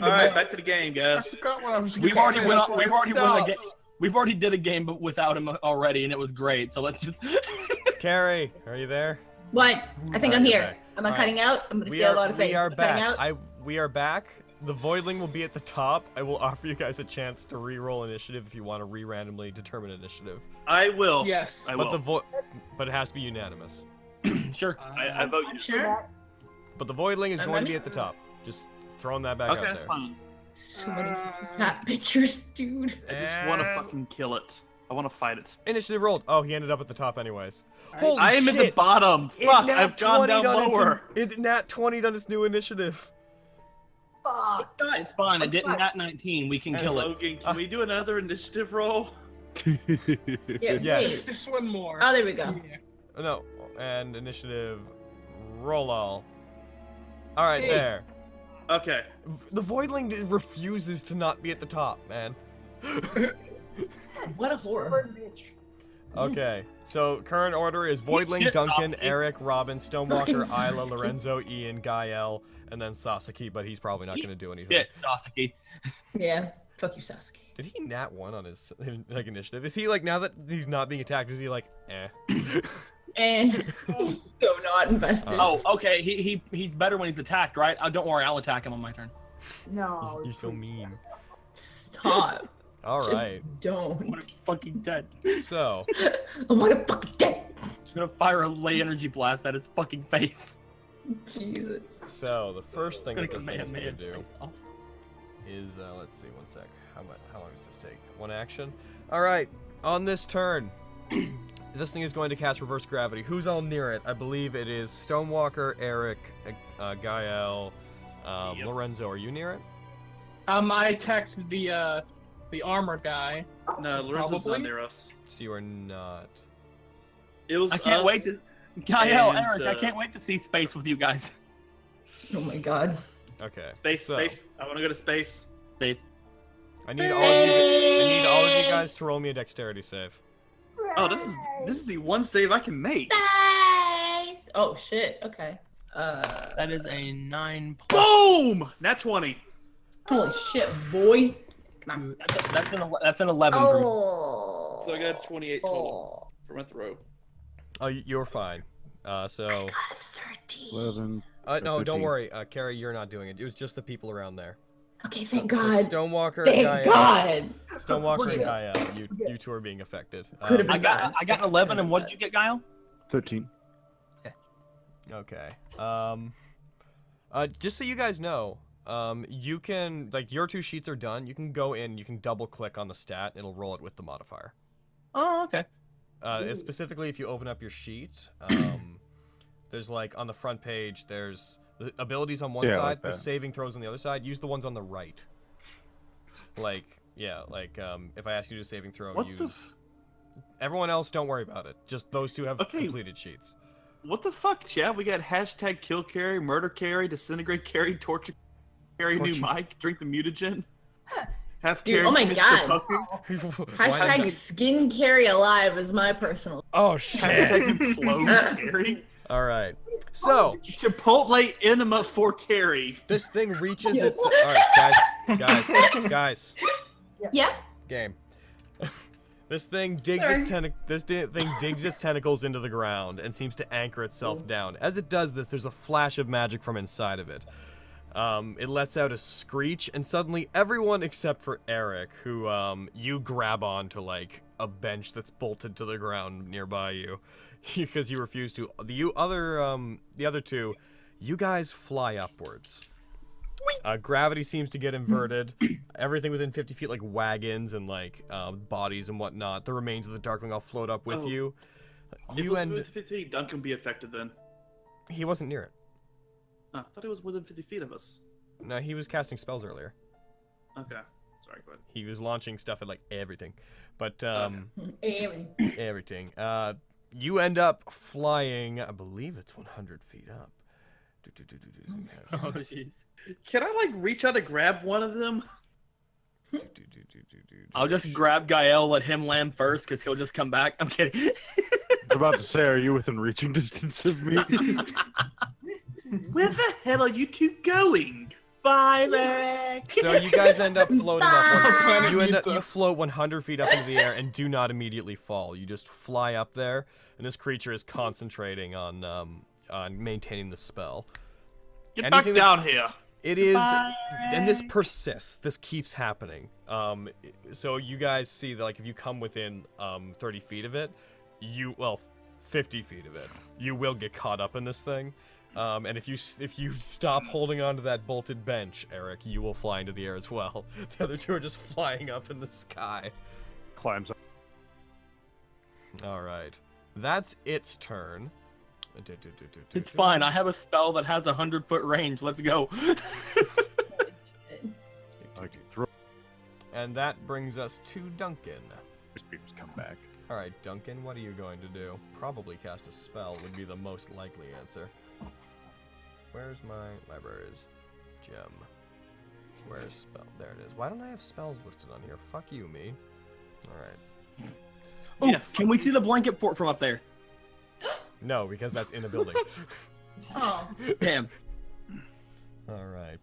All right, back to the game, I guys. forgot what I was We've gonna already say, went. that's why We've I already won a stopped. game. We've already did a game, but without him already, and it was great. So let's just. Carrie, are you there? What? I think Alright, I'm you're here. back. Am I Alright. cutting out? I'm gonna We say a lot of things. are Am I cutting back. out? We are back. The Voidling will be at the top. I will offer you guys a chance to re-roll initiative if you want to re-randomly determine initiative. I will. Yes. I But will. but it has to be unanimous. Sure. I vote you. Sure. But the Voidling is I'm going to ready. be at the top. Just throwing that back Okay, out that's there. fine. So many cat pictures, dude. I just want to fucking kill it. I want to fight it. Initiative rolled. Oh, he ended up at the top anyways. Holy I am shit. at the bottom. It Fuck, nat I've gone 20'd down on its- lower. It nat 20'd on its new initiative. Fuck. It's fine. It didn't Fuck. at 19. We can Hey, kill it. Logan, can we do another initiative roll? Yeah, Yes. wait. Just one more. Oh, there we go. Yeah. No, and initiative roll all. All right, Hey. there. Okay. The Voidling refuses to not be at the top, man. What a horror. Stubborn bitch. Okay, so current order is Voidling, Get Duncan, Sasuke. Eric, Robin, Stonewalker, Fucking Isla, Sasuke. Lorenzo, Ian, GAE-EL, and then Sasaki, but he's probably not going to do anything. Shit, Sasuke. Yeah. Fuck you, Sasuke. Did he nat 1 on his like initiative? Is he like, now that he's not being attacked, is he like, eh? And so not invested. Oh, okay. He's better when he's attacked, right? Don't worry, I'll attack him on my turn. No. You're so please mean. Stop. All Just right, don't. Fucking dead. so I want to fucking dead. I'm gonna fire a lay energy blast at his fucking face. Jesus. So the first thing that this thing is Kamehameha going to do his face off. is, let's see, one sec. How long does this take? One action? Alright, on this turn, this thing is going to cast Reverse Gravity. Who's all near it? I believe it is Stonewalker, Eric, GAE-EL, Lorenzo. Are you near it? I attacked the armor guy. No, Lorenzo's not near us. So you are not. It was I can't us wait to... GAE-EL, and, Eric, I can't wait to see space with you guys. Oh my god. Okay. Space, so, space. I want to go to space. Space. I need all of you guys to roll me a dexterity save. Oh, this is the one save I can make. Oh shit. Okay. That is a 9+. Boom! Nat 20. Holy shit, boy. Come on. That's an 11 for me. Oh. So I got 28 total for my throw. Oh, you're fine. So. 11. No, 13. don't worry, Carrie, you're not doing it. It was just the people around there. Okay, thank So God. Stonewalker, Thank GAE-EL, God. Stonewalker and Yeah. GAE-EL, you two are being affected. Could have been I got 11, and what did you get, GAE-EL? 13. Okay. Just so you guys know, you can, like, your 2 sheets are done. You can go in, you can double click on the stat, and it'll roll it with the modifier. Oh, okay. Specifically, if you open up your sheet, there's like on the front page, there's the abilities on one side, the saving throws on the other side. Use the ones on the right. Like, yeah, like if I ask you to saving throw, use. Everyone else, don't worry about it. Just those 2 have completed sheets. What the fuck, Chad? We got hashtag kill carry, murder carry, disintegrate carry, torture carry, new mic, drink the mutagen. Half Dude, carry. oh my God. Hashtag Not... skin carry alive is my personal. Oh shit. Hashtag implode carry. All right. So Chipotle enema for carry. This thing reaches its. All right, guys. Yeah. Game. This thing digs its tentacles into the ground and seems to anchor itself down. As it does this, there's a flash of magic from inside of it. It lets out a screech, and suddenly everyone except for Eric, who you grab onto like a bench that's bolted to the ground nearby you, because you refuse to. The other 2, you guys fly upwards. Gravity seems to get inverted. Everything within 50 feet, like wagons and like bodies and whatnot, the remains of the Darkling all float up with you. You and 50 feet, Duncan be affected then. He wasn't near it. Oh, I thought he was within 50 feet of us. No, he was casting spells earlier. Okay. Sorry, go ahead. He was launching stuff at like everything. But everything. You end up flying, I believe it's 100 feet up. Oh jeez. Can I like reach out to grab one of them? I'll just grab GAE-EL, let him land first, because he'll just come back. I'm kidding. I was about to say, are you within reaching distance of me? Where the hell are you 2 going? Bye, Eric. So you guys end up floating up. You float 100 feet up into the air and do not immediately fall. You just fly up there, and this creature is concentrating on maintaining the spell. Get back down here. It is, and this persists. This keeps happening. So you guys see that, like, if you come within 30 feet of it, 50 feet of it, you will get caught up in this thing. And if you stop holding onto that bolted bench, Eric, you will fly into the air as well. The other 2 are just flying up in the sky. Climbs up. All right, that's its turn. It's fine. I have a spell that has 100-foot range. Let's go. And that brings us to Duncan. His peeps come back. All right, Duncan, what are you going to do? Probably cast a spell would be the most likely answer. Where's my libraries? Gem. Where's spell? There it is. Why don't I have spells listed on here? Fuck you, me. All right. Oh, yeah. Can we see the blanket fort from up there? No, because that's in the building. Oh. Damn. All right.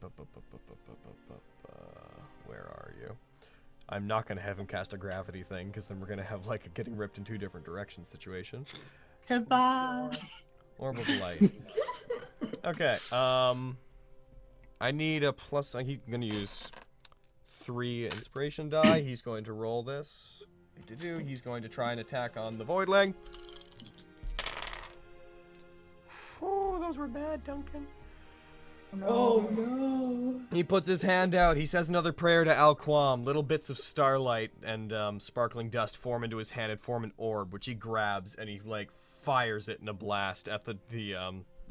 Where are you? I'm not going to have him cast a gravity thing, because then we're going to have, like, a getting ripped in 2 different directions situation. Goodbye. Orb of Light. Okay, I need a plus. He's going to use 3 inspiration die. He's going to roll this. He's going to try and attack on the Voidling. Alquams were bad, Duncan. Oh no. He puts his hand out. He says another prayer to Alquam. Little bits of starlight and sparkling dust form into his hand and form an orb, which he grabs and he like fires it in a blast at the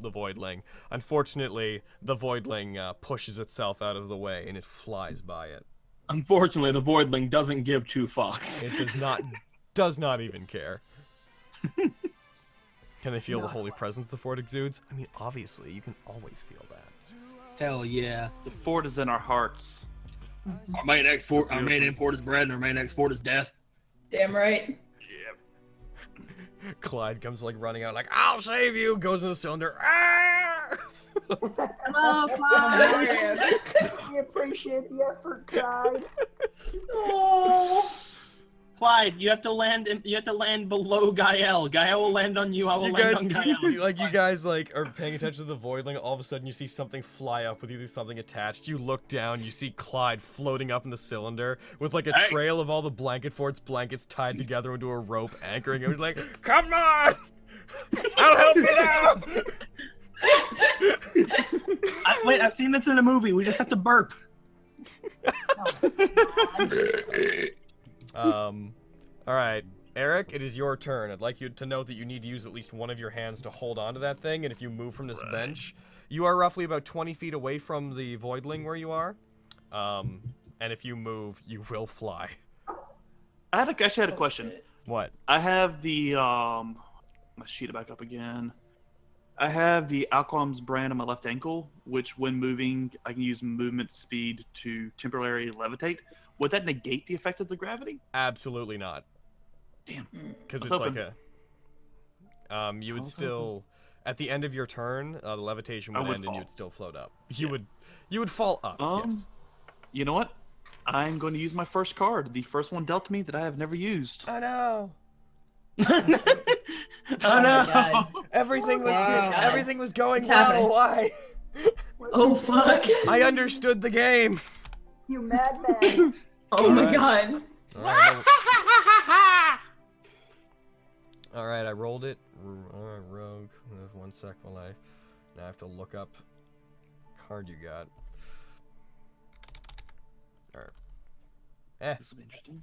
voidling. Unfortunately, the voidling pushes itself out of the way and it flies by it. Unfortunately, the voidling doesn't give two fucks. It does not even care. Can they feel the holy presence the fort exudes? I mean, obviously, you can always feel that. Hell yeah. The fort is in our hearts. Our main import is bread, and our main export is death. Damn right. Clyde comes like running out like, I'll save you, goes in the cylinder. Ah! Hello, Clyde. We appreciate the effort, Clyde. Oh. Clyde, you have to land below GAE-EL. GAE-EL will land on you. I will land on GAE-EL. Like you guys like are paying attention to the voidling. All of a sudden, you see something fly up with either something attached. You look down. You see Clyde floating up in the cylinder with like a trail of all the blanket fort's blankets tied together into a rope, anchoring him. He's like, "Come on, I'll help you now." Wait, I've seen this in a movie. We just have to burp. All right, Eric, it is your turn. I'd like you to note that you need to use at least one of your hands to hold onto that thing, and if you move from this bench, you are roughly about 20 feet away from the voidling where you are. And if you move, you will fly. I actually had a question. What? I have the my sheet back up again. I have the Alquam's brand on my left ankle, which when moving, I can use movement speed to temporarily levitate. Would that negate the effect of the gravity? Absolutely not. Damn. Because it's like a... you would still... At the end of your turn, the levitation would end and you would still float up. You would fall up, yes. You know what? I'm going to use my first card. The first one dealt to me that I have never used. Oh no! Oh no! Everything was going What's well. happening? Why? Oh fuck! I understood the game. You madman! Oh my god! All right, I rolled it. Rogue. There's 1 sec while now I have to look up card you got. All right. This will be interesting.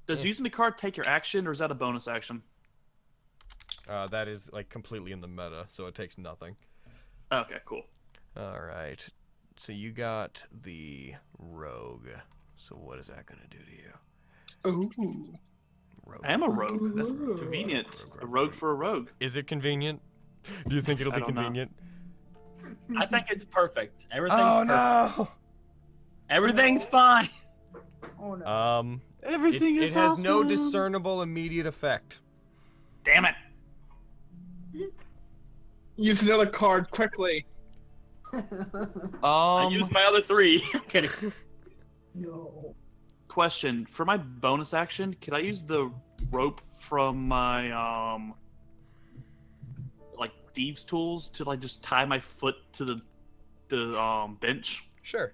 Does using the card take your action, or is that a bonus action? That is like completely in the meta, so it takes nothing. Okay, cool. All right. So you got the rogue. So what is that gonna do to you? Ooh. Rogue. I am a rogue. That's convenient. A rogue for a rogue. Is it convenient? Do you think it'll be convenient? I think it's perfect. Everything's perfect. No! Everything's fine. Oh no. Everything is It has no awesome. discernible immediate effect. Damn it. Use another card quickly. I used my other 3. I'm kidding. No. Question. For my bonus action, could I use the rope from my, like, thieves' tools to, like, just tie my foot to the bench? Sure.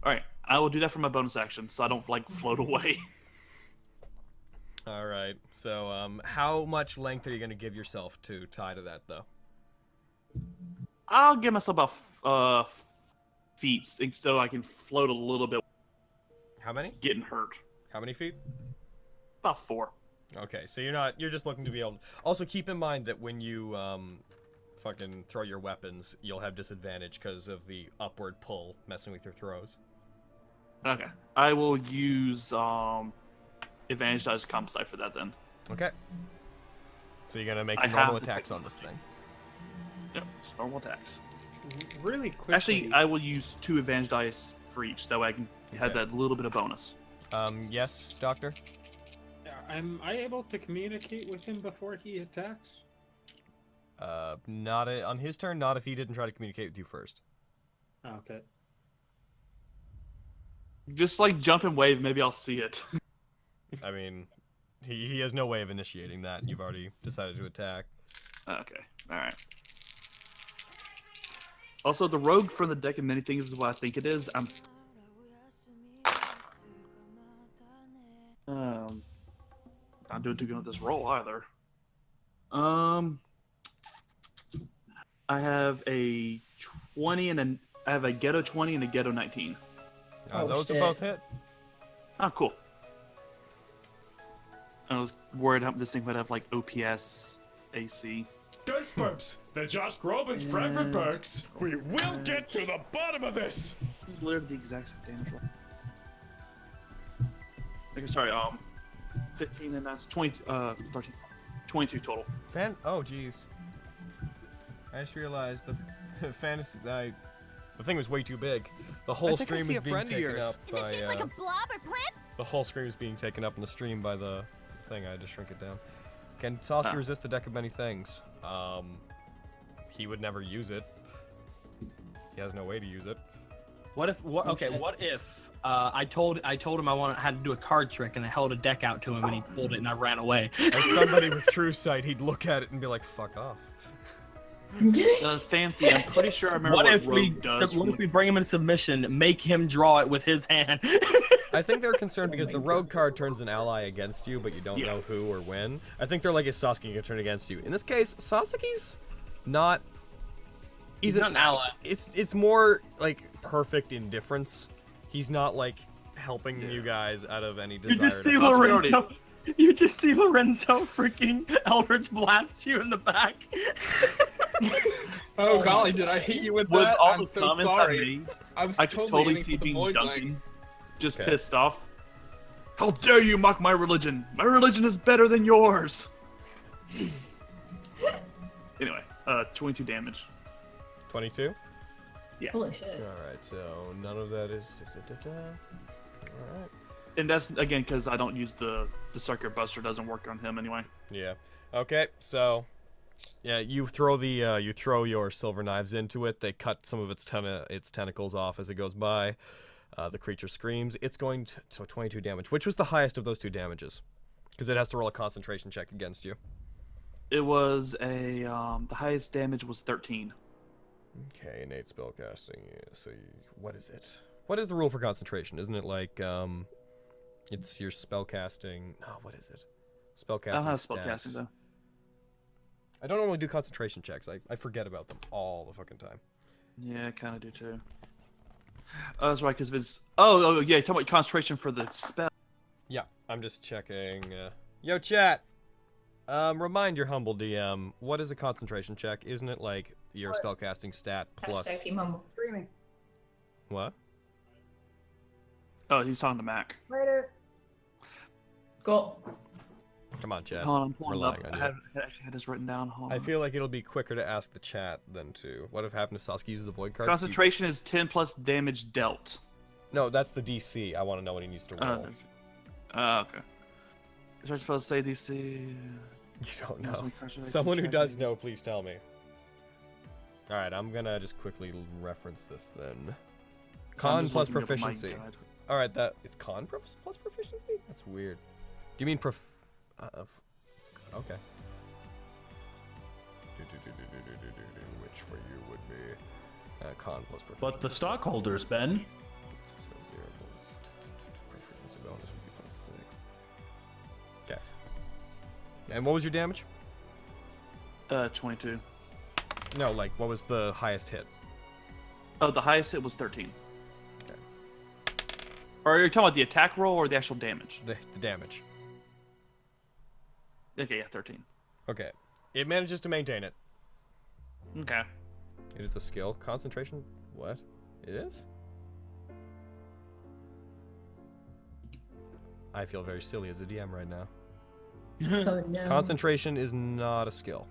Alright, I will do that for my bonus action, so I don't, like, float away. All right. So, how much length are you going to give yourself to tie to that, though? I'll give myself about feet, so I can float a little bit. How many? Getting hurt. How many feet? About 4. Okay, so you're just looking to be able to... Also, keep in mind that when you, fucking throw your weapons, you'll have disadvantage because of the upward pull messing with your throws. Okay. I will use, advantage dice to compensate for that then. Okay. So you're gonna make your normal attacks on this thing. Yep, just normal attacks. Really quickly. Actually, I will use 2 advantage dice for each, that way I can have that little bit of bonus. Yes, Doctor? Am I able to communicate with him before he attacks? Not on his turn, not if he didn't try to communicate with you first. Okay. Just like jump and wave, maybe I'll see it. I mean, he has no way of initiating that. You've already decided to attack. Okay, alright. Also, the rogue from the deck of many things is what I think it is. I'm not doing too good with this roll either. I have a 20 and I have a ghetto 20 and a ghetto 19. Those shit. are both hit. Oh, cool. I was worried how this thing would have like OPS, AC. Goosebumps! They're just Robin's favorite perks. We will get to the bottom of this. This is literally the exact same damage roll. Okay, sorry. 15 and that's 20. 13, 22 total. Oh, jeez. I just realized the fantasy. The thing was way too big. The whole stream is being taken up by. Is it shaped like a blob or plant? The whole stream is being taken up in the stream by the thing. I had to shrink it down. Can Sasuke resist the deck of many things? He would never use it. He has no way to use it. What if? What if I told him I had to do a card trick and I held a deck out to him and he pulled it and I ran away? As somebody with true sight, he'd look at it and be like, "Fuck off." Fanfi, I'm pretty sure I remember what Rogue does. What if we bring him in submission, make him draw it with his hand? I think they're concerned because the rogue card turns an ally against you, but you don't know who or when. I think they're like, is Sasuke gonna turn against you? In this case, Sasuke's not. He's not an ally. It's more like perfect indifference. He's not like helping you guys out of any desire. You just see Lorenzo freaking Eldritch blast you in the back. Oh golly, did I hit you with With that? all I'm the so comments sorry. I was could totally aiming see for the being void Duncan. blank. Just pissed off. How dare you mock my religion? My religion is better than yours. Anyway, 22 damage. 22? Yeah. Holy shit. Alright, so none of that is. Alright. And that's again because I don't use the Circuit Buster. Doesn't work on him anyway. Yeah. Okay, so yeah, you throw your silver knives into it. They cut some of its tentacles off as it goes by. The creature screams. It's going to, so 22 damage. Which was the highest of those two damages? Because it has to roll a concentration check against you. It was the highest damage was 13. Okay, innate spellcasting. Yeah, so what is it? What is the rule for concentration? Isn't it like it's your spellcasting? No, what is it? Spellcasting. I don't have stats. spellcasting though. I don't normally do concentration checks. I forget about them all the fucking time. Yeah, I kind of do too. Oh, that's right, because if it's... Oh, yeah, you're talking about concentration for the spell. Yeah, I'm just checking. Yo, chat! Remind your humble DM, what is a concentration check? Isn't it like your spellcasting stat plus... Hashtag team humble. Streaming. What? Oh, he's talking to Mac. Later. Cool. Come on, chat. Hold on, I'm We're pulling up. relying on I you. actually had this written down. Hold I on. feel like it'll be quicker to ask the chat than to... What if happened if Sasuke uses the Void card? Concentration is 10 plus damage dealt. No, that's the DC. I want to know what he needs to roll. Okay. Is I supposed to say DC? You don't know. Someone who does know, please tell me. Alright, I'm gonna just quickly reference this then. Con plus proficiency. Alright, it's con plus proficiency? That's weird. Do you mean okay. Which for you would be con plus proficiency. But the stockholders, Ben. Proficiency bonus would be +6. Okay. And what was your damage? 22. No, like, what was the highest hit? Oh, the highest hit was 13. Okay. Or are you talking about the attack roll or the actual damage? The damage. Okay, yeah, 13. Okay. It manages to maintain it. Okay. It is a skill. Concentration? What? It is? I feel very silly as a DM right now. Oh no. Concentration is not a skill.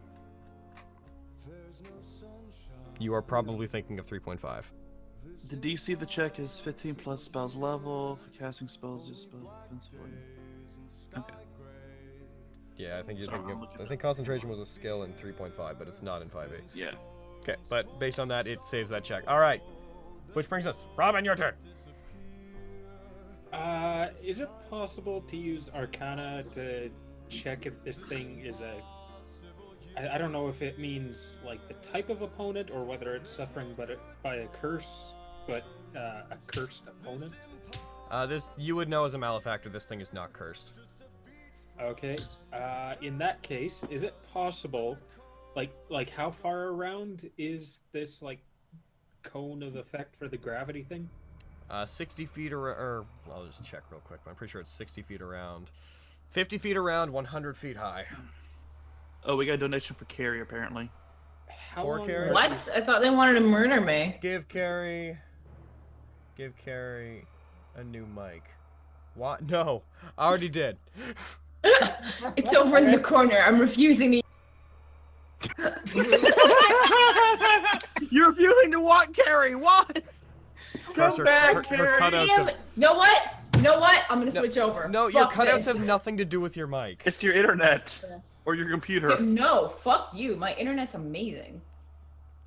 You are probably thinking of 3.5. The DC of the check is 15 plus spells level. For casting spells, is spell defensively. Okay. Yeah, I think you're thinking of, I think concentration was a skill in 3.5, but it's not in 5e. Yeah. Okay, but based on that, it saves that check. All right. Which brings us, Robin, your turn. Is it possible to use Arcana to check if this thing is a... I don't know if it means like the type of opponent or whether it's suffering by a curse, but a cursed opponent? You would know as a malefactor this thing is not cursed. Okay. In that case, is it possible Like how far around is this like cone of effect for the gravity thing? 60 feet or I'll just check real quick. I'm pretty sure it's 60 feet around. 50 feet around, 100 feet high. Oh, we got a donation for Carrie apparently. For Carrie? What? I thought they wanted to murder me. Give Carrie a new mic. What? No, I already did. It's over in the corner. I'm refusing to. You're refusing to what, Carrie? What? Come back, Carrie. Damn it. Know what? You know what? I'm gonna switch over. No, your Fuck cutouts this. have nothing to do with your mic. It's your internet or your computer. Dude, no, fuck you. My internet's amazing.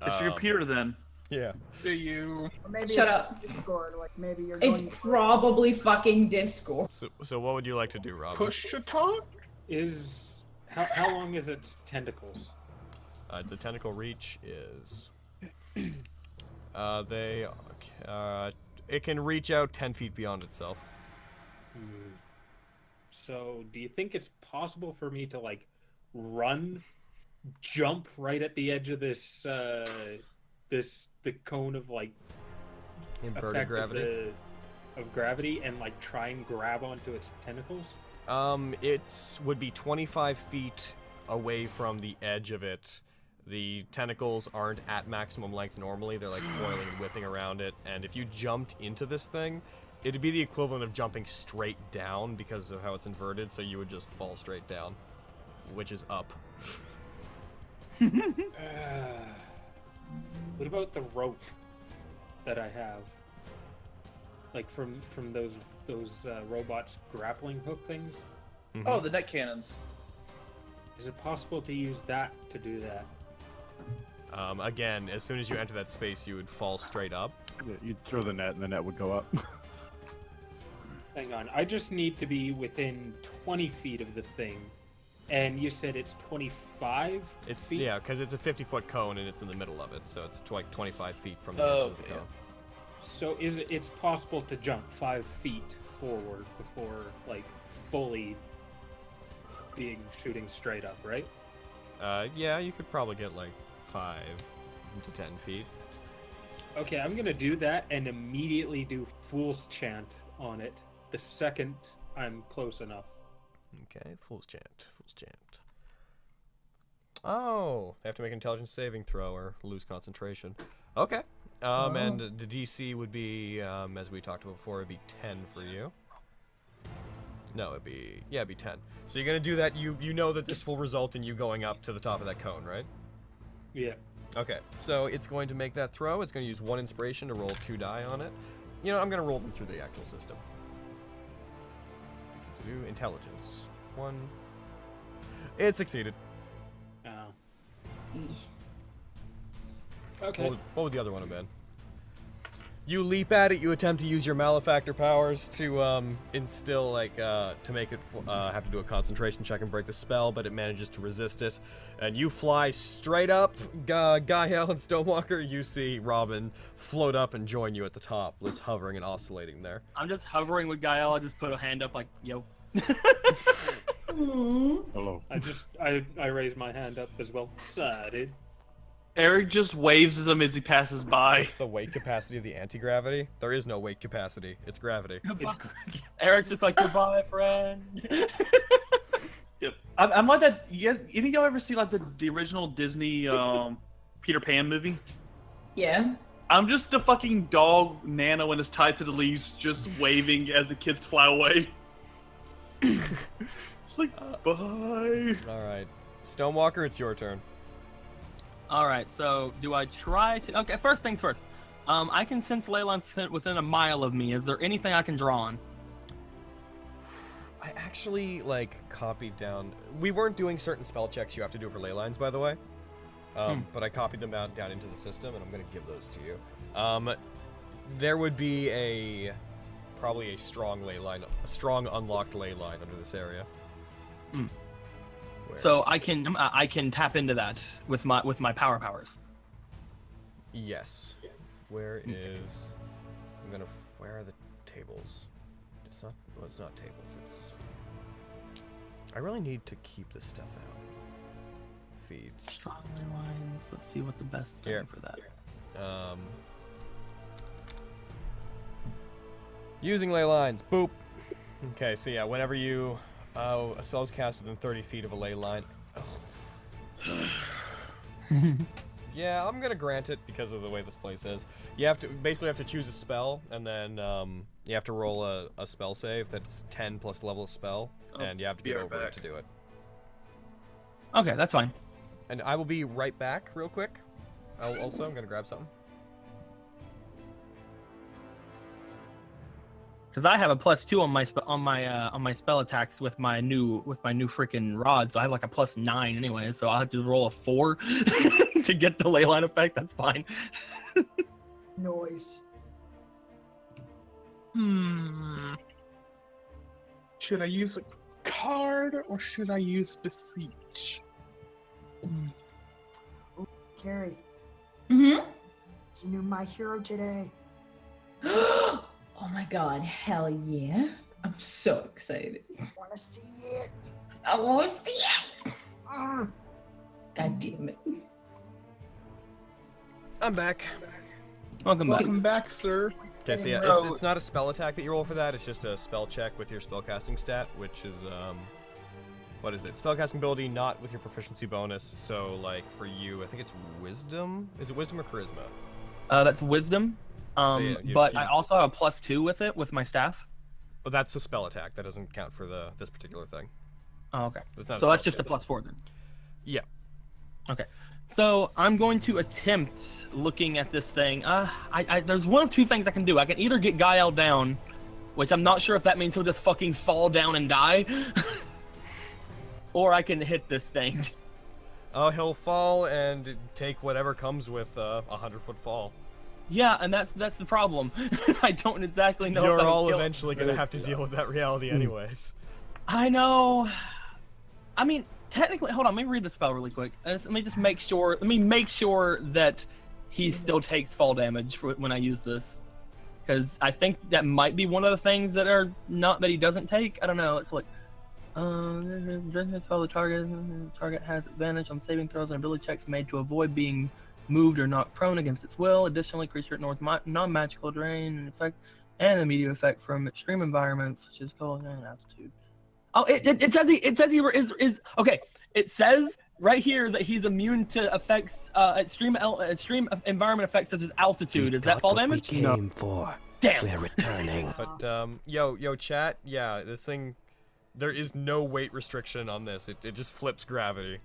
It's your computer then. Yeah. Do you? Or maybe Shut it's up. Discord, like maybe you're It's going probably fucking Discord. So what would you like to do, Rob? Push to talk? Is how long is its tentacles? The tentacle reach is it can reach out 10 feet beyond itself. So, do you think it's possible for me to like jump right at the edge of this the cone of like Inverted effect gravity? of gravity and like try and grab onto its tentacles? It would be 25 feet away from the edge of it. The tentacles aren't at maximum length normally. They're like coiling and whipping around it. And if you jumped into this thing, it'd be the equivalent of jumping straight down because of how it's inverted, so you would just fall straight down, which is up. What about the rope that I have? Like from those robots grappling hook things? Mm-hmm. Oh, the net cannons. Is it possible to use that to do that? Again, as soon as you enter that space, you would fall straight up. Yeah, you'd throw the net and the net would go up. Hang on, I just need to be within 20 feet of the thing. And you said it's 25 feet? Yeah, because it's a 50-foot cone and it's in the middle of it, so it's like 25 feet from the edge of the cone. So it's possible to jump 5 feet forward before like fully shooting straight up, right? Yeah, you could probably get like 5 to 10 feet. Okay, I'm gonna do that and immediately do Fool's Chant on it the second I'm close enough. Okay, Fool's Chant. Oh, they have to make an intelligence saving throw or lose concentration. Okay. And the DC would be, as we talked about before, it'd be 10 for you. No, it'd be 10. So you're gonna do that. You know that this will result in you going up to the top of that cone, right? Yeah. Okay. So it's going to make that throw. It's going to use 1 inspiration to roll 2 die on it. You know, I'm gonna roll them through the actual system. Do intelligence 1. It succeeded. Oh. Okay. What would the other one have been? You leap at it, you attempt to use your malefactor powers to instill, like, to make it have to do a concentration check and break the spell, but it manages to resist it. And you fly straight up. GAE-EL and STONEWALKER, you see Robin float up and join you at the top, just hovering and oscillating there. I'm just hovering with GAE-EL. I just put a hand up like, yo. Hello. I raise my hand up as well. Dude. Eric just waves at him as he passes by. What's the weight capacity of the anti-gravity? There is no weight capacity. It's gravity. Eric's just like, goodbye, friend. Yep. I'm like that. Any of y'all ever see like the original Disney Peter Pan movie? Yeah. I'm just the fucking dog Nano and is tied to the leaves, just waving as the kids fly away. It's like, bye. Alright. STONEWALKER, it's your turn. Alright, so do I try to... Okay, first things first. I can sense ley lines within a mile of me. Is there anything I can draw on? I actually, like, copied down... We weren't doing certain spell checks you have to do for ley lines, by the way. But I copied them down into the system, and I'm going to give those to you. There would be probably a strong ley line, a strong unlocked ley line under this area. So I can tap into that with my powers. Yes. Where is... Where are the tables? It's not... Well, it's not tables, it's... I really need to keep this stuff out. feet. Strong ley lines. Let's see what the best thing Here. for that. Using ley lines. Boop. Okay, so yeah, whenever you a spell is cast within 30 feet of a ley line. Yeah, I'm gonna grant it because of the way this place is. You have to basically have to choose a spell, and then you have to roll a spell save that's 10 plus level of spell, and you have to get over it to do it. Okay, that's fine. And I will be right back, real quick. Also, I'm gonna grab something. Because I have a +2 on my spell attacks with my new freaking rod, so I have like a +9 anyway. So I'll have to roll a 4 to get the ley line effect. That's fine. Noise. Should I use a card or should I use Beseech? Oh, Carrie. Mm-hmm. You knew my hero today. Oh my god, hell yeah. I'm so excited. Wanna see it? I want to see it. God damn it. I'm back. Welcome back. Welcome back, sir. Okay, so yeah, it's not a spell attack that you roll for that, it's just a spell check with your spellcasting stat, which is, what is it? Spellcasting ability, not with your proficiency bonus, so, like, for you, I think it's Wisdom? Is it Wisdom or Charisma? That's Wisdom. Yeah, But I also have a +2 with it, with my staff. But that's a spell attack, that doesn't count for this particular thing. Oh, okay. So that's just a +4 then? Yeah. Okay. So I'm going to attempt looking at this thing. There's one of two things I can do. I can either get GAE-EL down, which I'm not sure if that means he'll just fucking fall down and die, or I can hit this thing. Oh, he'll fall and take whatever comes with a 100-foot fall. Yeah, and that's the problem. I don't exactly know. You're if all eventually gonna have to deal with that reality Hmm. anyways. I know. I mean, technically, hold on. Let me read the spell really quick. Let me just make sure. Let me make sure that he still takes fall damage when I use this, because I think that might be one of the things that are not that he doesn't take. I don't know. It's like, the target has advantage on saving throws and ability checks made to avoid being moved or knocked prone against its will. Additionally, creature ignores non-magical drain and effect and immediate effect from extreme environments such as cold and altitude. Oh, it says he is okay. It says right here that he's immune to effects, extreme environment effects such as altitude. Is that fall damage? Came for. Damn. We're returning. But yo, chat. Yeah, this thing. There is no weight restriction on this. It just flips gravity.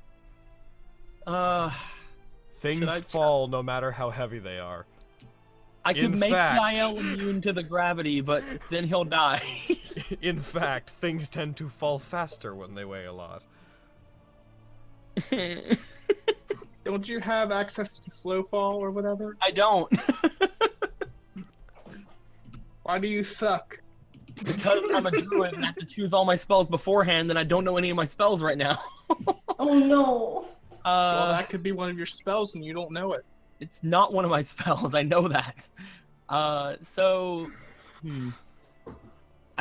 Things fall no matter how heavy they are. I could make GAE-EL immune to the gravity, but then he'll die. In fact, things tend to fall faster when they weigh a lot. Don't you have access to slow fall or whatever? I don't. Why do you suck? Because I'm a druid and I have to choose all my spells beforehand, and I don't know any of my spells right now. Oh no. Well, that could be one of your spells and you don't know it. It's not one of my spells, I know that. I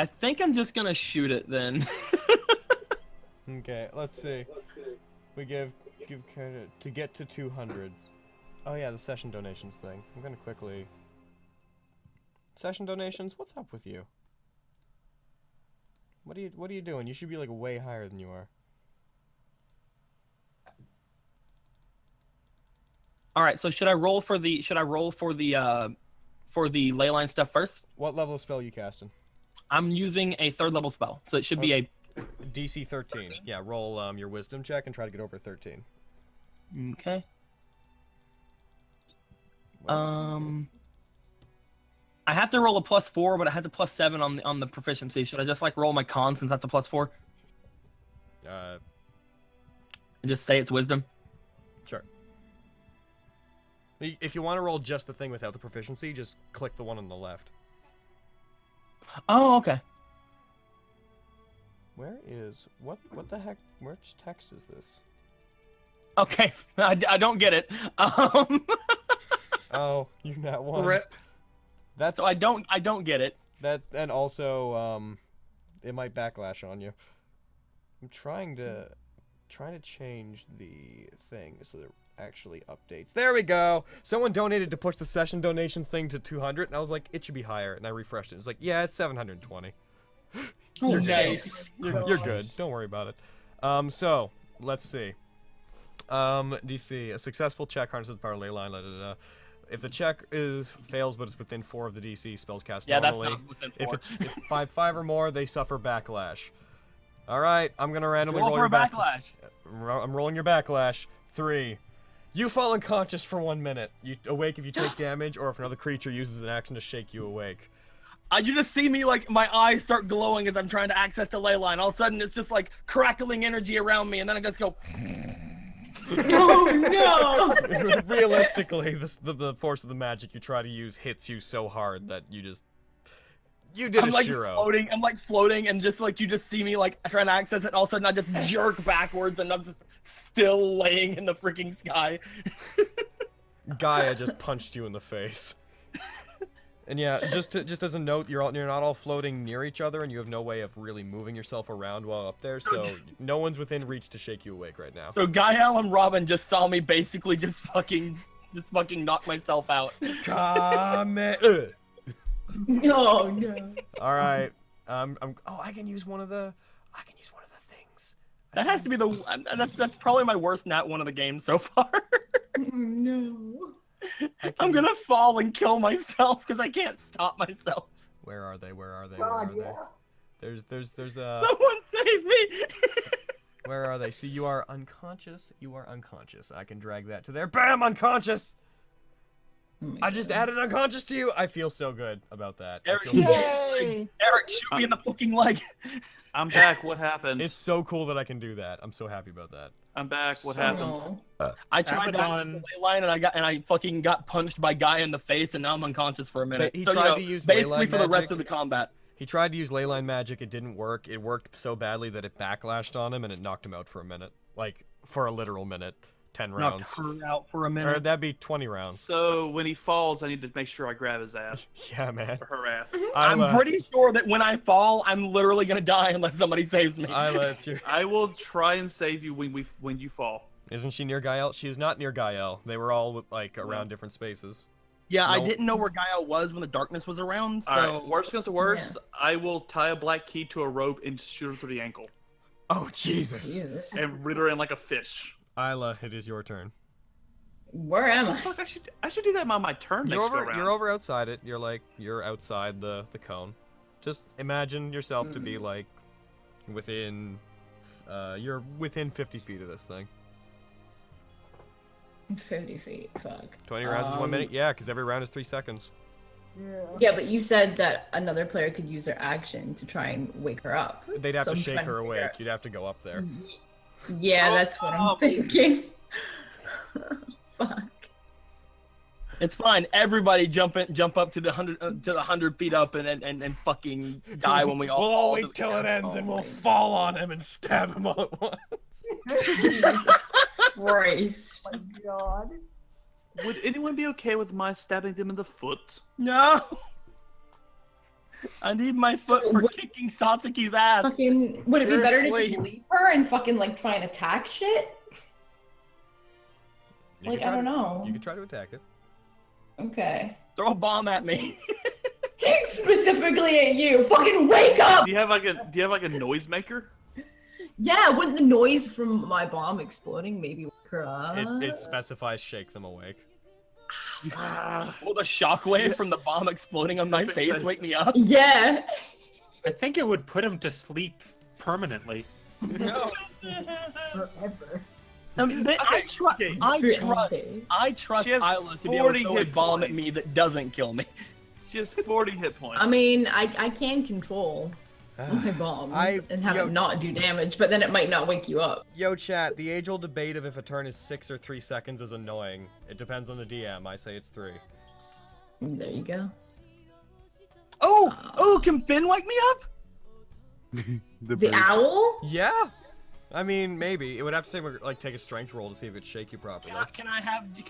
think I'm just gonna shoot it then. Okay, let's see. We give credit to get to 200. Oh yeah, the session donations thing. I'm gonna quickly. Session donations. What's up with you? What are you doing? You should be like way higher than you are. All right, so should I roll for the ley line stuff first? What level of spell are you casting? I'm using a 3rd level spell, so it should be a DC 13. Yeah, roll your wisdom check and try to get over 13. Okay. I have to roll a +4, but it has a +7 on the proficiency. Should I just like roll my con since that's a +4? And just say it's wisdom. Sure. If you want to roll just the thing without the proficiency, just click the one on the left. Oh, okay. Where is what the heck? Which text is this? Okay, I don't get it. Oh, you not one. Rip. That's so I don't get it. That and also it might backlash on you. I'm trying to trying to change the thing so that it actually updates. There we go. Someone donated to push the session donations thing to 200, and I was like, it should be higher. And I refreshed it. It's like, yeah, it's 720. You're nice. good. You're good. Don't worry about it. So let's see. DC, a successful check harnesses the power of ley line. If the check fails, but it's within 4 of the DC, spells cast normally. That's not within 4. If it's 5 or more, they suffer backlash. All right, I'm gonna randomly roll roll for your backlash. I'm rolling your backlash. 3. You fall unconscious for 1 minute. You awake if you take damage, or if another creature uses an action to shake you awake. You just see me, like, my eyes start glowing as I'm trying to access the ley line. All of a sudden, it's just, like, crackling energy around me, and then I just go... Oh, no! Realistically, the force of the magic you try to use hits you so hard that you just... You did I'm a like Shiro. floating. I'm like floating, and just like you just see me like trying to access it. And all of a sudden, I just jerk backwards, and I'm just still laying in the freaking sky. Gaia just punched you in the face. And yeah, just as a note, you're not all floating near each other, and you have no way of really moving yourself around while up there. So no one's within reach to shake you awake right now. So GAE-EL and Robin just saw me basically just fucking knock myself out. No, no. All right. I can use one of the things. That has to be that's probably my worst Nat 1 of the game so far. No. I'm gonna fall and kill myself because I can't stop myself. Where are they? Where are they? God, Where are yeah. they? There's Someone save me! Where are they? See, you are unconscious. You are unconscious. I can drag that to there. Bam! Unconscious! I just added unconscious to you. I feel so good about that. Eric, shoot me in the fucking leg. I'm back. What happened? It's so cool that I can do that. I'm so happy about that. I'm back. What happened? I tried to access the ley line and I fucking got punched by Gaia in the face, and now I'm unconscious for a minute. He so, tried to use basically leyline for the rest magic. of the combat. He tried to use leyline magic. It didn't work. It worked so badly that it backlashed on him and it knocked him out for a minute, like for a literal minute. 10 rounds. Knocked her out for a minute. Or that'd be 20 rounds. So when he falls, I need to make sure I grab his ass. Yeah, man. Or her ass. I'm pretty sure that when I fall, I'm literally gonna die unless somebody saves me. Isla, it's your... I will try and save you when you fall. Isn't she near GAE-EL? She is not near GAE-EL. They were all like around different spaces. Yeah, I didn't know where GAE-EL was when the darkness was around. So Alright, worst comes to worst, I will tie a black key to a rope and shoot her through the ankle. Oh Jesus! And rid her in like a fish. Isla, it is your turn. Where am I? Fuck, I should do that on my turn next go round. You're over outside it. You're outside the cone. Just imagine yourself to be like within you're within 50 feet of this thing. 50 feet, fuck. 20 rounds is 1 minute? Yeah, because every round is 3 seconds. Yeah, but you said that another player could use their action to try and wake her up. They'd have So to I'm shake trying to her figure awake. out- You'd have to go up there. Yeah, that's what I'm thinking. Fuck. it's fine. Everybody jump up to the 100 feet up and fucking die when we all. We'll all fall wait to the till it ground. ends and we'll fall on him and stab him all at once. Jesus Christ. Oh my God. Would anyone be okay with my stabbing them in the foot? No. I need my foot for kicking Sasuke's ass. Fucking, would it be better to just leave her and fucking like try and attack shit? You Like, can I try don't to- know. You can try to attack it. Okay. Throw a bomb at me. Specifically at you. Fucking wake up! Do you have like a noisemaker? Yeah, wouldn't the noise from my bomb exploding maybe wake her up? It specifies shake them awake. Will the shockwave from the bomb exploding on my face wake me up? Yeah. I think it would put him to sleep permanently. No. Forever. I mean, I trust She has Isla to be able to 40 throw a hit bomb at points. me that doesn't kill me. She has 40 hit points. I mean, I can control my bombs and have it not do damage, but then it might not wake you up. Yo, chat, the age-old debate of if a turn is 6 or 3 seconds is annoying. It depends on the DM. I say it's 3. There you go. Oh, can Finn wake me up? The owl? Yeah. I mean, maybe. It would have to take a strength roll to see if it'd shake you properly. Can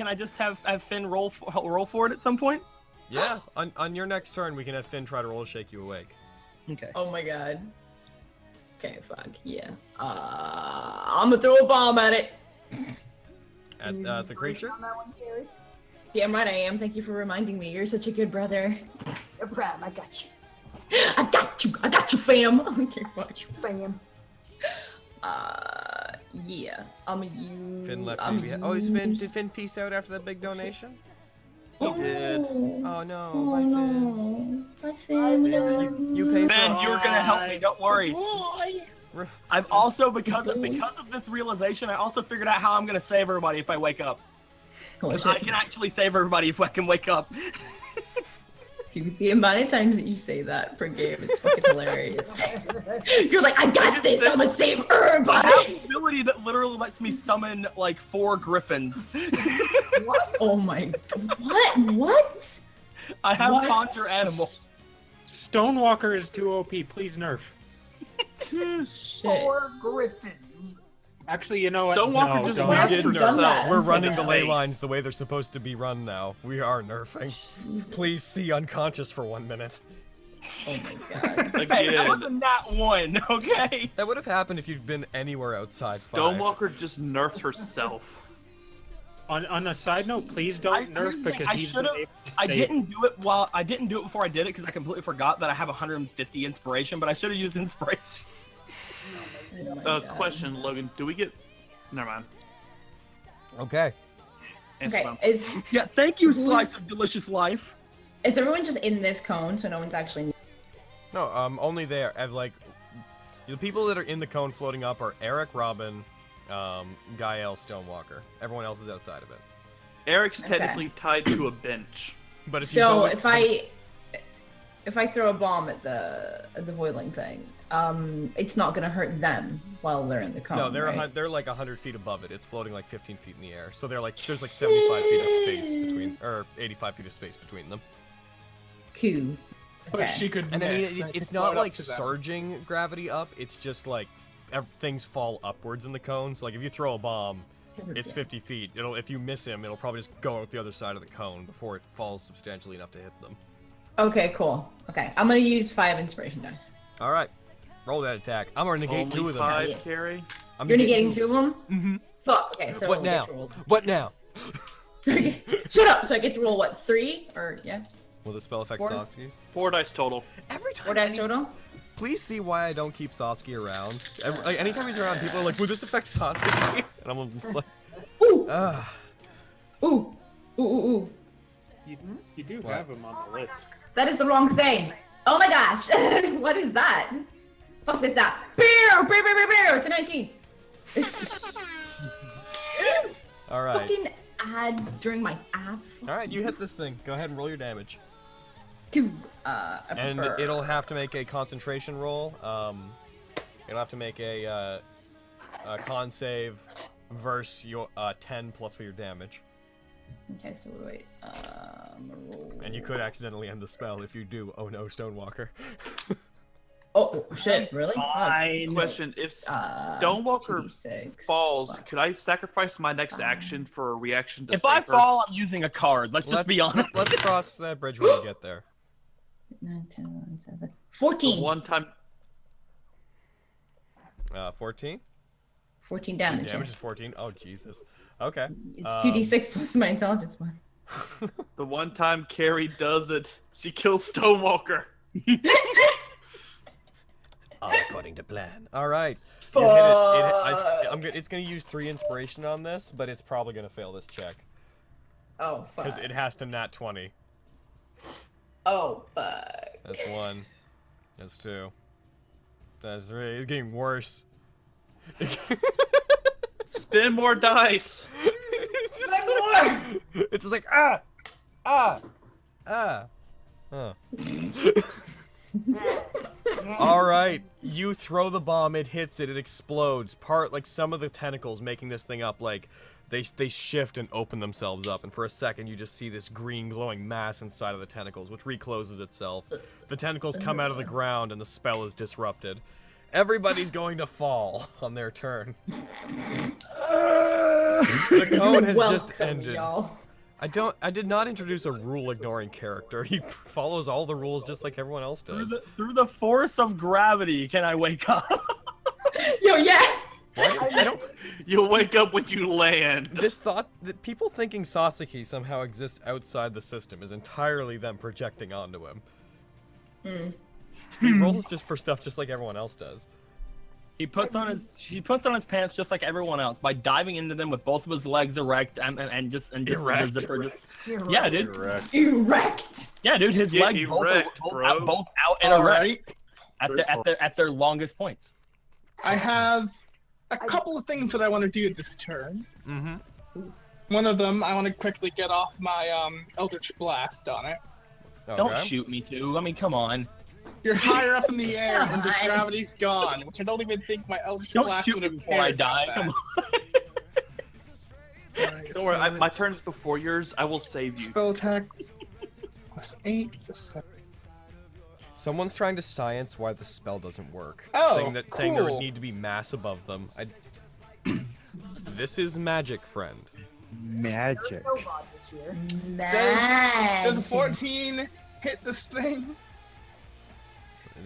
I just have Finn roll for it at some point? Yeah. On your next turn, we can have Finn try to roll to shake you awake. Okay. Oh my god. Okay, fuck. Yeah. I'm gonna throw a bomb at it. At the creature? On that one, Gary? Damn right I am. Thank you for reminding me. You're such a good brother. No problem. I got you. I got you, fam. Okay, watch. Fam. Yeah. I'm gonna use. Finn left me behind. Oh, did Finn peace out after that big donation? He did. Oh no, Oh my Finn. no. My Finn. You pay for Ben, you're gonna help me. Don't worry. I've also because of this realization, I also figured out how I'm gonna save everybody if I wake up. Because I can actually save everybody if I can wake up. Dude, the amount of times that you say that per game, it's fucking hilarious. You're like, I got this. I'm gonna save everybody. I have an ability that literally lets me summon like 4 griffins. What? Oh my god. What? I have What? conjure animal. Stonewalker is too OP. Please nerf. Shit. 4 griffins. Actually, you know what? Stonewalker No, just don't. Why did have you nerf. done that? We're running the Yeah. ley lines the way they're supposed to be run now. We are nerfing. Please see unconscious for 1 minute. Oh my god. Hey, that Again. was a nat 1, okay? That would have happened if you'd been anywhere outside 5. Stonewalker just nerfed herself. On a side note, please don't nerf because I he's should've- been able to I save- didn't do it before I did it because I completely forgot that I have 150 inspiration, but I should have used inspiration. Oh my God. Question, Logan. Do we get... Never mind. Okay. Answer Okay, phone. Yeah, thank you, Who's- Slice of Delicious Life. is everyone just in this cone so no one's actually... No, only there. Like, the people that are in the cone floating up are Eric, Robin, GAE-EL, Stonewalker. Everyone else is outside of it. Eric's Okay. technically tied to a bench. But if you So go if I throw a bomb at the voidling thing, it's not gonna hurt them while they're in the cone. no, right? they're like 100 feet above it. It's floating like 15 feet in the air. So they're like there's like 75 feet of space between, or 85 feet of space between them. Cool. But Okay. she could And I mean, miss, and it's could not float up like to them. surging gravity up. It's just like things fall upwards in the cone. So like if you throw a bomb, it's 50 feet. If you miss him, it'll probably just go out the other side of the cone before it falls substantially enough to hit them. Okay, cool. Okay, I'm gonna use 5 inspiration die. All right, roll that attack. I'm gonna negate Only 2 of them. 5 Yeah. carry. I'm You're negating 2 of them? Mm-hmm. Fuck. Okay, so What we'll now? get to roll- What now? Sorry. Shut up. So I get to roll what? 3 or yeah? Will the spell affect 4? Sasuke? 4 dice total. Every time. 4 dice total. Please see why I don't keep Sasuke around. Like anytime he's around, people are like, "Would this affect Sasuke?" And I'm just like, Ooh. "Ah." Ooh. Ooh. Ooh. Ooh. You do What? have him on the list. That is the wrong thing. Oh my gosh. What is that? Fuck this out. Beer. It's a 19. All right. Fucking ad during my app. All right, you hit this thing. Go ahead and roll your damage. Dude, And it'll have to make a concentration roll. It'll have to make a con save versus your 10 plus for your damage. Okay, so wait. Roll. And you could accidentally end the spell if you do. Oh no, Stonewalker. Oh shit! Really? Question: if Stonewalker 2d6 falls, plus could I sacrifice my next action for a reaction to If I save her? fall, I'm using a card. Let's just be honest. Let's cross that bridge when we get there. 9, 10, 11, 7. 14. The one time. 14. 14 damage. Damage is 14. Oh Jesus. Okay. It's 2d6 plus my intelligence one. The one time Carrie does it, she kills Stonewalker. All according to plan. All right. You hit it. It's gonna use 3 inspiration on this, but it's probably gonna fail this check Oh fuck. because it has to nat 20. Oh fuck. That's 1. That's 2. That's 3. It's getting worse. Spin more dice. It's just like ah. All right, you throw the bomb. It hits it. It explodes. Some of the tentacles making this thing up, like they shift and open themselves up, and for a second you just see this green glowing mass inside of the tentacles, which recloses itself. The tentacles come out of the ground, and the spell is disrupted. Everybody's going to fall on their turn. The cone has just ended. Y'all. I did not introduce a rule-ignoring character. He follows all the rules just like everyone else does. Through the force of gravity, can I wake up? Yo, yeah. I don't. You'll wake up when you land. This thought that people thinking Sasaki somehow exists outside the system is entirely them projecting onto him. He rolls just for stuff just like everyone else does. He puts on his pants just like everyone else by diving into them with both of his legs erect and just Erect? the zipper just. Yeah, dude. Erect. Yeah, dude. His legs erect, both bro. out and erect at their longest points. I have a couple of things that I want to do this turn. One of them, I want to quickly get off my Eldritch Blast on it. Don't shoot me, too. I mean, come on. You're higher up in the air and the gravity's gone, which I don't even think my Eldritch Blast would have before I die. Come on. Right, Don't worry, my turn is before yours. I will save you. Spell attack +8 +7. Someone's trying to science why the spell doesn't work. Oh, saying there would cool. need to be mass above them. This is magic, friend. Magic. No logic here. Does a 14 hit this thing?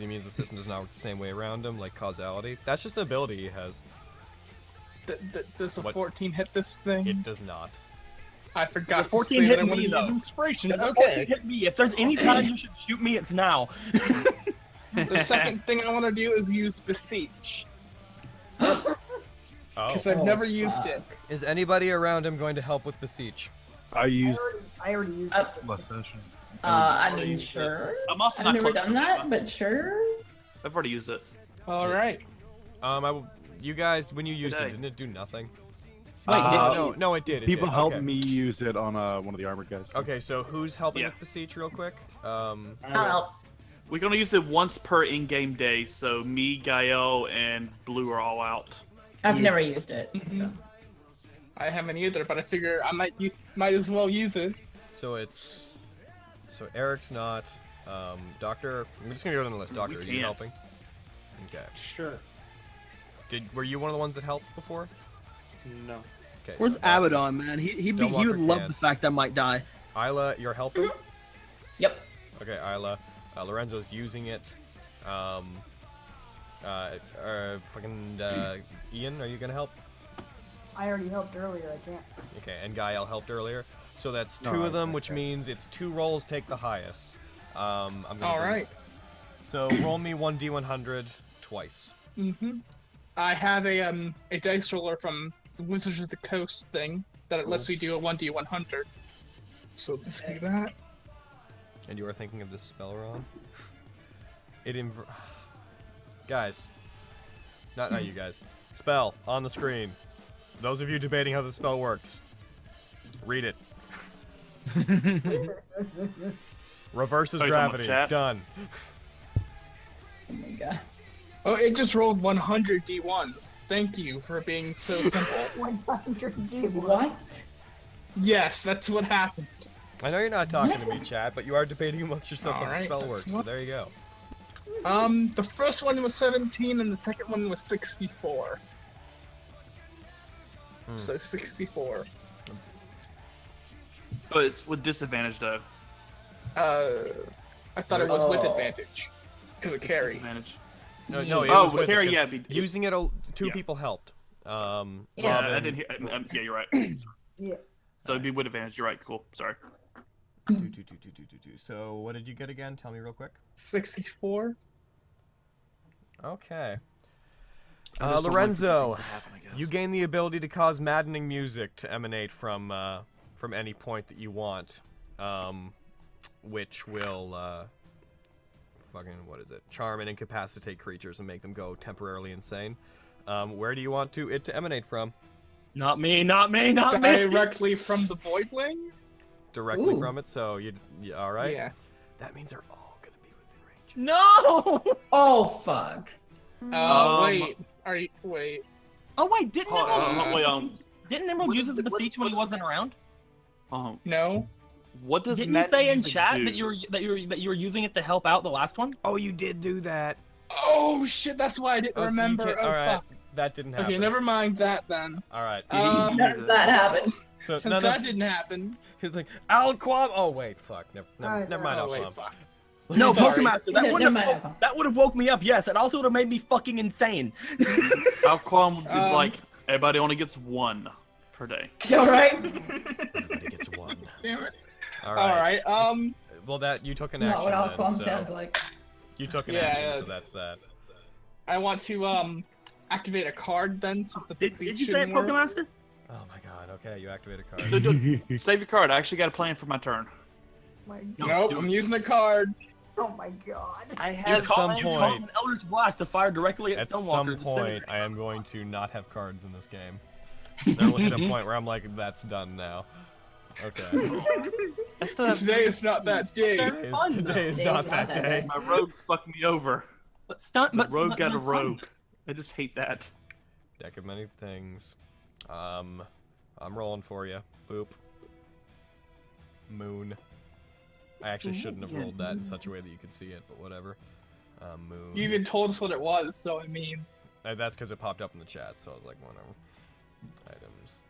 It means the system does not work the same way around him, like causality. That's just an ability he has. Does a What? 14 hit this thing? It does not. I forgot The 14 to say hit that I want me, to use though. inspiration. The 14 Okay. hit me. If there's any time you should shoot me, it's now. The second thing I want to do is use Beseech. Because I've never used it. Is anybody around him going to help with Beseech? I used I already used it. last session. I mean, sure. I'm also I've not never close done to that, it. but sure. I've already used it. Alright. You guys, when you used Today. it, didn't it do nothing? Wait, No, it did. People did. helped Okay. me use it on one of the armored guys. Okay, so who's helping Yeah. with Beseech real quick? I'll help. We're gonna use it once per in-game day, so me, Gael, and Blue are all out. I've never used it. So. I haven't either, but I figure I might as well use it. So Eric's not. Doctor, I'm just gonna go down the list. Doctor, are you can't. helping? Okay. Sure. Were you one of the ones that helped before? No. Okay. Where's so Abaddon, man? He would love the fact I might die. Isla, you're helping? Yep. Okay, Isla. Lorenzo's using it. Ian, are you gonna help? I already helped earlier. I can't. Okay, and Gael helped earlier. So that's two of them, which means it's 2 rolls take the highest. I'm gonna Alright. So roll me 1d100 twice. I have a dice roller from the Wizards of the Coast thing that it lets me do a 1d100. So let's do that. And you are thinking of this spell wrong? Guys. Not you guys. Spell on the screen. Those of you debating how the spell works. Read it. Reverses Oh, you're talking about gravity. chat? Done. Oh my god. Oh, it just rolled 100 d1s. Thank you for being so simple. 100 D. What? Yes, that's what happened. I know you're not talking to me, Chad, but you are debating amongst yourself how the Alright, spell that's works, so what- there you go. The first one was 17 and the second one was 64. So 64. But it's with disadvantage though. I thought it was with Oh. advantage. Because of carry. Disadvantage. No, it Oh, was with carry, it, 'cause yeah, using it, two yeah. people helped. Yeah, Robin, I didn't hear. Yeah, you're right. Yeah. So it'd be with advantage. You're right. Cool. Sorry. So what did you get again? Tell me real quick. 64. Okay. I just don't like Lorenzo, things to happen, I guess. you gain the ability to cause maddening music to emanate from any point that you want, which will what is it? Charm and incapacitate creatures and make them go temporarily insane. Where do you want it to emanate from? Not me, not me, not me. Directly from the Voidling? Directly Ooh. from it. So you all right? Yeah. That means they're all gonna be within range. No! Oh fuck. Wait. Wait. Oh wait, didn't Hold on, Emerald didn't Emerald use his beseech when he wasn't around? No. What does Didn't you Matt say in music chat do? that you were using it to help out the last one? Oh, you did do that. Oh shit, that's why I didn't Oh, so you remember. can't- Oh all right. fuck. That didn't happen. Okay, never mind that then. All right. That happened. So Since that didn't happen. He's like Alquam. Oh wait, fuck. Never mind. Oh, wait, Alquam. fuck. No, Sorry. Pokemaster. That would have woke me up. Yes, it also would have made me fucking insane. Alquam is like everybody only gets one per day. All right. Everybody gets one. Damn it. All right. Well, that you took an Not action. what Alquam then, sounds so like. you took an action, so that's that. I want to activate a card then, since the Did you say it, Pokemaster? Oh my god. Okay, you activate a card. Save your card. I actually got a plan for my turn. Nope, I'm using a card. Oh my god. I have At some point, an Eldritch Blast to fire directly at at Stonewalker. some point, I am going to not have cards in this game. There will hit a point where I'm like, that's done now. Okay. Today is not that day. Today is not that day. My rogue fucked me over. The rogue got a rogue. I just hate that. Deck of many things. I'm rolling for you. Boop. Moon. I actually shouldn't have rolled that in such a way that you could see it, but whatever. Moon. You even told us what it was, so I mean. That's because it popped up in the chat, so I was like, whatever. Items.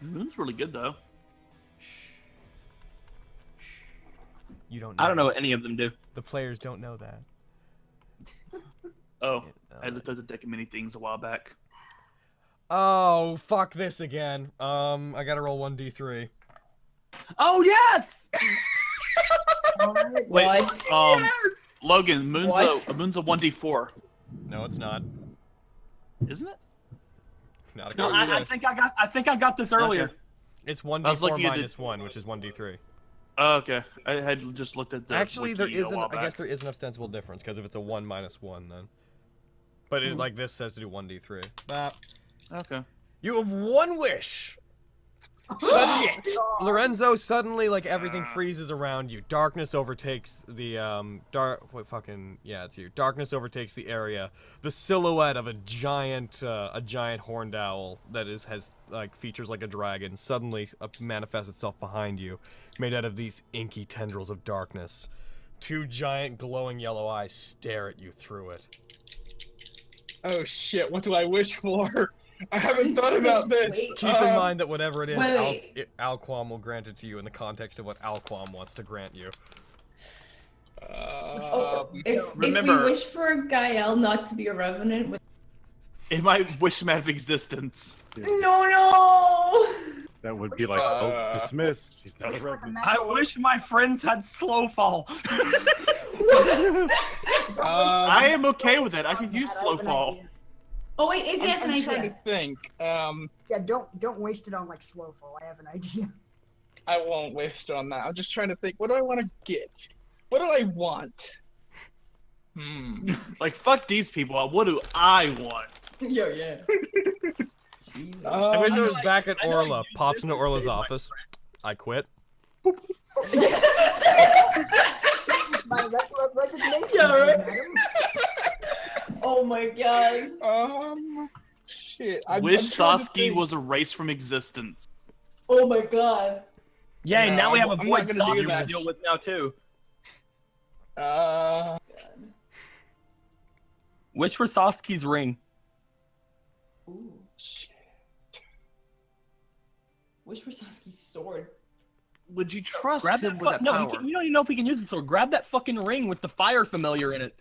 Moon's really good though. You don't know. I don't know what any of them do. The players don't know that. Oh, I looked at the deck of many things a while back. Oh, fuck this again. I gotta roll 1d3. Oh, yes! Wait, What? Logan, Moon's What? a 1d4. No, it's not. Isn't it? Not No, according to I this. think I got this earlier. Okay. It's I was 1d4 looking at minus 1, which is 1d3. Oh, okay. I had just looked at the Actually, there wiki a is an. while I guess back. there is an ostensible difference because if it's a 1 minus 1, then. But it like this says to do 1d3. Okay. You have one wish. Lorenzo, suddenly like everything freezes around you. Darkness overtakes the it's you. Darkness overtakes the area. The silhouette of a giant horned owl that has like features like a dragon suddenly manifests itself behind you, made out of these inky tendrils of darkness. Two giant glowing yellow eyes stare at you through it. Oh shit, what do I wish for? I haven't thought about this. Keep in mind that whatever it is, wait. Alquam will grant it to you in the context of what Alquam wants to grant you. If we wish for GAE-EL not to be a Revenant, It might wish him out of existence. no. That would be like, oh, dismiss. She's not a revenant. I wish my friends had slow fall. I am okay with it. I could use slow fall. Oh wait, Izzy has an I'm trying idea. to think. Yeah, don't waste it on like slow fall. I have an idea. I won't waste it on that. I'm just trying to think. What do I want to get? What do I want? Like fuck these people. What do I want? Yo, yeah. I wish I was back at Orla. Pops into Orla's office. I quit. My resignation, Yeah, right. madam. Oh my god. Shit. Wish Sasuke was erased from existence. Oh my god. Yeah, No, now we have a I'm void not gonna do Sasuke to that. deal with now too. Wish for Sasuke's ring. Ooh. Shit. Wish for Sasuke's sword. Would you trust Grab him that with that no, power? you don't even know if we can use the sword. Grab that fucking ring with the fire familiar in it.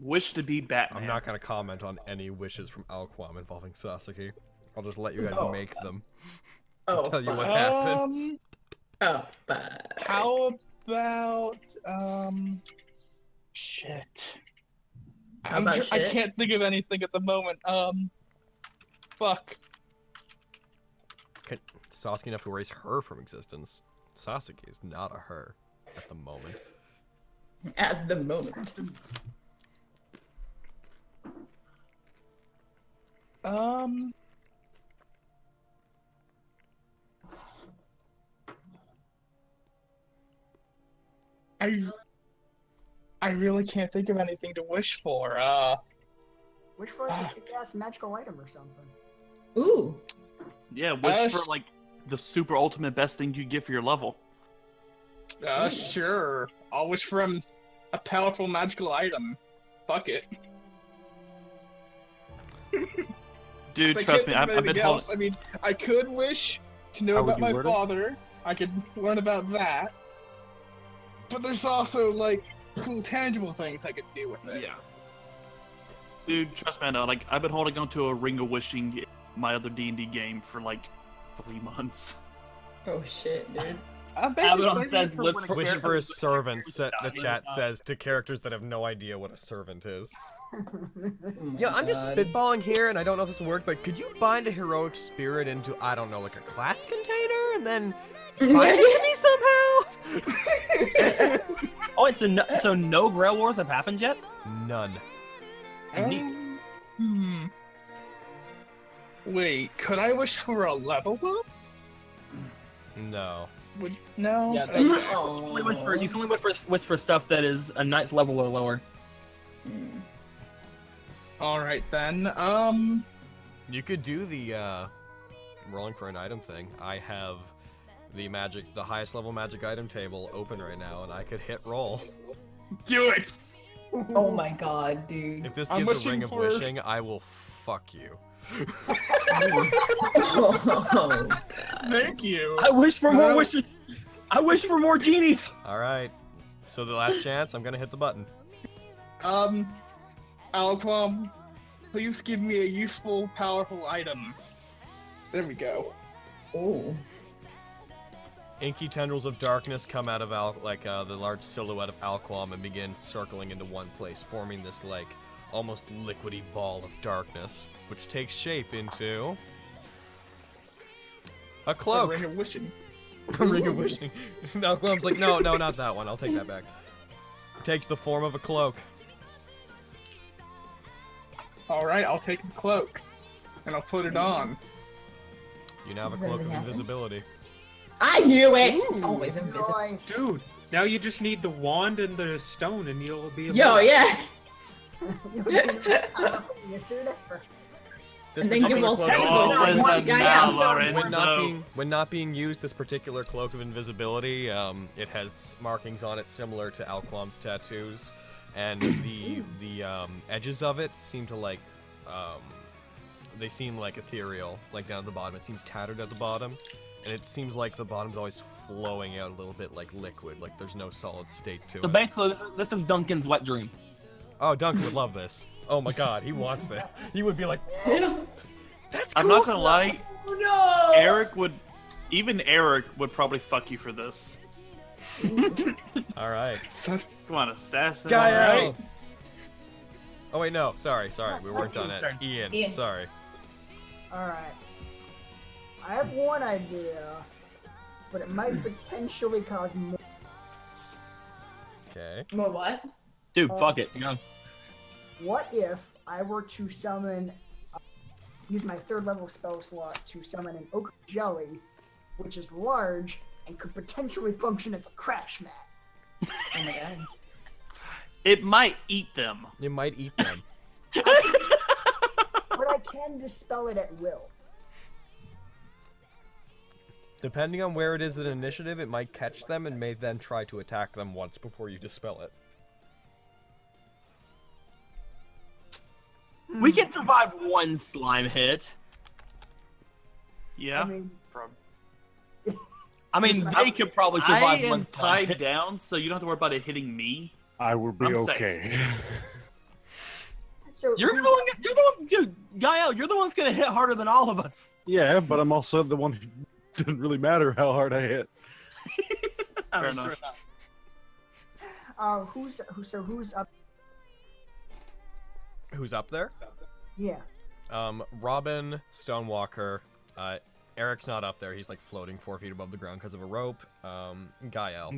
Wish to be Batman. I'm not gonna comment on any wishes from Alquam involving Sasuke. I'll just let you guys make them. Oh, I'll tell you what happens. Oh, bad. How about shit. How about I shit? can't think of anything at the moment. Fuck. Sasuke enough to erase her from existence. Sasuke is not a her at the moment. At the moment. I really can't think of anything to wish for. Wish for like a kick-ass magical item or something. Ooh. Yeah, wish for like the super ultimate best thing you get for your level. Sure. I'll wish for a powerful magical item. Fuck it. Dude, I trust can't me, think of I've been anything holding. else. I mean, I could wish to know How would about you my word it? father. I could learn about that. But there's also, like, cool tangible things I could do with it. Yeah. Dude, trust me, I know. Like, I've been holding on to a Ring of Wishing in my other D&D game for, like, 3 months. Oh shit, dude. Abaddon says, let's Wish for a servant, the chat says, to characters that have no idea what a servant is. Yeah, I'm just spitballing here, and I don't know if this will work, but could you bind a heroic spirit into, I don't know, like a class container, and then bind it to me somehow? Oh, it's so no Grail Wars have happened yet? None. Wait, could I wish for a level up? No. No? Yeah, Okay. you can only wish for stuff that is a knight's level or lower. Alright then, You could do the, rolling for an item thing. I have the highest level magic item table open right now, and I could hit roll. Do it! Oh my god, dude. If this I'm gives a wishing ring of for- wishing, I will fuck you. Oh, Thank you. I wish for more wishes. I wish for more genies. Alright. So the last chance, I'm gonna hit the button. Alquam, please give me a useful, powerful item. There we go. Oh. Inky tendrils of darkness come out of the large silhouette of Alquam and begin circling into one place, forming this like almost liquidy ball of darkness, which takes shape into a cloak. A ring of wishing. A ring of wishing. Alquam's like, no, not that one. I'll take that back. It takes the form of a cloak. Alright, I'll take the cloak. And I'll put it on. You now have a Does cloak of anything happen? invisibility. I knew it! Ooh, It's always invisible. Nice. Dude, now you just need the wand and the stone, and you'll be able Yo, to... yeah! You'll be a powerful wizard ever. This And then you particular will cloak thank of me invisibility- for the guy out. when not being used, this particular cloak of invisibility, it has markings on it similar to Alquam's tattoos, and the edges of it seem to like they seem like ethereal, like down at the bottom. It seems tattered at the bottom, and it seems like the bottom's always flowing out a little bit like liquid, like there's no solid state to So it. basically, this is Duncan's wet dream. Oh, Duncan would love this. Oh my god, he wants this. He would be like, that's cool. I'm not gonna lie, Oh no! even Eric would probably fuck you for this. Alright. Come on, assassin. GAE-EL! Alright. Oh wait, no, sorry, we weren't done it. Ian, sorry. Alright. I have one idea, but it might potentially cause more. Okay. More what? Dude, fuck it. You know. What if I were to summon, use my 3rd level spell slot to summon an ochre jelly, which is large and could potentially function as a crash mat? Oh my god. It might eat them. It might eat them. But I can dispel it at will. Depending on where it is in initiative, it might catch them and may then try to attack them once before you dispel it. We can survive one slime hit. Yeah. I mean, they could probably survive I am one slime tied hit. down, so you don't have to worry about it hitting me. I will be I'm safe. okay. so You're the one, dude, GAE-EL, you're the one that's gonna hit harder than all of us. Yeah, but I'm also the one who didn't really matter how hard I hit. Fair enough. who's up? Who's up there? Yeah. Robin, STONEWALKER, Eric's not up there, he's like floating 4 feet above the ground because of a rope, GAE-EL.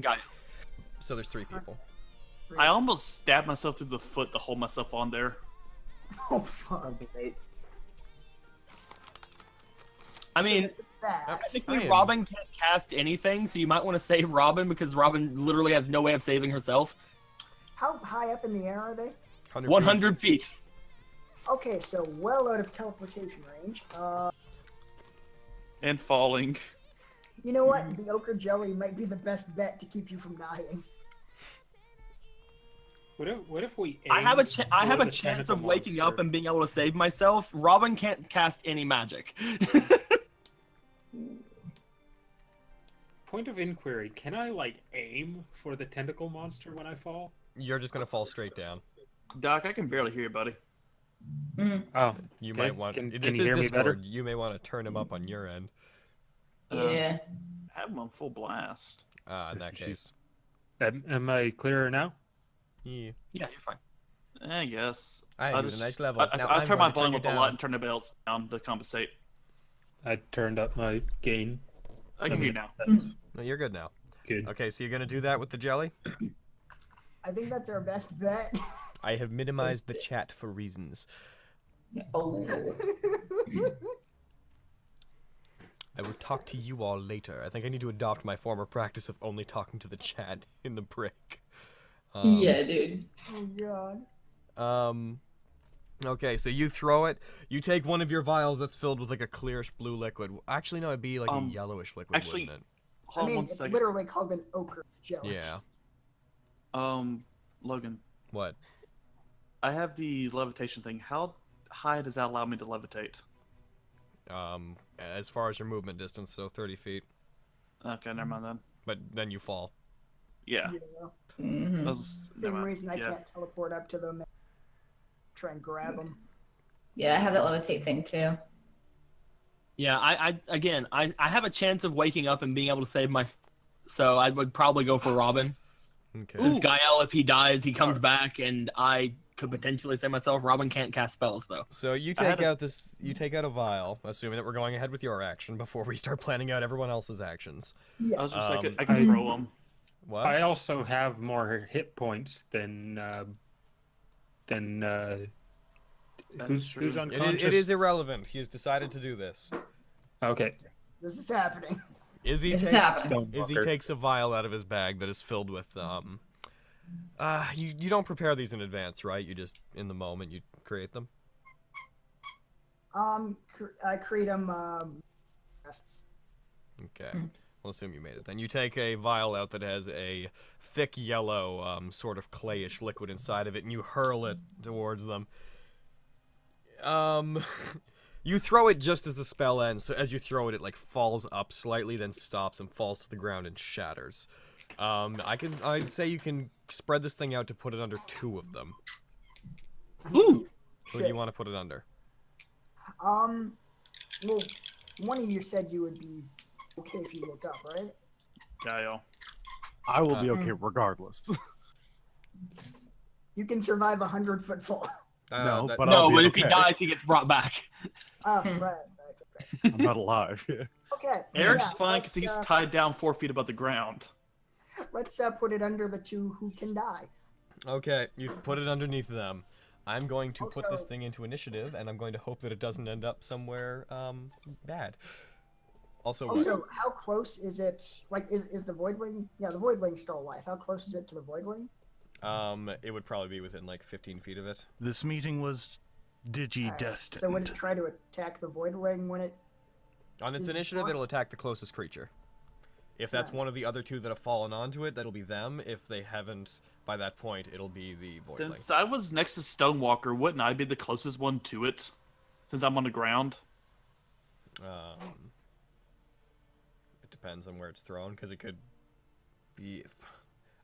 So there's 3 people. I almost stabbed myself through the foot to hold myself on there. Oh fuck. I mean, technically Robin can't cast anything, so you might want to save Robin because Robin literally has no way of saving herself. How high up in the air are they? 100 feet. Okay, so well out of teleportation range. And falling. You know what? The ochre jelly might be the best bet to keep you from dying. What if we? I have a aim for the chance of tentacle waking up monster? and being able to save myself. Robin can't cast any magic. point of inquiry, can I like aim for the tentacle monster when I fall? You're just gonna fall straight down. Doc, I can barely hear you, buddy. Oh, You okay. might want. Can This you is hear me Discord. better? You may want to turn him up on your end. Yeah. Have him on full blast. In that case. Am I clearer now? Yeah. Yeah, you're fine. I guess. I I'll did a just- nice level. I Now turned I'm going my to turn volume you up a down. lot and turned the belts down to compensate. I turned up my gain. I can hear you now. No, you're good now. Good. Okay, so you're gonna do that with the jelly? I think that's our best bet. I have minimized the chat for reasons. Oh. I will talk to you all later. I think I need to adopt my former practice of only talking to the chat in the break. Yeah, dude. Oh god. Okay, so you throw it. You take one of your vials that's filled with like a clearish blue liquid. Actually, no, it'd be like a yellowish liquid, actually, wouldn't it? I Hold on mean, one it's second. literally called an ochre jelly. Yeah. Logan. What? I have the levitation thing. How high does that allow me to levitate? As far as your movement distance, so 30 feet. Okay, never mind then. But then you fall. Yeah. Mm-hmm. Same reason I can't teleport up to them and try and grab them. Yeah, I have that levitate thing too. Yeah, I have a chance of waking up and being able to save my, so I would probably go for Robin. Okay. Since GAE-EL, if he dies, he comes back, and I could potentially save myself. Robin can't cast spells though. So you take out this. You take out a vial, assuming that we're going ahead with your action before we start planning out everyone else's actions. Yeah. I was just I can throw them. What? I also have more hit points than who's unconscious. It is irrelevant. He has decided to do this. Okay. This is happening. Izzy takes a vial out of his bag that is filled with you don't prepare these in advance, right? You just in the moment you create them. I create them. Tests. Okay. We'll assume you made it. Then you take a vial out that has a thick yellow sort of clayish liquid inside of it, and you hurl it towards them. You throw it just as the spell ends, so as you throw it, it like falls up slightly, then stops and falls to the ground and shatters. I'd say you can spread this thing out to put it under 2 of them. Ooh. Who do you want to put it under? Well, one of you said you would be okay if you look up, right? GAE-EL. I will be okay regardless. You can survive 100-foot fall. No, but if he dies, he gets brought back. Oh, right. I'm not alive. Yeah. Okay. Eric's yeah, fine because he's tied down 4 feet above the ground. Let's put it under the 2 who can die. Okay, you put it underneath them. I'm going to put this Also- thing into initiative, and I'm going to hope that it doesn't end up somewhere bad. Also, How close is it? Like, is the Voidling? Yeah, the Voidling's still alive. How close is it to the Voidling? it would probably be within like 15 feet of it. This meeting was digi-destined. So would it try to attack the Voidling when it? On its is initiative, blocked? it'll attack the closest creature. If that's one of the other 2 that have fallen onto it, that'll be them. If they haven't, by that point, it'll be the Voidling. Since I was next to Stonewalker, wouldn't I be the closest one to it? Since I'm on the ground? It depends on where it's thrown, because it could be...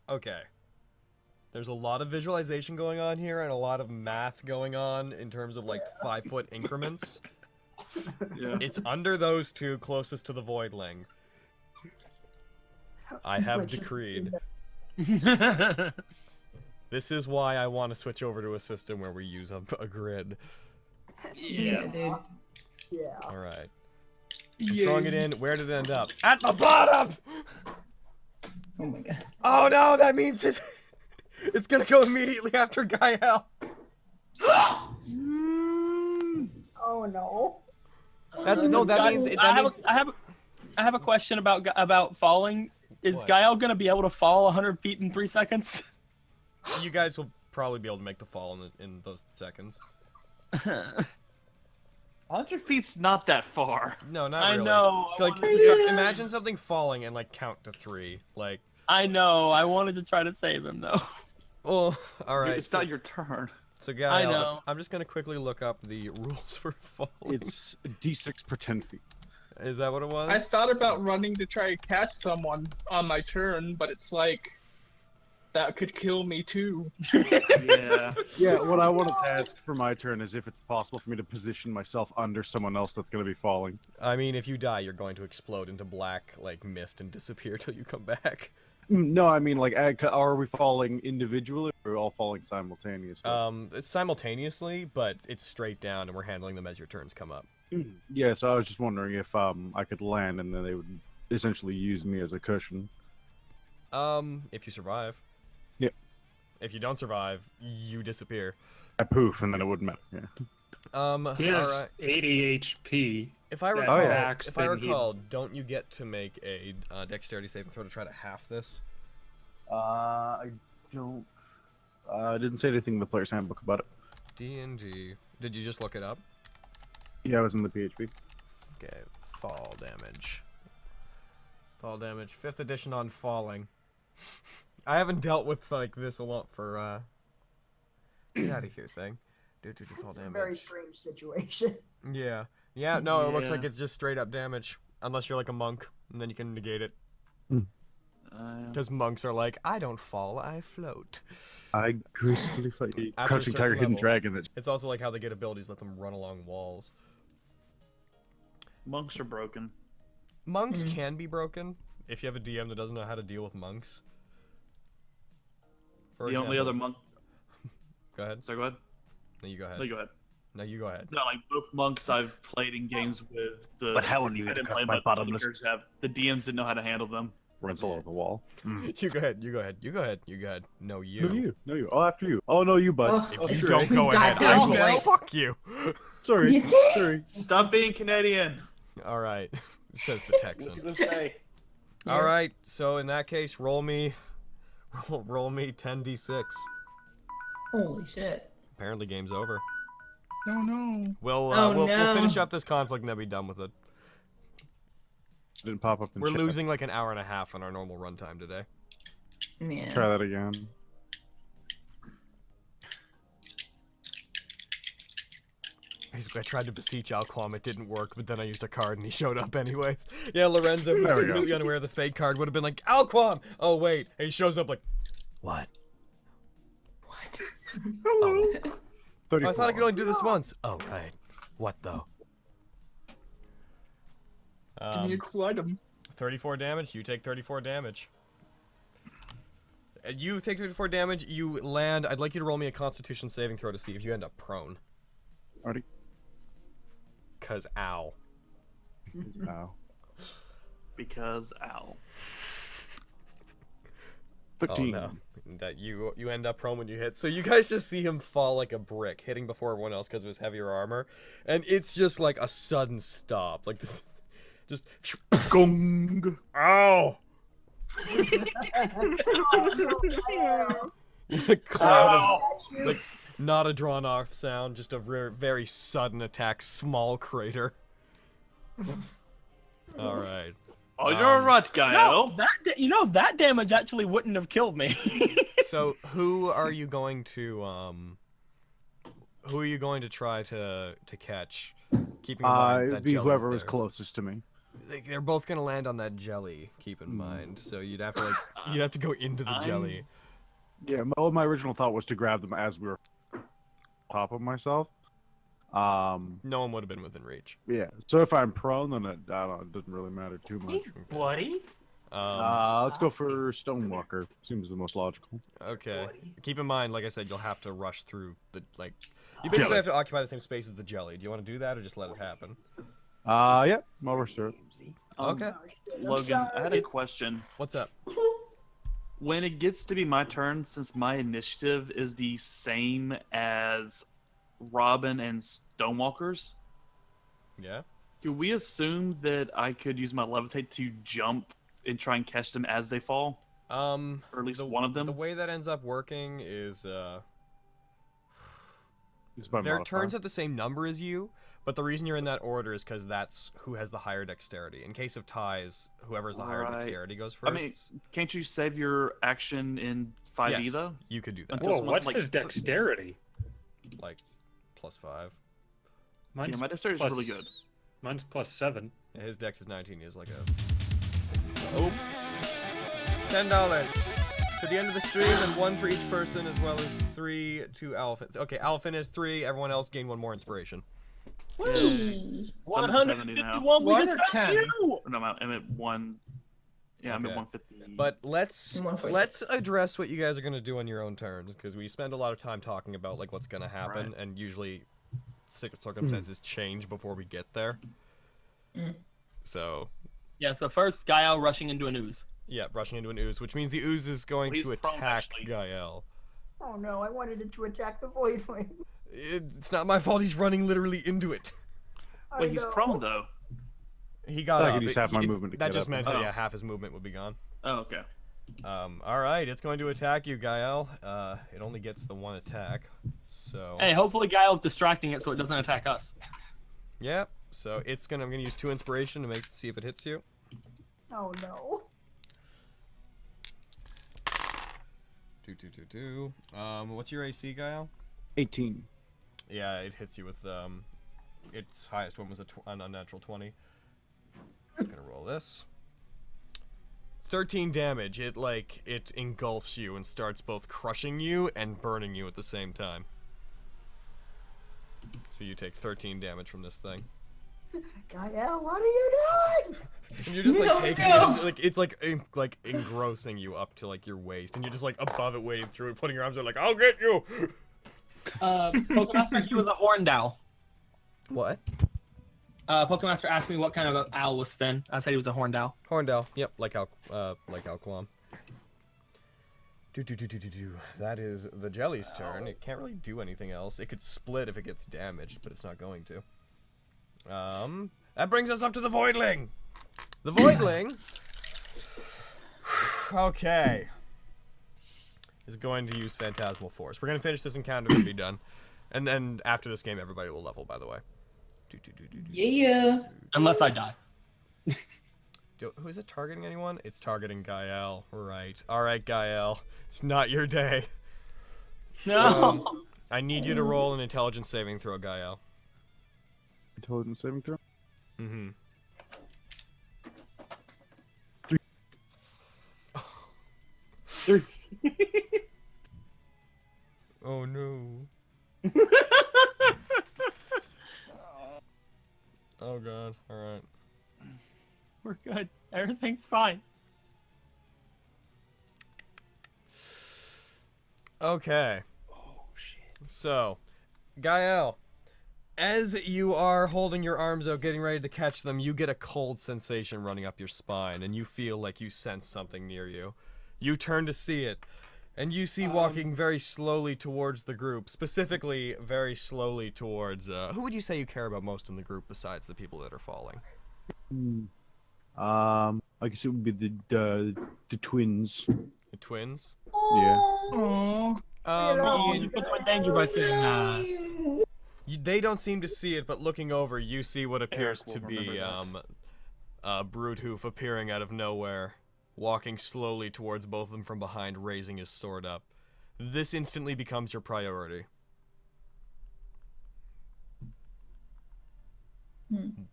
Okay. There's a lot of visualization going on here, and a lot of math going on in terms of, like, 5-foot increments. Yeah. It's under those 2 closest to the Voidling. I have decreed. This is why I want to switch over to a system where we use a grid. Yeah, dude. Yeah. Alright. I'm throwing it in. Where did it end up? At the bottom! Oh my god. Oh no, that means it's gonna go immediately after GAE-EL. Oh no. That means I have a question about falling. Is What? GAE-EL gonna be able to fall 100 feet in 3 seconds? You guys will probably be able to make the fall in those seconds. 100 feet's not that far. No, not I really. know. Like, imagine something falling and like count to 3. Like. I know. I wanted to try to save him though. Oh, all right. It's not your turn. So, GAE-EL, I know. I'm just gonna quickly look up the rules for falling. It's D6 per 10 feet. Is that what it was? I thought about running to try to catch someone on my turn, but it's like that could kill me too. Yeah. Yeah, what I wanted to ask for my turn is if it's possible for me to position myself under someone else that's going to be falling. I mean, if you die, you're going to explode into black, like, mist and disappear till you come back. No, I mean, like, are we falling individually or are we all falling simultaneously? It's simultaneously, but it's straight down, and we're handling them as your turns come up. Yeah, so I was just wondering if I could land and then they would essentially use me as a cushion. If you survive. Yep. If you don't survive, you disappear. I poof, and then it wouldn't matter. Yeah. He has alright. 80 HP. If I recall, don't you get to make a dexterity saving throw to try to half this? I don't. I didn't say anything in the player's handbook about it. D&D. Did you just look it up? Yeah, I was in the PHP. Okay, fall damage. Fall damage. 5th edition on falling. I haven't dealt with like this a lot for get out of here thing. Fall It's a damage. very strange situation. Yeah. Yeah, no, it looks like it's just straight up damage. Unless you're like a monk, and then you can negate it. Because monks are like, I don't fall, I float. I gracefully fight. After a Crouching certain Tiger, Hidden level. Dragon. It's also like how they get abilities, let them run along walls. Monks are broken. Monks can be broken if you have a DM that doesn't know how to deal with monks. For The only example- other monk. Go ahead. Sorry, go ahead. No, you go ahead. No, you go ahead. No, you go ahead. No, like both monks I've played in games with the. But how would you I didn't cut play my but bottomless- players have the DMs didn't know how to handle them. Runs all over the wall. You go ahead. You go ahead. You go ahead. You go ahead. No, you. No, you. No, you. Oh, after you. Oh, no, you, bud. If Oh, you sure. don't go ahead, I Goddamn will. right. Fuck you. Sorry. You did. Sorry. Stop being Canadian. All right, says the Texan. What you gonna say? All right, so in that case, roll me 10d6. Holy shit. Apparently, game's over. No. We'll Oh, we'll no. finish up this conflict and then be done with it. Didn't pop up in We're chat. losing like an hour and a half on our normal runtime today. Yeah. Try that again. Basically, I tried to beseech Alquam, it didn't work, but then I used a card and he showed up anyways. Yeah, Lorenzo, who's There we go. completely unaware of the fake card, would have been like, Alquam! Oh, wait. And he shows up like, what? What? Oh, I 34. thought I could only do this once. Oh, right. What, though? Give me a cool item. 34 damage. You take 34 damage. You take 34 damage. You land. I'd like you to roll me a Constitution saving throw to see if you end up prone. Already. Cause ow. Ow. Because ow. 15. Oh, no. That you end up prone when you hit. So you guys just see him fall like a brick, hitting before everyone else because of his heavier armor, and it's just like a sudden stop, like this, just gong. Ow. Cloud of, like, not a drawn off sound, just a very sudden attack, small crater. All right. Oh, you're right, Gael. No, that damage actually wouldn't have killed me. So who are you going to try to catch? Keeping in mind that It'd be jelly's whoever was there. closest to me. They're both gonna land on that jelly. Keep in mind, so you'd have to go into the jelly. Yeah, my original thought was to grab them as we were on top of myself. No one would have been within reach. Yeah. So if I'm prone, then it doesn't really matter too much. Buddy. Let's go for Stonewalker. Seems the most logical. Okay. Keep in mind, like I said, you'll have to rush through the You basically have to occupy the same space as the jelly. Do you want to do that or just let it happen? Yeah, I'll rush through it. Okay. Logan, I had a question. What's up? When it gets to be my turn, since my initiative is the same as Robin and Stonewalker's, yeah, do we assume that I could use my levitate to jump and try and catch them as they fall? Or at least one of them? The way that ends up working is It's by their modifier. turns have the same number as you, but the reason you're in that order is because that's who has the higher dexterity. In case of ties, whoever has the higher Right. dexterity goes first. I mean, can't you save your action in 5e Yes, though? you could do that. Until Whoa, someone's what's like, his dexterity? Like +5. Yeah, my dexterity is really good. Mine's +7. Yeah, his dex is 19. He has like a... Oh! $10 to the end of the stream, and 1 for each person, as well as 3 to Alphin. Okay, Alphin is 3. Everyone else gain 1 more inspiration. Whee! 151. One or 10? No, I'm at 1. Yeah, I'm at 150. But let's address what you guys are gonna do on your own terms, because we spend a lot of time talking about like what's gonna happen, and usually circumstances change before we get there. So. Yeah. So first, GAE-EL rushing into an ooze. Yeah, rushing into an ooze, which means the ooze is going to attack GAE-EL. Oh no, I wanted it to attack the Voidling. It's not my fault. He's running literally into it. Wait, he's prone though. He got I up. could use half my movement to That get just up. meant yeah, half his movement would be gone. Oh, okay. All right, it's going to attack you, GAE-EL. It only gets the 1 attack, so. Hey, hopefully GAE-EL's distracting it so it doesn't attack us. Yeah, so I'm gonna use 2 inspiration to see if it hits you. Oh no. 2. What's your AC, GAE-EL? 18. Yeah, it hits you with its highest one was an unnatural 20. I'm gonna roll this. 13 damage. It engulfs you and starts both crushing you and burning you at the same time. So you take 13 damage from this thing. GAE-EL, what are you doing? And you're just like taking it, it's like engrossing you up to like your waist, and you're just like above it, wading through it, putting your arms out like, I'll get you. Pokemaster, he was a horned owl. What? Pokemaster asked me what kind of owl was Finn. I said he was a horned owl. Horned owl. Yep, like Alquam. That is the jelly's turn. It can't really do anything else. It could split if it gets damaged, but it's not going to. That brings us up to the Voidling. The Voidling. Okay. Is going to use Phantasmal Force. We're gonna finish this encounter and be done, and then after this game, everybody will level. By the way. Yeah. Unless I die. Who is it targeting? Anyone? It's targeting GAE-EL. Right. All right, GAE-EL. It's not your day. No. I need you to roll an intelligence saving throw, GAE-EL. Intelligence saving throw? Mm-hmm. 3. Oh no. Oh god. Alright. We're good. Everything's fine. Okay. Oh shit. So, GAE-EL, as you are holding your arms out, getting ready to catch them, you get a cold sensation running up your spine, and you feel like you sense something near you. You turn to see it, and you see walking very slowly towards the group, specifically very slowly towards, who would you say you care about most in the group besides the people that are falling? I guess it would be the twins. The twins? Yeah. Ian, you put them in danger by saying they don't seem to see it, but looking over, you see what appears to be bruudhuvv appearing out of nowhere, walking slowly towards both of them from behind, raising his sword up. This instantly becomes your priority.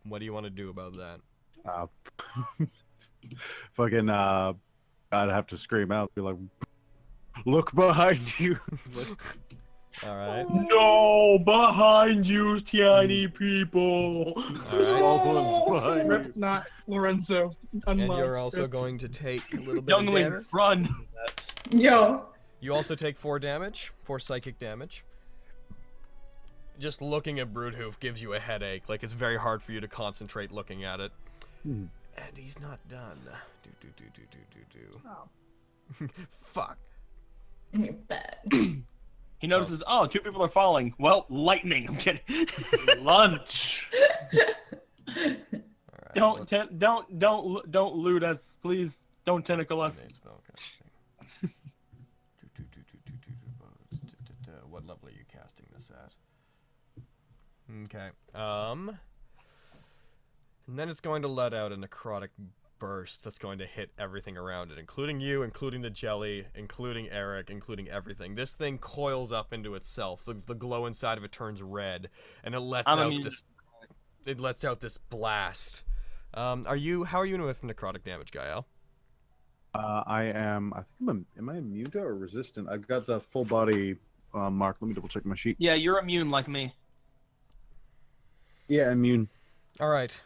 What do you want to do about that? Fucking, I'd have to scream out, be like, look behind you. Alright. No, behind you, tiny people. All ones behind Rip, not Lorenzo. And you're also going to take a little bit Younglings, of damage. run. Yo. You also take 4 damage, 4 psychic damage. Just looking at bruudhuvv gives you a headache. Like, it's very hard for you to concentrate looking at it. And he's not done. Oh. Fuck. You're bad. He notices, oh, 2 people are falling. Well, lightning. I'm kidding. Lunch. Alright, Don't loot us, please. Don't tentacle us. What level are you casting this at? Okay. And then it's going to let out a necrotic burst that's going to hit everything around it, including you, including the jelly, including Eric, including everything. This thing coils up into itself. The glow inside of it turns red, and it lets out this... it lets out this blast. How are you with necrotic damage, GAE-EL? I am. I think am I immune to or resistant? I've got the full body mark. Let me double check my sheet. Yeah, you're immune like me. Yeah, immune. All right,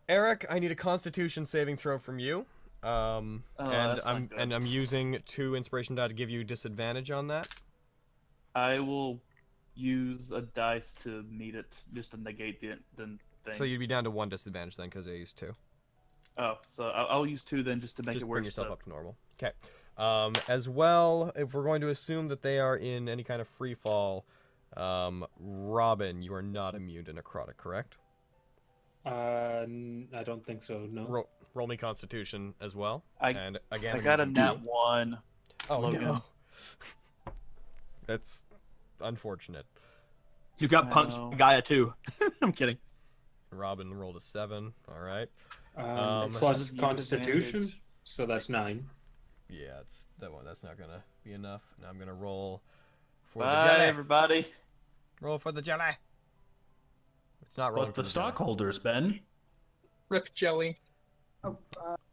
Eric, I need a Constitution saving throw from you. And I'm using 2 inspiration die to give you disadvantage on that. I will use a dice to meet it, just to negate the thing. So you'd be down to 1 disadvantage then, because I used 2. Oh, so I'll use 2 then, just to make it worse. Bring yourself up to normal. Okay. As well, if we're going to assume that they are in any kind of free fall, Robin, you are not immune to necrotic, correct? I don't think so. No. Roll me Constitution as well. I again, got a nat 1. Oh Logan. no. That's unfortunate. You got punched by Gaia too. I'm kidding. Robin rolled a 7. All right. Plus Constitution, so that's 9. Yeah, it's that one. That's not gonna be enough. Now I'm gonna roll for Bye, the jelly. everybody. Roll for the jelly. It's not rolling. But the for stockholders, Ben. Rip jelly. Oh,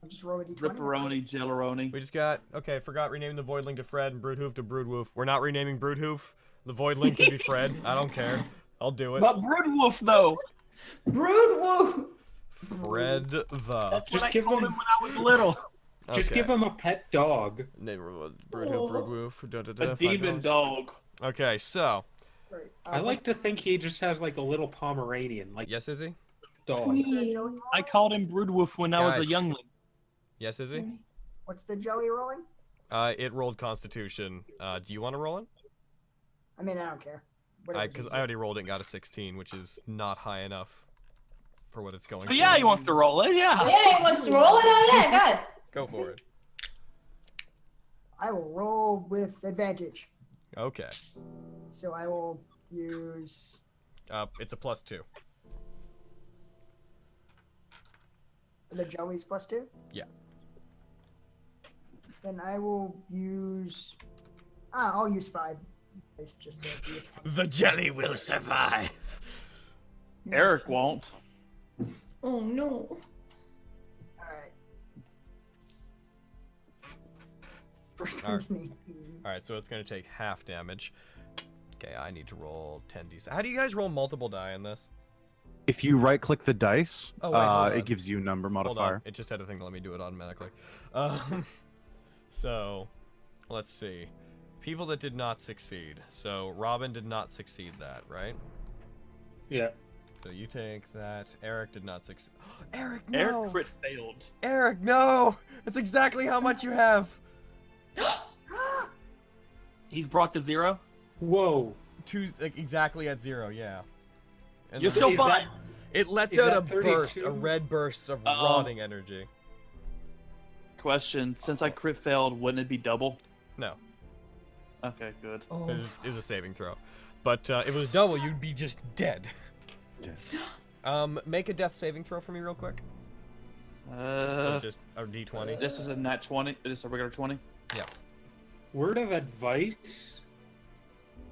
just roll a d20. Ripperoni, Jelleroni. We just got forgot renaming the Voidling to Fred and Bruudhuvv to Bruudhuvv. We're not renaming Bruudhuvv. The Voidling can be Fred. I don't care. I'll do it. But Bruudhuvv though. Bruudhuvv. Fred the. That's what I called him when I was little. Just give him a pet dog. Bruudhuvv. A demon dog. Okay, so. I like to think he just has like a little Pomeranian, like. Yes, is he? Dog. I called him Bruudhuvv when I was a youngling. Yes, is he? What's the jelly rolling? It rolled Constitution. Do you want to roll it? I mean, I don't care. Because I already rolled it and got a 16, which is not high enough for what it's going for. Yeah, he wants to roll it, yeah. Yeah, he wants to roll it. Oh, yeah, God. Go for it. I will roll with advantage. Okay. So I will use... it's a +2. The jelly's +2? Yeah. Then I will use... I'll use 5. It's just the jelly will survive. Eric won't. Oh, no. Alright. First one's me. Alright, so it's going to take half damage. Okay, I need to roll 10d. How do you guys roll multiple die in this? If you right-click the dice, hold it gives you a number modifier. Hold on. It just had a thing to let me do it automatically. So, let's see. People that did not succeed. So, Robin did not succeed that, right? Yeah. So you take that. Eric did not succeed. Eric, no! Eric crit failed. Eric, no! That's exactly how much you have! He's brought to 0? Whoa. Exactly at 0, yeah. And You're still fine. It lets out a burst, a red burst of rotting energy. Question, since I crit failed, wouldn't it be double? No. Okay, good. Oh. It was a saving throw. But if it was double, you'd be just dead. Make a death saving throw for me real quick. So just a d20. This is a nat 20. This is a regular 20. Yeah. Word of advice.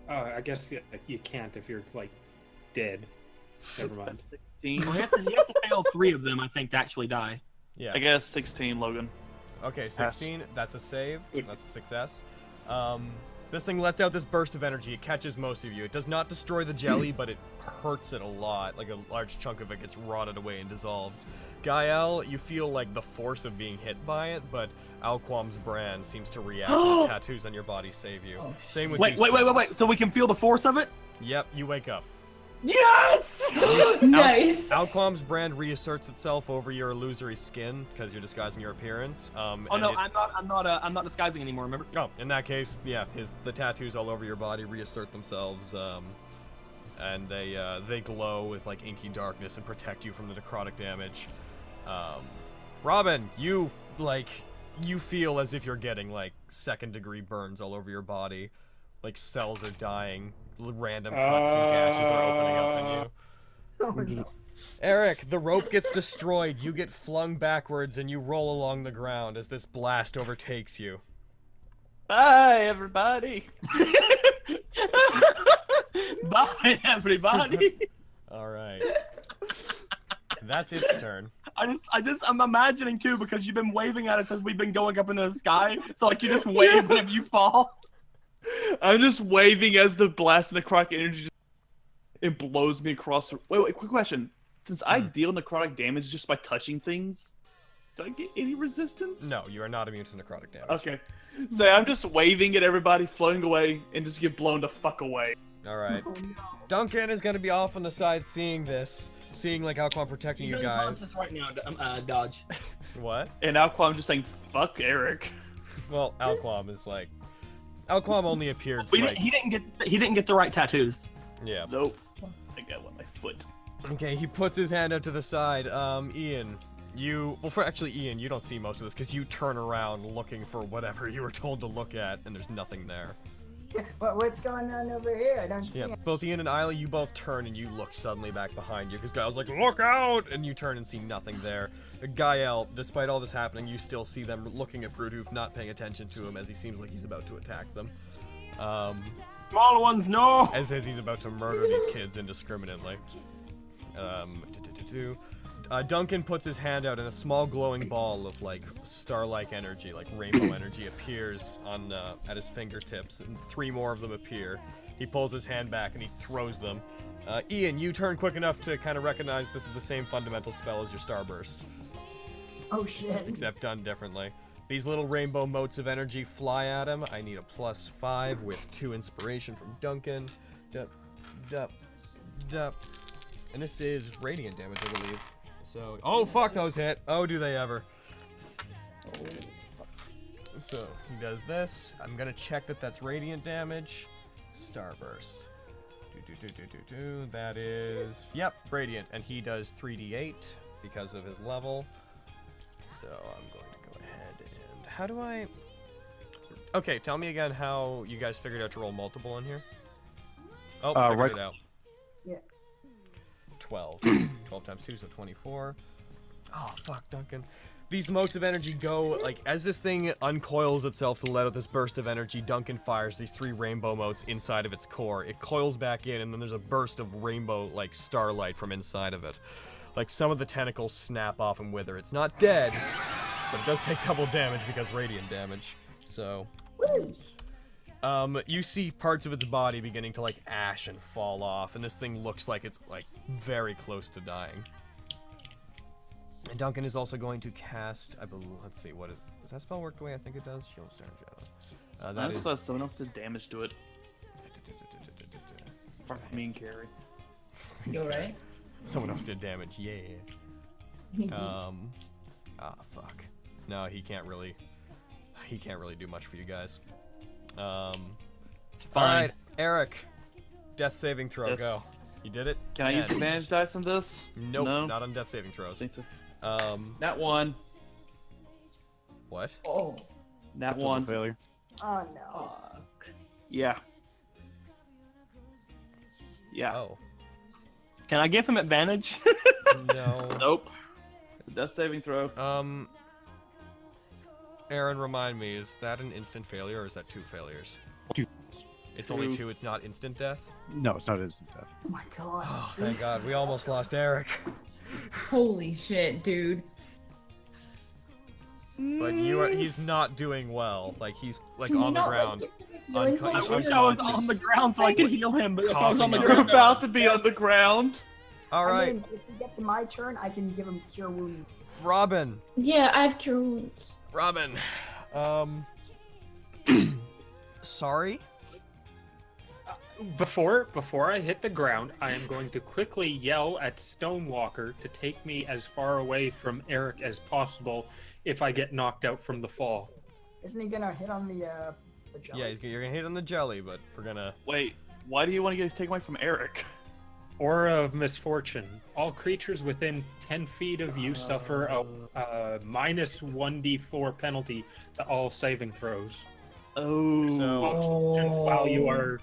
I guess you can't if you're like dead. Never mind. 16. Well, he has to fail 3 of them, I think, to actually die. Yeah. I guess 16, Logan. Okay, 16. That's a save. That's a success. This thing lets out this burst of energy. It catches most of you. It does not destroy the jelly, but it hurts it a lot. Like a large chunk of it gets rotted away and dissolves. GAE-EL, you feel like the force of being hit by it, but Alquam's brand seems to react when the tattoos on your body save you. Same with you. Wait. So we can feel the force of it? Yep, you wake up. Yes! Nice. Alquam's brand reasserts itself over your illusory skin because you're disguising your appearance. I'm not disguising anymore. Remember? Oh, in that case, yeah, the tattoos all over your body reassert themselves, and they glow with like inky darkness and protect you from the necrotic damage. Robin, you feel as if you're getting like 2nd-degree burns all over your body, like cells are dying. Random cuts and gashes are opening up in you. Oh, no. Eric, the rope gets destroyed. You get flung backwards and you roll along the ground as this blast overtakes you. Bye, everybody. Bye, everybody. All right. That's its turn. I'm imagining too because you've been waving at us as we've been going up into the sky. So like you just wave whenever you fall. I'm just waving as the blast necrotic energy just it blows me across. Wait, quick question. Since I deal necrotic damage just by touching things, do I get any resistance? No, you are not immune to necrotic damage. Okay. So I'm just waving at everybody, floating away, and just get blown the fuck away. Alright. Duncan is gonna be off on the side seeing this. Seeing like Alquan protecting you guys. Right now, dodge. What? And Alquan just saying, fuck Eric. Well, Alquan is like... Alquan only appeared like... He didn't get the right tattoos. Yeah. Nope. I got one on my foot. Okay, he puts his hand out to the side. Ian, actually, Ian, you don't see most of this because you turn around looking for whatever you were told to look at, and there's nothing there. What's going on over here? I don't see it. Both Ian and Isla, you both turn and you look suddenly back behind you because Gael's like, look out! And you turn and see nothing there. Gael, despite all this happening, you still see them looking at bruudhuvv, not paying attention to him as he seems like he's about to attack them. Small ones, no! As he's about to murder these kids indiscriminately. Duncan puts his hand out and a small glowing ball of like star-like energy, like rainbow energy, appears on at his fingertips, and 3 more of them appear. He pulls his hand back and he throws them. Ian, you turn quick enough to kind of recognize this is the same fundamental spell as your Starburst. Oh shit. Except done differently. These little rainbow motes of energy fly at him. I need a +5 with 2 inspiration from Duncan. And this is radiant damage, I believe. So, oh fuck, those hit. Oh, do they ever. So, he does this. I'm gonna check that that's radiant damage. Starburst. That is, yep, radiant. And he does 3d8 because of his level. So, I'm going to go ahead and, how do I... Okay, tell me again how you guys figured out to roll multiple in here. Oh, figured it out. Yeah. 12. 12 times 2, so 24. Oh, fuck, Duncan. These motes of energy go, like, as this thing uncoils itself to let out this burst of energy, Duncan fires these 3 rainbow motes inside of its core. It coils back in, and then there's a burst of rainbow, like, starlight from inside of it. Like, some of the tentacles snap off and wither. It's not dead, but it does take double damage because radiant damage. So... you see parts of its body beginning to, like, ash and fall off, and this thing looks like it's, like, very close to dying. And Duncan is also going to cast, I believe, let's see, does that spell work the way I think it does? Shield Stern Shadow. That is... someone else did damage to it. Me and Carrie. You alright? Someone else did damage, yeah. Fuck. No, he can't really do much for you guys. It's fine. Alright, Eric. Death saving throw, Yes. go. You did it? Can I use advantage dice on this? Nope, No? not on death saving throws. Nat 1. What? Oh. Nat 1. Failure. Oh no. Yeah. Yeah. Oh. Can I give him advantage? No. Nope. It's a death saving throw. Aaron, remind me, is that an instant failure or is that 2 failures? 2. It's only 2, it's not instant death? No, it's not instant death. Oh my god. Oh, thank god, we almost lost Eric. Holy shit, dude. But he's not doing well. Like, he's, like, on the ground. I wish I was on the ground so I could heal him, but if I was on the You're ground... about to be on the ground. Alright. I mean, if we get to my turn, I can give him Cure Wound. Robin. Yeah, I have Cure Wounds. Robin. Sorry? Before I hit the ground, I am going to quickly yell at Stonewalker to take me as far away from Eric as possible if I get knocked out from the fall. Isn't he gonna hit on the jelly? Yeah, you're gonna hit on the jelly, but we're gonna... Wait, why do you want to take away from Eric? Aura of Misfortune. All creatures within 10 feet of you suffer a minus 1d4 penalty to all saving throws. Oh. So... While you are...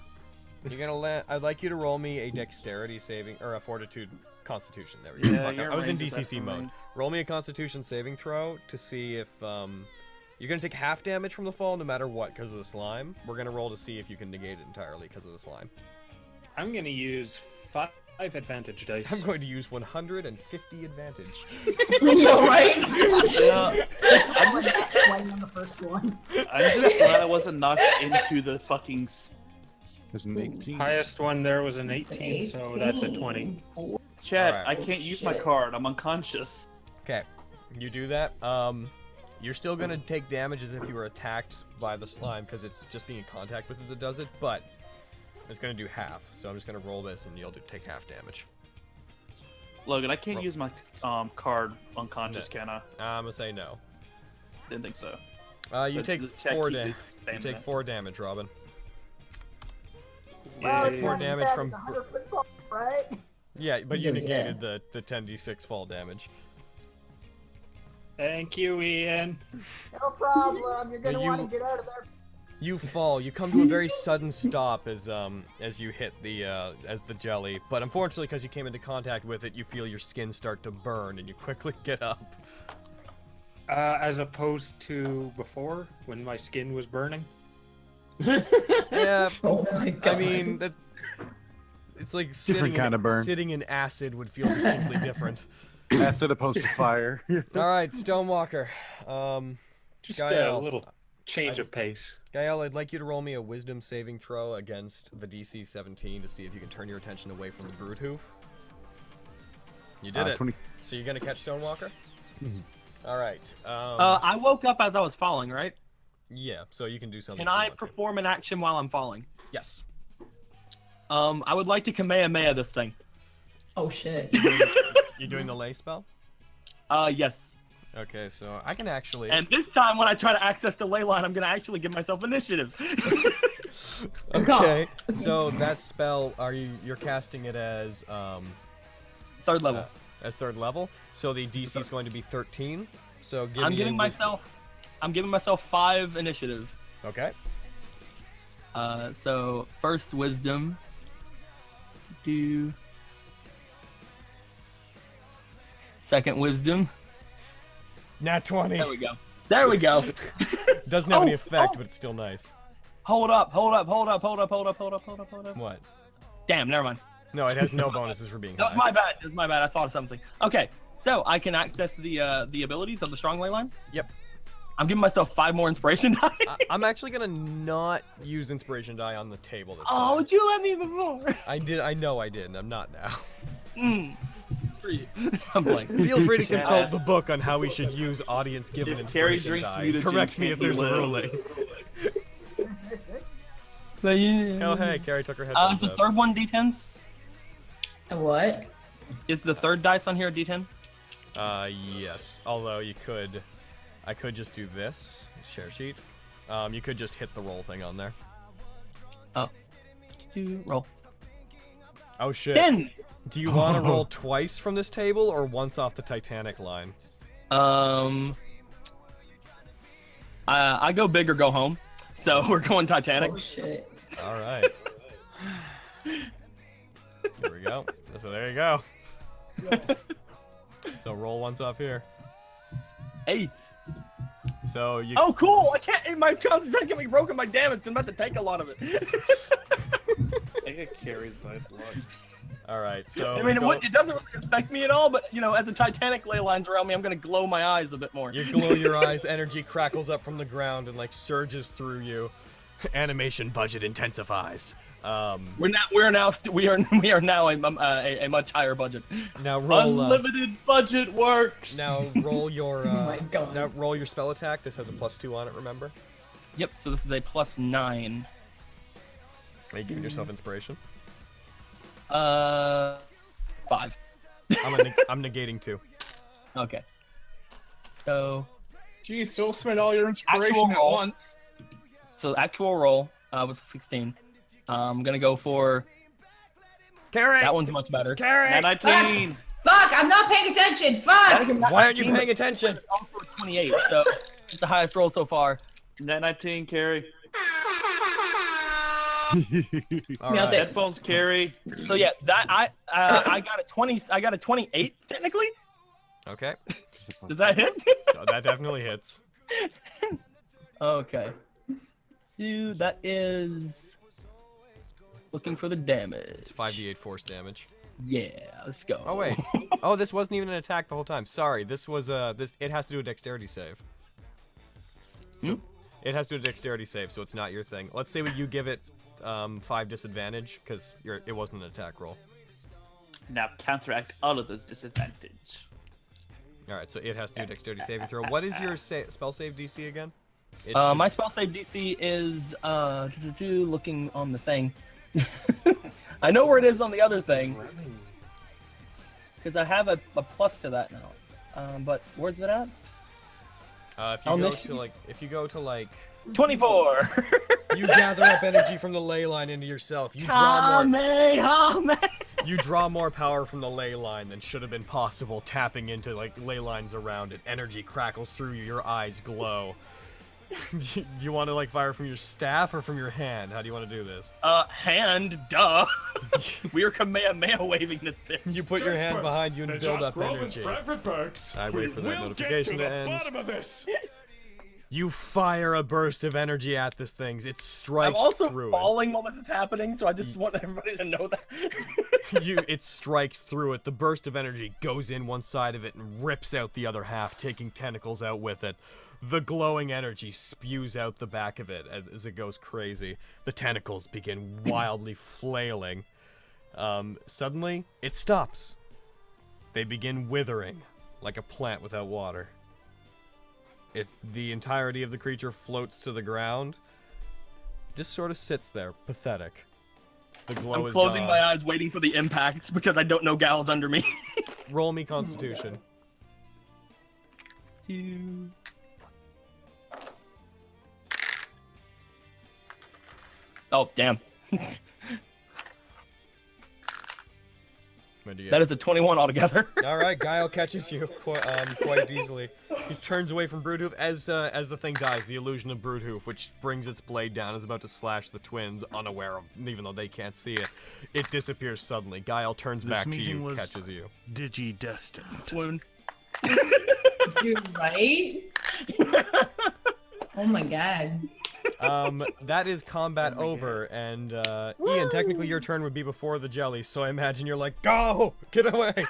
You're gonna land... I'd like you to roll me a dexterity saving... Or a fortitude constitution. There we go. Yeah, Fuck, I was in DCC mode. Roll me a constitution saving throw to see if... You're gonna take half damage from the fall no matter what because of the slime. We're gonna roll to see if you can negate it entirely because of the slime. I'm gonna use 5 I have advantage dice. I'm going to use 150 advantage. You're right. I was that 20 on the first one. I'm just glad I wasn't knocked into the fucking. There's an 18. Highest one there was an 18, so that's a 20. Chad, Alright. I can't use my card. I'm unconscious. Okay, you do that. You're still gonna take damage as if you were attacked by the slime because it's just being in contact with it that does it, but it's gonna do half. So I'm just gonna roll this and you'll take half damage. Logan, I can't use my card unconscious, can I? I'm gonna say no. Didn't think so. You take the chat 4 keep damage. is You spamming take it. 4 damage, Robin. Well, take 4 it's not as damage bad from. as 100 fall, right? Yeah, but you Yeah. negated the 10d6 fall damage. Thank you, Ian. No problem. You're gonna But want you- to get out of there. You fall. You come to a very sudden stop as you hit the as the jelly. But unfortunately, because you came into contact with it, you feel your skin start to burn, and you quickly get up. As opposed to before, when my skin was burning. Yeah. Oh my god. I mean, that it's like Different kind of burn. Sitting in acid would feel distinctly different. Acid opposed to fire. All right, Stonewalker. Just GAE-EL. a little change of pace. GAE-EL, I'd like you to roll me a wisdom saving throw against the DC 17 to see if you can turn your attention away from the bruudhuvv. You did it. 20. So you're gonna catch Stonewalker? All right. I woke up as I was falling, right? Yeah. So you can do something. Can if you I want to. perform an action while I'm falling? Yes. I would like to Kamehameha this thing. Oh shit. You doing the lay spell? Yes. Okay, so I can actually. And this time, when I try to access the ley line, I'm gonna actually give myself initiative. Okay. So that spell, you're casting it as 3rd level. As 3rd level. So the DC is going to be 13. So give I'm me giving myself 5 initiative. Okay. So first wisdom. Do. Second wisdom. Nat 20. There we go. There we go. Doesn't have any effect, but it's still nice. Hold up. What? Damn, never mind. No, it has no bonuses for being That's high. my bad. That's my bad. I thought of something. Okay, so I can access the abilities of the strong ley line. Yep. I'm giving myself 5 more inspiration die. I'm actually gonna not use inspiration die on the table this time. Oh, would you let me before? I did. I know I did. And I'm not now. I'm playing. Feel free to consult the book on how we should use audience-given If Terry inspiration drinks die. mutagen, Correct me if there's a can't ruling. Oh hey, Carrie took her Is headphones the up. third one D10s? A what? Is the third dice on here a D10? Yes. Although I could just do this share sheet. You could just hit the roll thing on there. Oh. Do roll. Oh shit. 10. Do you want to roll twice from this table or once off the Titanic line? I go big or go home. So we're going Titanic. Oh shit. All right. There we go. So there you go. So roll once off here. 8. So you. Oh, cool! I can't. My concentration can be broken by damage. I'm about to take a lot of it. I get Carrie's nice luck. All right. So. I mean, it doesn't really affect me at all. But you know, as the Titanic ley lines around me, I'm gonna glow my eyes a bit more. You glow your eyes. Energy crackles up from the ground and like surges through you. Animation budget intensifies. We are now a much higher budget. Now roll. Unlimited budget works. Now roll your. Oh my god. Now roll your spell attack. This has a +2 on it. Remember. Yep. So this is a +9. Are you giving yourself inspiration? 5. I'm negating 2. Okay. So. Geez, don't spend all your inspiration Actual at roll. once. So actual roll was 16. I'm gonna go for. Carrie. That one's much better. Carrie. Nat19. Fuck! I'm not paying attention. Fuck! Why aren't you paying attention? Also 28. So it's the highest roll so far. Nat19, Carrie. All Nailed right. it. Headphones, Carrie. So yeah, that I got a 20. I got a 28 technically. Okay. Does that hit? That definitely hits. Okay. Dude, that is looking for the damage. It's 5d8 force damage. Yeah, let's go. Oh wait. Oh, this wasn't even an attack the whole time. Sorry, this was it has to do a dexterity save. So, it has to do a dexterity save, so it's not your thing. Let's say you give it 5 disadvantage because it wasn't an attack roll. Now counteract all of those disadvantage. All right, so it has to do a dexterity saving throw. What is your spell save DC again? My spell save DC is looking on the thing. I know where it is on the other thing because I have a plus to that now. But where's it at? If you go to like 24. You gather up energy from the ley line into yourself. You draw more power from the ley line than should have been possible, tapping into like ley lines around it. Energy crackles through you, your eyes glow. Do you want to like fire from your staff or from your hand? How do you want to do this? Hand, duh. We are Kamehameha waving this bitch. You put your hand behind you and build up energy. I wait for that notification to end. You fire a burst of energy at this thing. It strikes I'm also through falling while this is happening, so I just want everybody to know that. It strikes through it. The burst of energy goes in one side of it and rips out the other half, taking tentacles out with it. The glowing energy spews out the back of it as it goes crazy. The tentacles begin wildly flailing. Suddenly, it stops. They begin withering, like a plant without water. The entirety of the creature floats to the ground. Just sort of sits there, pathetic. The glow I'm is closing gone. my eyes, waiting for the impact because I don't know Gal's under me. Roll me Constitution. Oh, damn. What'd you get? That is a 21 altogether. All right, GAE-EL catches you quite easily. He turns away from bruudhuvv as the thing dies. The illusion of bruudhuvv, which brings its blade down, is about to slash the twins, unaware of, even though they can't see it. It disappears suddenly. GAE-EL turns back to you, catches you. Digi-destined. Swoon. You're right. Oh my god. That is combat over, and Ian, technically your turn would be before the jelly, so I imagine you're like, go, get away.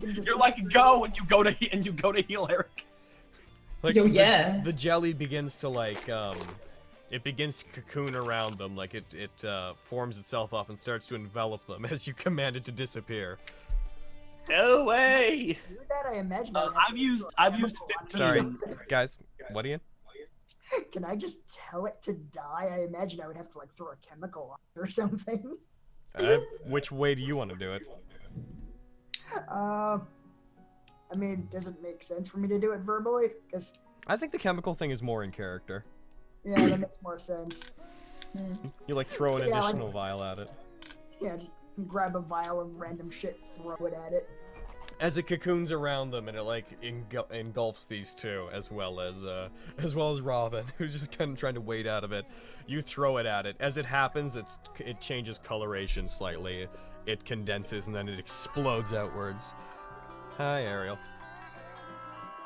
You're like, go, and you go to heal Eric. Like, Yo, yeah. The jelly begins to like it begins to cocoon around them, like it forms itself up and starts to envelop them as you command it to disappear. No way! That I imagine. I've used 15. Sorry, guys. What, Ian? Can I just tell it to die? I imagine I would have to like throw a chemical on it or something. Which way do you want to do it? I mean, does it make sense for me to do it verbally? Because I think the chemical thing is more in character. yeah, that makes more sense. You like throw an So, yeah, additional vial at it. Yeah, just grab a vial of random shit, throw it at it. As it cocoons around them, and it like engulfs these two, as well as Robin, who's just kind of trying to wade out of it. You throw it at it. As it happens, it changes coloration slightly. It condenses and then it explodes outwards. Hi, Ariel.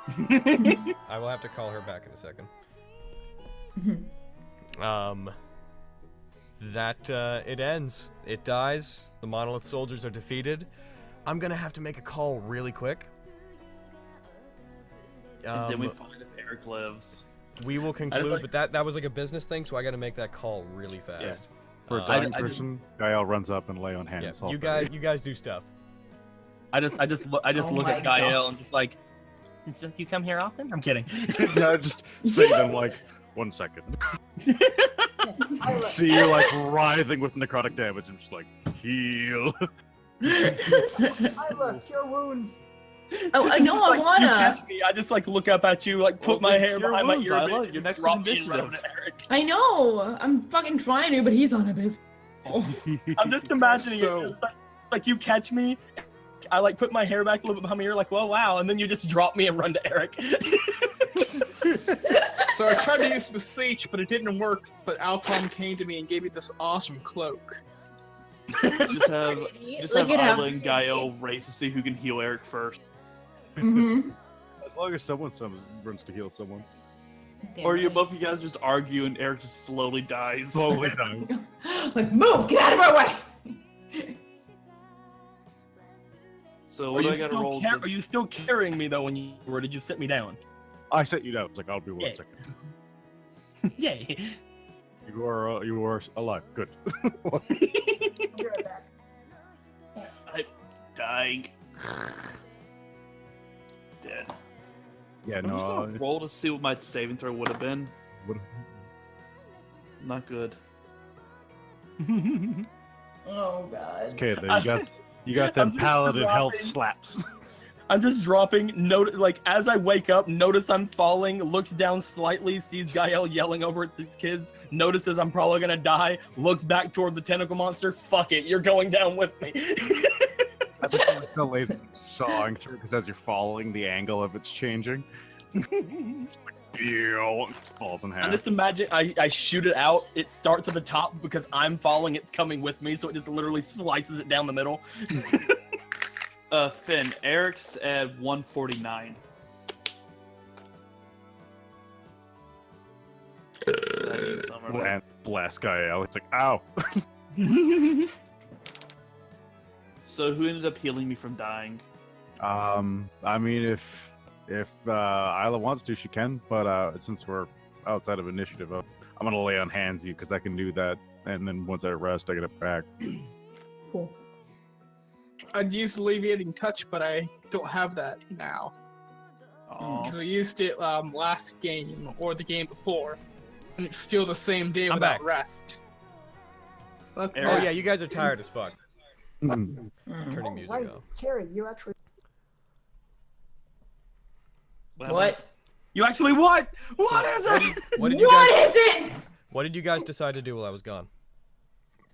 I will have to call her back in a second. It ends. It dies. The monolith soldiers are defeated. I'm gonna have to make a call really quick. And then we find if Eric lives. We will conclude, but that was like a business thing, so I gotta make that call really fast. Yeah. For a dying person, GAE-EL runs up and lay on hands. Yeah, you guys do stuff. I just look at GAE-EL and just like, you come here often? I'm kidding. No, just say them like 1 second. See you like writhing with necrotic damage and just like heal. Isla, cure wounds. Oh, I know, I wanna. You catch me, I just like look up at you, like put my hair behind my ear. Isla, you're next to initiative. I know. I'm fucking trying to, but he's on a bit. I'm just imagining it. Like you catch me, I like put my hair back a little bit behind my ear, like, well, wow, and then you just drop me and run to Eric. So I tried to use Beseech, but it didn't work. But Alcom came to me and gave me this awesome cloak. Just have Isla and GAE-EL race to see who can heal Eric first. As long as someone runs to heal someone. Or you both of you guys just argue and Eric just slowly dies. Slowly dying. Like, move! Get out of our way! So what do I gotta roll? Are you still carrying me though? Or did you sit me down? I set you down. I was like, I'll be 1 Yeah. second. Yay! You are alive. Good. I'll be right back. I'm dying. Dead. Yeah, I'm just gonna roll to see what my saving throw would have been. Not good. Oh god. It's okay, though. You got them paladin health slaps. I'm just dropping. Like as I wake up, notice I'm falling. Looks down slightly, sees GAE-EL yelling over at these kids. Notices I'm probably gonna die. Looks back toward the tentacle monster. Fuck it, you're going down with me. I think it's the laser sawing through because as you're falling, the angle of it's changing. Falls in half. And just imagine I shoot it out. It starts at the top because I'm falling. It's coming with me, so it just literally slices it down the middle. Finn, Eric's at 149. Blast GAE-EL. It's like, ow. So who ended up healing me from dying? I mean, if Isla wants to, she can. But since we're outside of initiative, I'm gonna lay on hands you because I can do that. And then once I rest, I get it back. Cool. I'd use alleviating touch, but I don't have that now. Because I used it last game or the game before, and it's still the same day without back. rest. Look Oh back. yeah, you guys are tired as fuck. Turning Oh, music right. off. Carrie, you actually. What? You actually what? What is it? What did you What guys? is it? What did you guys decide to do while I was gone?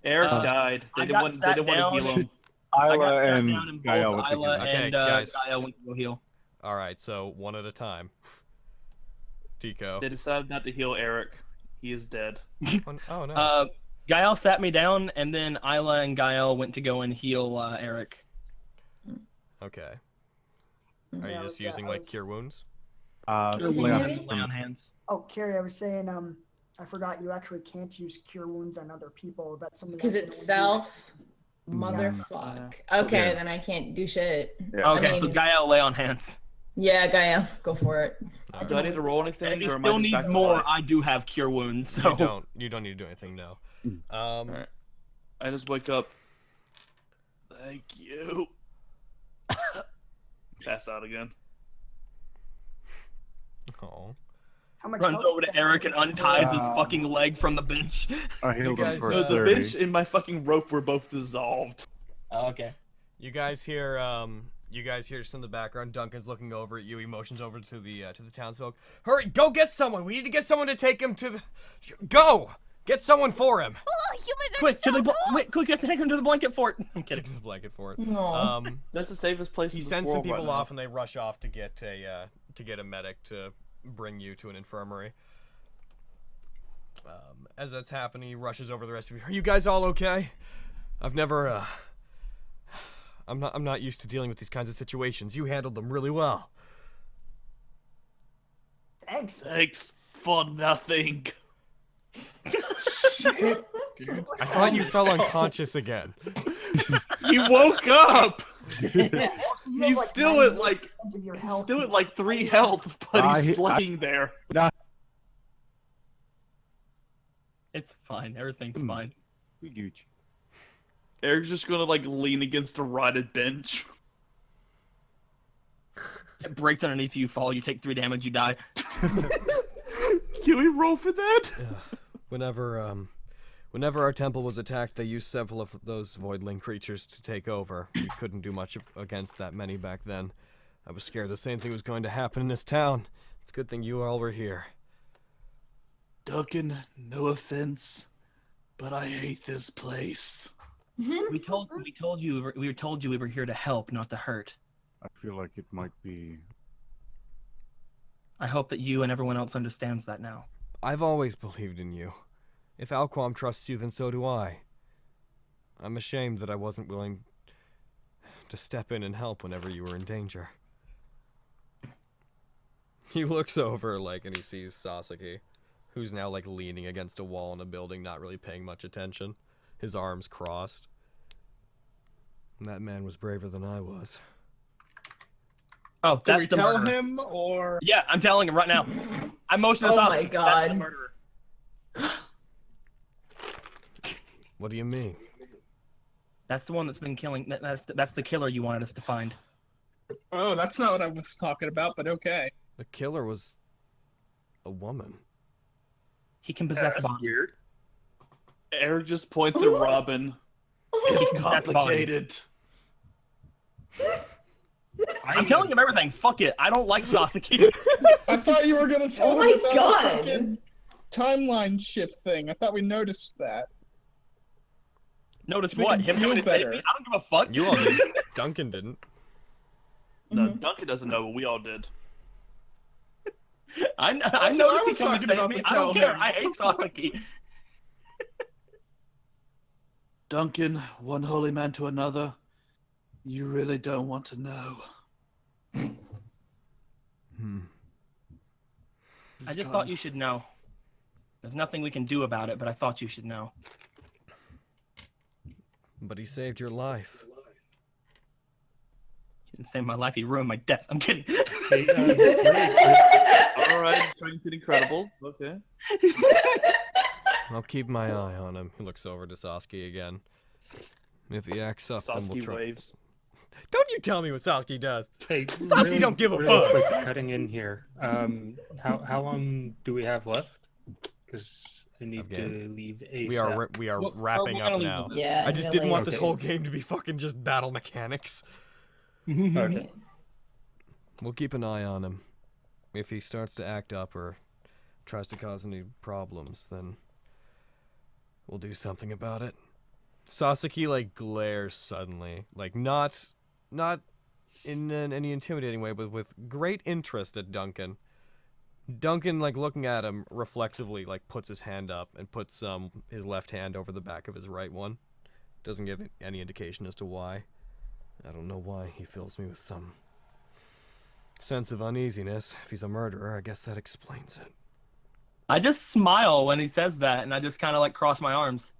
Eric died. They didn't want to heal him. Isla and GAE-EL went to Isla go. Okay, and guys. GAE-EL went to go heal. All right, so one at a time. Tico. They decided not to heal Eric. He is dead. Oh no. GAE-EL sat me down, and then Isla and GAE-EL went to go and heal Eric. Okay. Are Yeah, you I just was, using I like was- cure wounds? Lay on hands. Oh, Carrie, I was saying, I forgot you actually can't use cure wounds on other people. That's something. Because I can it's only self. Motherfuck. Okay, then I can't do shit. Yeah. Okay, I so mean- GAE-EL lay on hands. Yeah, GAE-EL, go for it. Do I need to roll anything? And if he or am I still just back needs to more, life? I do have cure wounds. So You don't need to do anything, no. Alright. I just wake up. Thank you. Pass out again. Oh. How much runs health over do to you have? Eric and unties his fucking leg from the bench. I healed him guys- for So the 30. bench and my fucking rope were both dissolved. Okay. You guys hear just in the background. Duncan's looking over at you. He motions over to the townsfolk. Hurry, go get someone. We need to get someone to take him to the. Go, get someone for him. Oh, humans are Quick, so to the cool. wait, quick, you have to take him to the blanket fort. I'm kidding. Take the blanket for it. Aw. That's the safest place. He in this sends some world right people now. off, and they rush off to get a medic to bring you to an infirmary. As that's happening, he rushes over the rest of you. Are you guys all okay? I've never. I'm not used to dealing with these kinds of situations. You handled them really well. Thanks. Thanks for nothing. Shit, dude. I thought you fell unconscious again. He woke up. Also, you have, He's like, still at 98% of your he's health. still at like 3 health, but he's I- laying there. It's fine. Everything's fine. We gooch. Eric's just gonna like lean against a rotted bench. It breaks underneath you, fall, you take 3 damage, you die. Can we roll for that? Whenever our temple was attacked, they used several of those voidling creatures to take over. We couldn't do much against that many back then. I was scared the same thing was going to happen in this town. It's a good thing you all were here. Duncan, no offense, but I hate this place. We told you we were here to help, not to hurt. I feel like it might be. I hope that you and everyone else understands that now. I've always believed in you. If Alquam trusts you, then so do I. I'm ashamed that I wasn't willing to step in and help whenever you were in danger. He looks over, like, and he sees Sasaki, who's now, like, leaning against a wall in a building, not really paying much attention. His arms crossed. And that man was braver than I was. Oh, Can that's we the tell murderer. him, or... Yeah, I'm telling him right now. I motion to Oh my Sasaki. That's God. the murderer. What do you mean? That's the one that's been killing. That's the killer you wanted us to find. Oh, that's not what I was talking about, but okay. The killer was a woman. He can possess That's bodies. weird. Eric just points at Robin. It's complicated. I'm telling him everything. Fuck it. I don't like Sasaki. I thought you were gonna tell Oh me my about God. the fucking timeline shift thing. I thought we noticed that. Notice We what? can Him do coming to save better. me? I don't give a fuck. You all did. Duncan didn't. No, Duncan doesn't know, but we all did. I That's what I noticed he was coming to talking save about me. to I don't tell care. him. I hate Sasaki. Duncan, one holy man to another. You really don't want to know. I just thought you should know. There's nothing we can do about it, but I thought you should know. But he saved your life. He didn't save my life. He ruined my death. I'm kidding. Hey, All right, strength and incredible. Okay. I'll keep my eye on him. He looks over to Sasaki again. If he acts up, then Sasaki we'll try. waves. Don't you tell me what Sasaki does. Hey, Sasaki don't give a really fuck. Quick, cutting in here. How long do we have left? Because I need to leave ASAP. We are Well, wrapping we're up gonna now. leave Yeah, I just no didn't want later. this whole game to be fucking just battle mechanics. Okay. We'll keep an eye on him. If he starts to act up or tries to cause any problems, then we'll do something about it. Sasaki like glares suddenly, like not in any intimidating way, but with great interest at Duncan. Duncan, like looking at him reflexively, like puts his hand up and puts his left hand over the back of his right one. Doesn't give any indication as to why. I don't know why he fills me with some sense of uneasiness. If he's a murderer, I guess that explains it. I just smile when he says that, and I just kind of like cross my arms.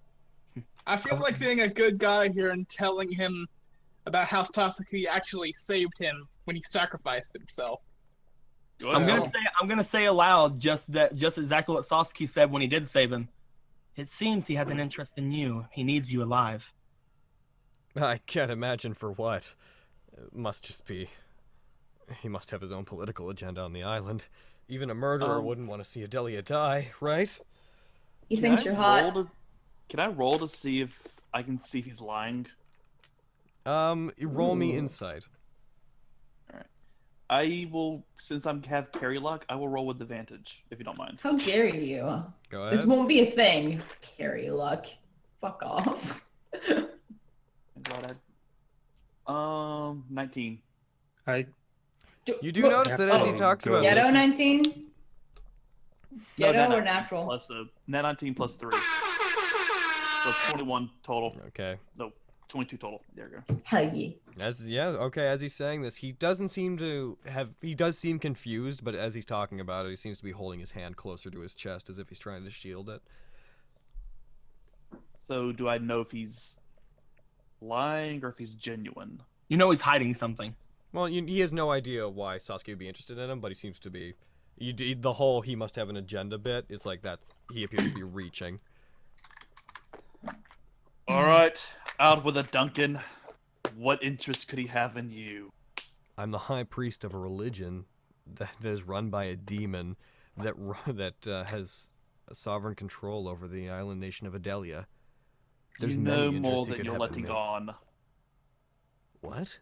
I feel like being a good guy here and telling him about how Sasaki actually saved him when he sacrificed himself. I'm gonna say aloud just exactly what Sasaki said when he did save him. It seems he has an interest in you. He needs you alive. I can't imagine for what. It must just be... He must have his own political agenda on the island. Even a murderer wouldn't want to see Idelia die, right? He thinks you're hot. Can I roll to see if I can see if he's lying? Roll me insight. Alright. I will, since I have carry luck, I will roll with advantage, if you don't mind. How dare you? Go ahead. This won't be a thing. Carry luck. Fuck off. I'm glad 19. You do notice that as he talks about Ghetto this, 19? Ghetto No, or natural? Plus Nat 19 plus 3. So 21 total. Okay. No, 22 total. There you go. Hell yeah. As he's saying this, he doesn't seem to have... He does seem confused, but as he's talking about it, he seems to be holding his hand closer to his chest as if he's trying to shield it. So do I know if he's lying or if he's genuine? You know he's hiding something. Well, he has no idea why Sasuke would be interested in him, but he seems to be... The whole he must have an agenda bit, it's like that he appears to be reaching. Alright, out with it, Duncan. What interest could he have in you? I'm the high priest of a religion that is run by a demon that has a sovereign control over the island nation of Idelia. There's you many know interests more he than could you're have in letting me. on. What?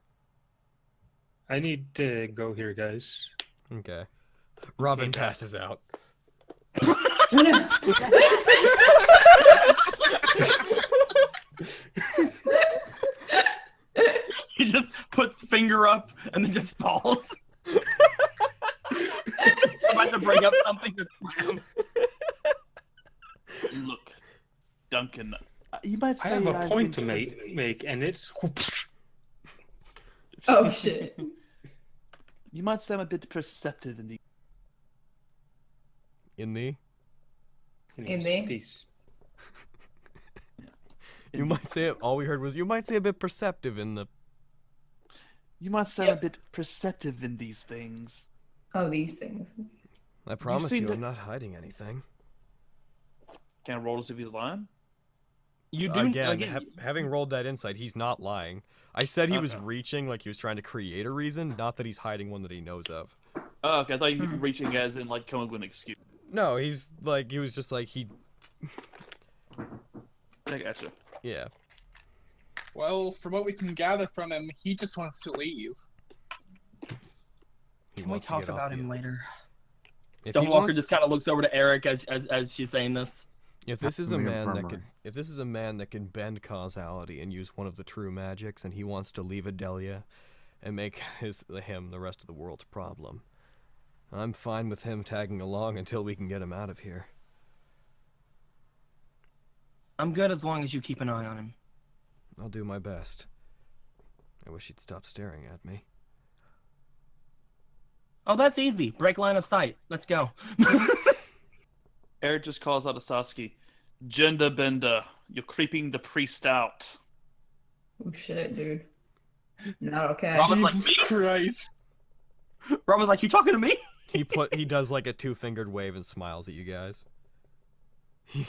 I need to go here, guys. Okay. Robin passes out. He just puts finger up and then just falls. About to bring up something that's random. Look, Duncan, you might say I have a I've point to been make, and it's. Oh shit. You might say I'm a bit perceptive in the. In the? Peace. You might say it. All we heard was you might say a bit perceptive in the. You might sound a bit perceptive in these things. Oh, these things. I promise seem you, to- I'm not hiding anything. Can I roll to see if he's lying? You do Again, having rolled that insight, he's not lying. I said he was reaching, like he was trying to create a reason, not that he's hiding one that he knows of. Oh, okay. I thought you were reaching as in like coming up with an excuse. No, he's like he was just like he. I gotcha. Yeah. Well, from what we can gather from him, he just wants to leave. Can we talk about him later? If he Stonewalker wants- just kind of looks over to Eric as she's saying this. If this is a Something man that infirmary. if this is a man that can bend causality and use one of the true magics, and he wants to leave Idelia and make him the rest of the world's problem, I'm fine with him tagging along until we can get him out of here. I'm good as long as you keep an eye on him. I'll do my best. I wish he'd stop staring at me. Oh, that's easy. Break line of sight. Let's go. Eric just calls out to Sasuke, "Gender bender, you're creeping the priest out." Oh shit, dude. Not okay. Robin's like, Jesus me? Christ. Robin's like, you talking to me? He does like a two-fingered wave and smiles at you guys.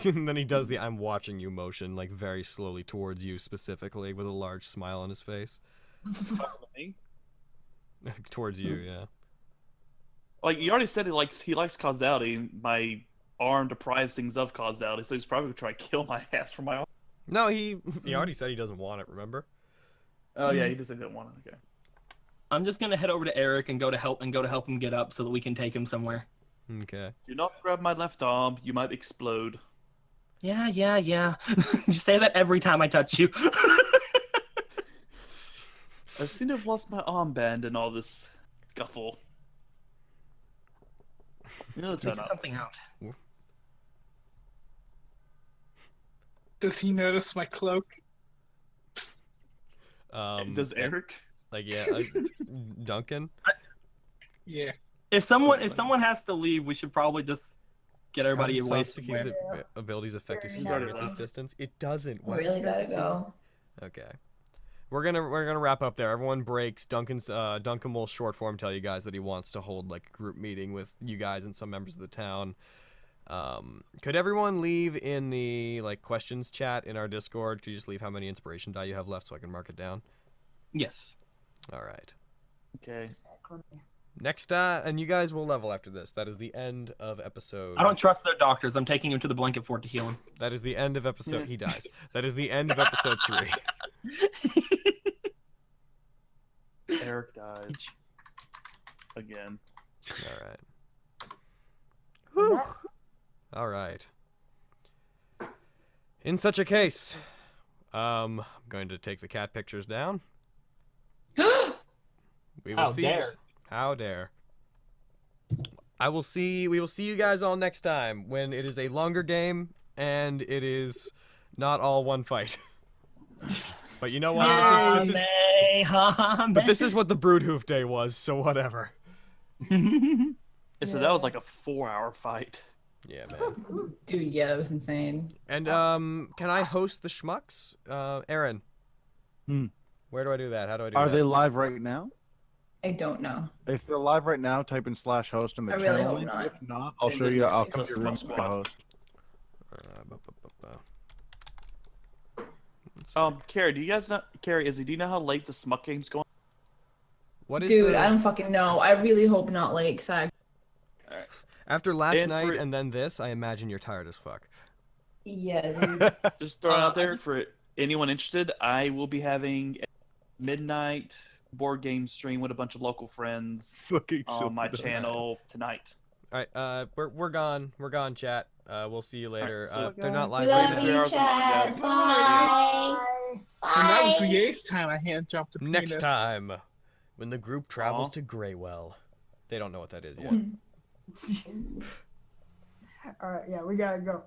And then he does the "I'm watching you" motion, like very slowly towards you specifically, with a large smile on his face. Me? Towards you, yeah. Like you already said, he likes causality. And my arm deprives things of causality, so he's probably gonna try to kill my ass for my arm. No, he already said he doesn't want it. Remember? Oh yeah, he doesn't want it. Okay. I'm just gonna head over to Eric and go to help him get up so that we can take him somewhere. Okay. Do not grab my left arm. You might explode. Yeah. You say that every time I touch you. I seem to have lost my armband in all this scuffle. It'll turn Figure up. something out. Does he notice my cloak? Does Eric? Like yeah, Duncan. Yeah. If someone has to leave, we should probably just get everybody away. Sasuke's abilities affect his He's already hearing at this left. distance? It doesn't. Why Really would you guys gotta assume- go. Okay. We're gonna wrap up there. Everyone breaks. Duncan will short form tell you guys that he wants to hold like a group meeting with you guys and some members of the town. Could everyone leave in the like questions chat in our Discord? Could you just leave how many inspiration die you have left so I can mark it down? Yes. All right. Okay. Next, and you guys will level after this. That is the end of episode. I don't trust their doctors. I'm taking him to the blanket fort to heal him. That is the end of episode. He dies. That is the end of episode 3. Eric died. Again. All right. Whew. All right. In such a case, I'm going to take the cat pictures down. We will How see. dare. How dare. We will see you guys all next time when it is a longer game and it is not all one fight. But you know what? This is what the bruudhuvv day was, so whatever. So that was like a 4-hour fight. Yeah, man. Dude, yeah, that was insane. And can I host the schmucks? Aaron. Where do I do that? How do I do that? Are they live right now? I don't know. If they're live right now, type in /host in the I channel. really hope link. not. If not, I'll show you. I'll come to your room to host. Carrie, do you know how late the Smuck game's going? What is Dude, the... I don't fucking know. I really hope not late, cause I... After last And night for- and then this, I imagine you're tired as fuck. Yeah, dude. Just throwing out there for anyone interested, I will be having a midnight board game stream with a bunch of local friends Fucking on my channel tonight. All right, we're gone. We're gone, chat. We'll see you later. so- They're not live Love right you, now. chat. Bye. And that was the 8th time I hand dropped the penis. Next time, when the group travels to Greywell. They don't know what that is yet. All right, yeah, we gotta go.